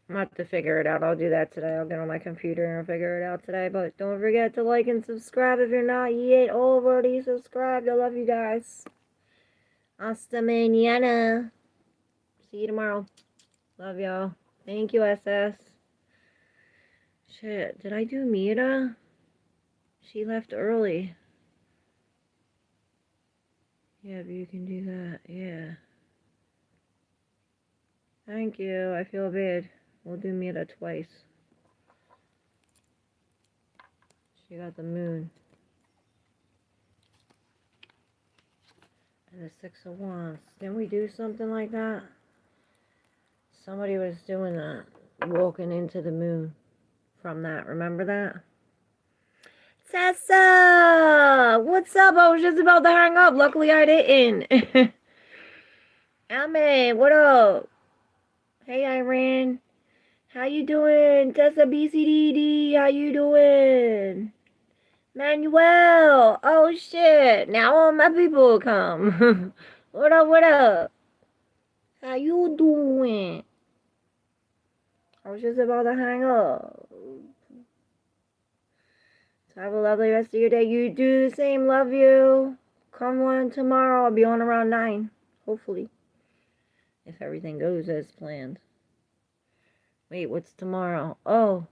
I'm going to have to figure it out. I'll do that today. I'll get on my computer and figure it out today. But don't forget to like and subscribe if you're not yet already subscribed. I love you guys. Hasta mañana. See you tomorrow. Love y'all. Thank you, SS. Shit, did I do Mira? She left early. Yeah, but you can do that. Yeah. Thank you. I feel bad. We'll do Mira twice. She got the moon. And the 6 of Wands. Didn't we do something like that? Somebody was doing that. Walking into the moon from that. Remember that? Tessa! What's up? I was just about to hang up. Luckily, I didn't. Ame, what up? Hey, Iran. How you doing? Tessa BCDD, how you doing? Manuel. Oh, shit. Now all my people come. What up, what up? How you doing? I was just about to hang up. So have a lovely rest of your day. You do the same. Love you. Come on tomorrow. I'll be on around 9. Hopefully. If everything goes as planned. Wait, what's tomorrow? Oh.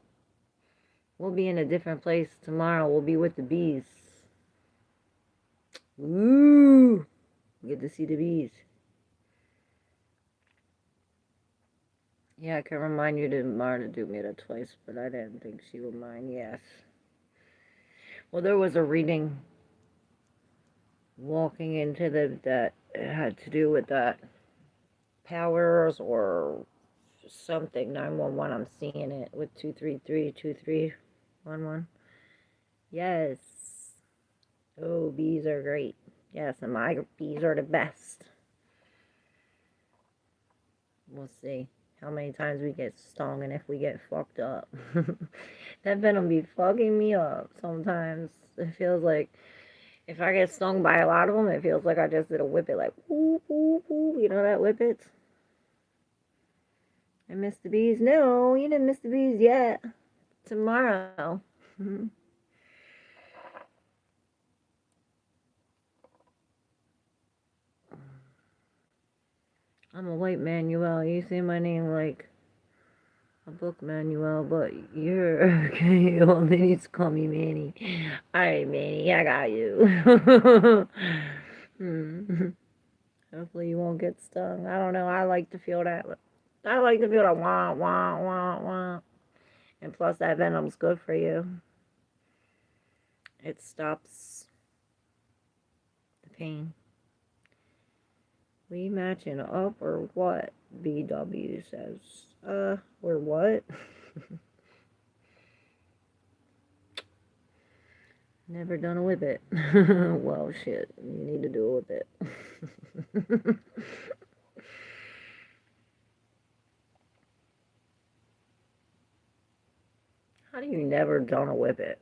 We'll be in a different place tomorrow. We'll be with the bees. Ooh. Get to see the bees. Yeah, I can remind you tomorrow to do Mira twice, but I didn't think she would mind. Yes. Well, there was a reading walking into that had to do with that powers or something. 911. I'm seeing it with 233-2311. Yes. Oh, bees are great. Yes, and my bees are the best. We'll see how many times we get stung and if we get fucked up. That venom be fucking me up sometimes. It feels like if I get stung by a lot of them, it feels like I just did a whippet, like whoop, whoop, whoop. You know that whippet? I missed the bees. No, you didn't miss the bees yet. Tomorrow. I'm a white Manuel. You say my name like a book Manuel, but you're okay. All they need to call me Manny. Alright, Manny, I got you. Hopefully you won't get stung. I don't know. I like to feel that. I like to feel that wah, wah, wah, wah. And plus that venom's good for you. It stops the pain. We matching up or what? BW says. Or what? Never done a whippet. Well, shit. You need to do a whippet. How do you never done a whippet?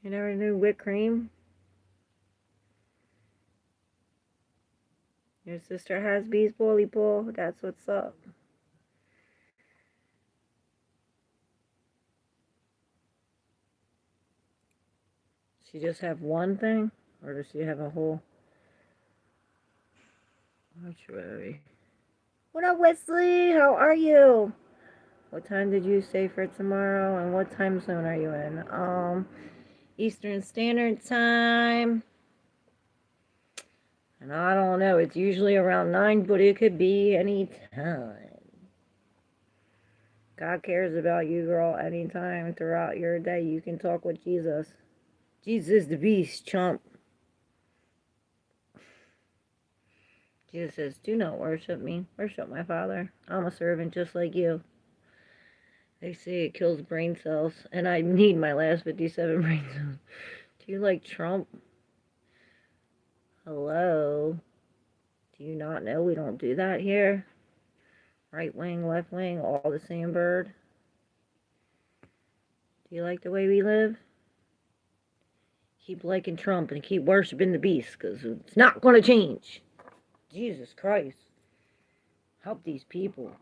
You never knew whipped cream? Your sister has bees, Polly Paul. That's what's up. She just have one thing? Or does she have a whole... Mortuary. What up, Wesley? How are you? What time did you say for tomorrow? And what time zone are you in? Eastern Standard Time. And I don't know. It's usually around 9, but it could be any time. God cares about you, girl, anytime throughout your day. You can talk with Jesus. Jesus is the beast, chump. Jesus says, do not worship me. Worship my Father. I'm a servant just like you. They say it kills brain cells, and I need my last 57 brain cells. Do you like Trump? Hello? Do you not know we don't do that here? Right wing, left wing, all the same bird. Do you like the way we live? Keep liking Trump and keep worshiping the beast, because it's not going to change. Jesus Christ. Help these people.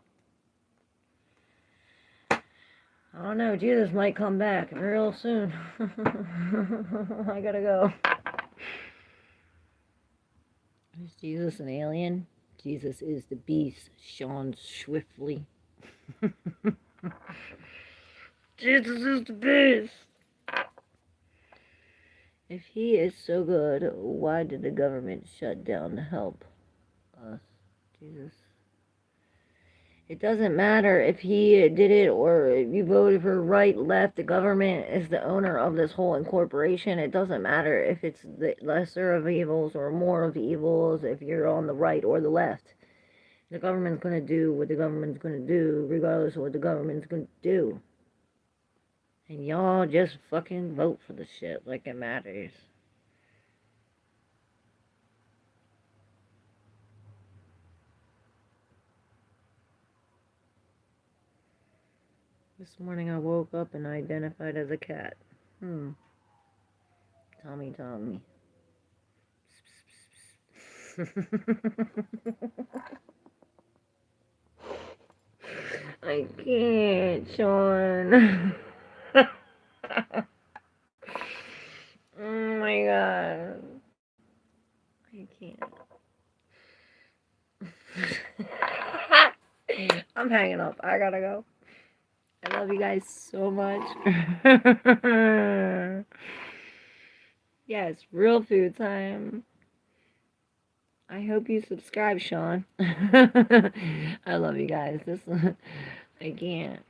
I don't know. Jesus might come back real soon. I gotta go. Is Jesus an alien? Jesus is the beast, shone swiftly. Jesus is the beast. If he is so good, why did the government shut down to help us? Jesus. It doesn't matter if he did it or if you voted for right, left. The government is the owner of this whole incorporation. It doesn't matter if it's the lesser of evils or more of evils, if you're on the right or the left. The government's going to do what the government's going to do, regardless of what the government's going to do. And y'all just fucking vote for the shit like it matters. This morning I woke up and I identified as a cat. Tommy. I can't, Sean. Oh my god. I can't. I'm hanging up. I gotta go. I love you guys so much. Yes, real food time. I hope you subscribe, Sean. I love you guys. I can't.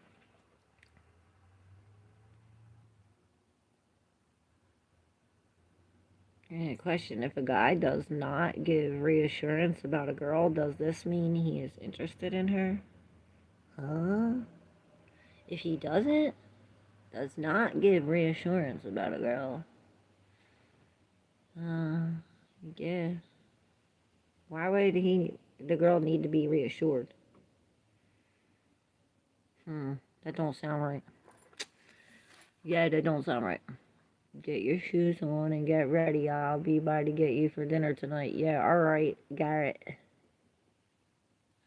Yeah, question. If a guy does not give reassurance about a girl, does this mean he is interested in her? Huh? If he does not give reassurance about a girl, I guess. Why would the girl need to be reassured? That don't sound right. Yeah, that don't sound right. Get your shoes on and get ready. I'll be by to get you for dinner tonight. Yeah, alright, Garrett.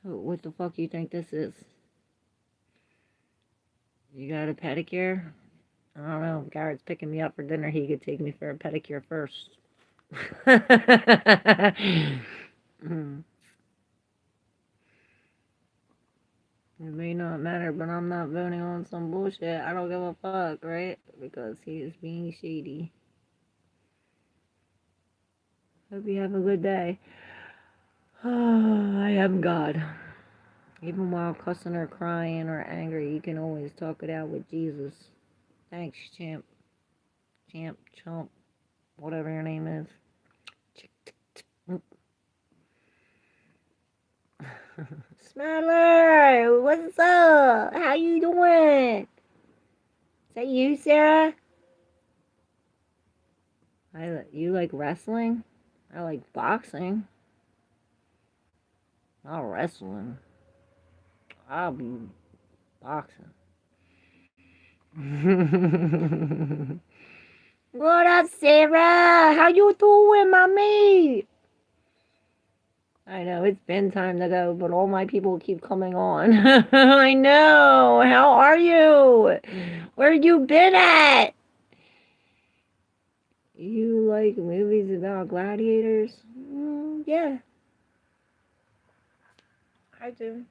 What the fuck you think this is? You got a pedicure? I don't know. If Garrett's picking me up for dinner, he could take me for a pedicure first. It may not matter, but I'm not voting on some bullshit. I don't give a fuck, right? Because he is being shady. Hope you have a good day. I am God. Even while cussing or crying or angry, you can always talk it out with Jesus. Thanks, champ. Chump. Whatever your name is. Smiler, what's up? How you doing? that you, Sarah? You like wrestling? I like boxing. Not wrestling. I'll be boxing. What up, Sarah? How you doing, mommy? I know, it's been time to go, but all my people keep coming on. I know. How are you? Where you been at? You like movies about gladiators? Yeah, I do.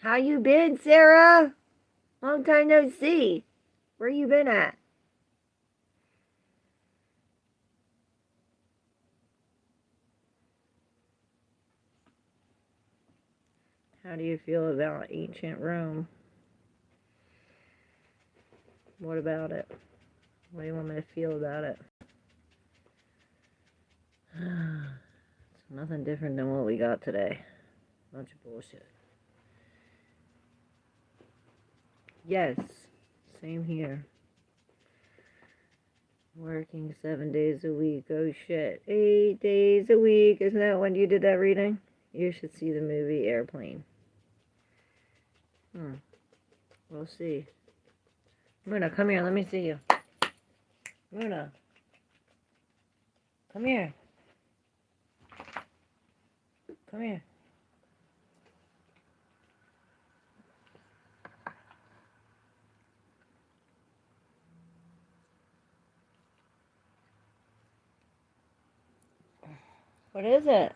How you been, Sarah? Long time no see. Where you been at? How do you feel about ancient Rome? What about it? What do you want me to feel about it? It's nothing different than what we got today. Bunch of bullshit. Yes, same here. Working 7 days a week. Oh shit. 8 days a week. Isn't that when you did that reading? You should see the movie Airplane. We'll see. Muna, come here. Let me see you. Muna. Come here. Come here. What is it?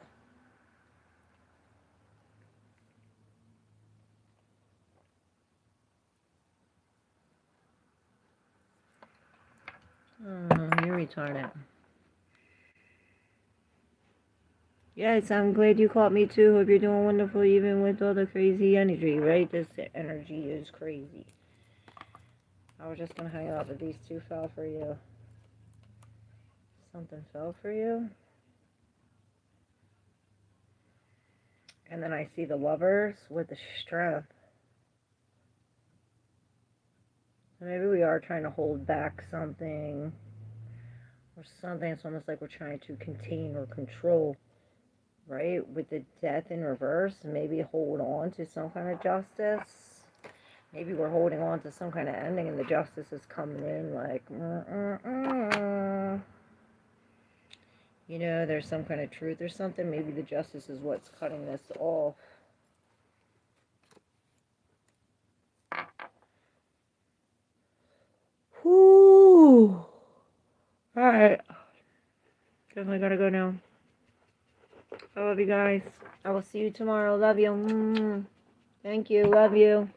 Oh, you're retarded. Yes, I'm glad you caught me too. Hope you're doing wonderful even with all the crazy energy, right? This energy is crazy. I was just gonna hang out, but these two fell for you. Something fell for you? And then I see the lovers with the strength. Maybe we are trying to hold back something. Or something. It's almost like we're trying to contain or control. Right? With the death in reverse. Maybe hold on to some kind of justice. Maybe we're holding on to some kind of ending and the justice is coming in like... You know, there's some kind of truth or something. Maybe the justice is what's cutting this off. Whoo! Alright. Definitely gotta go now. I love you guys. I will see you tomorrow. Love you. Thank you. Love you.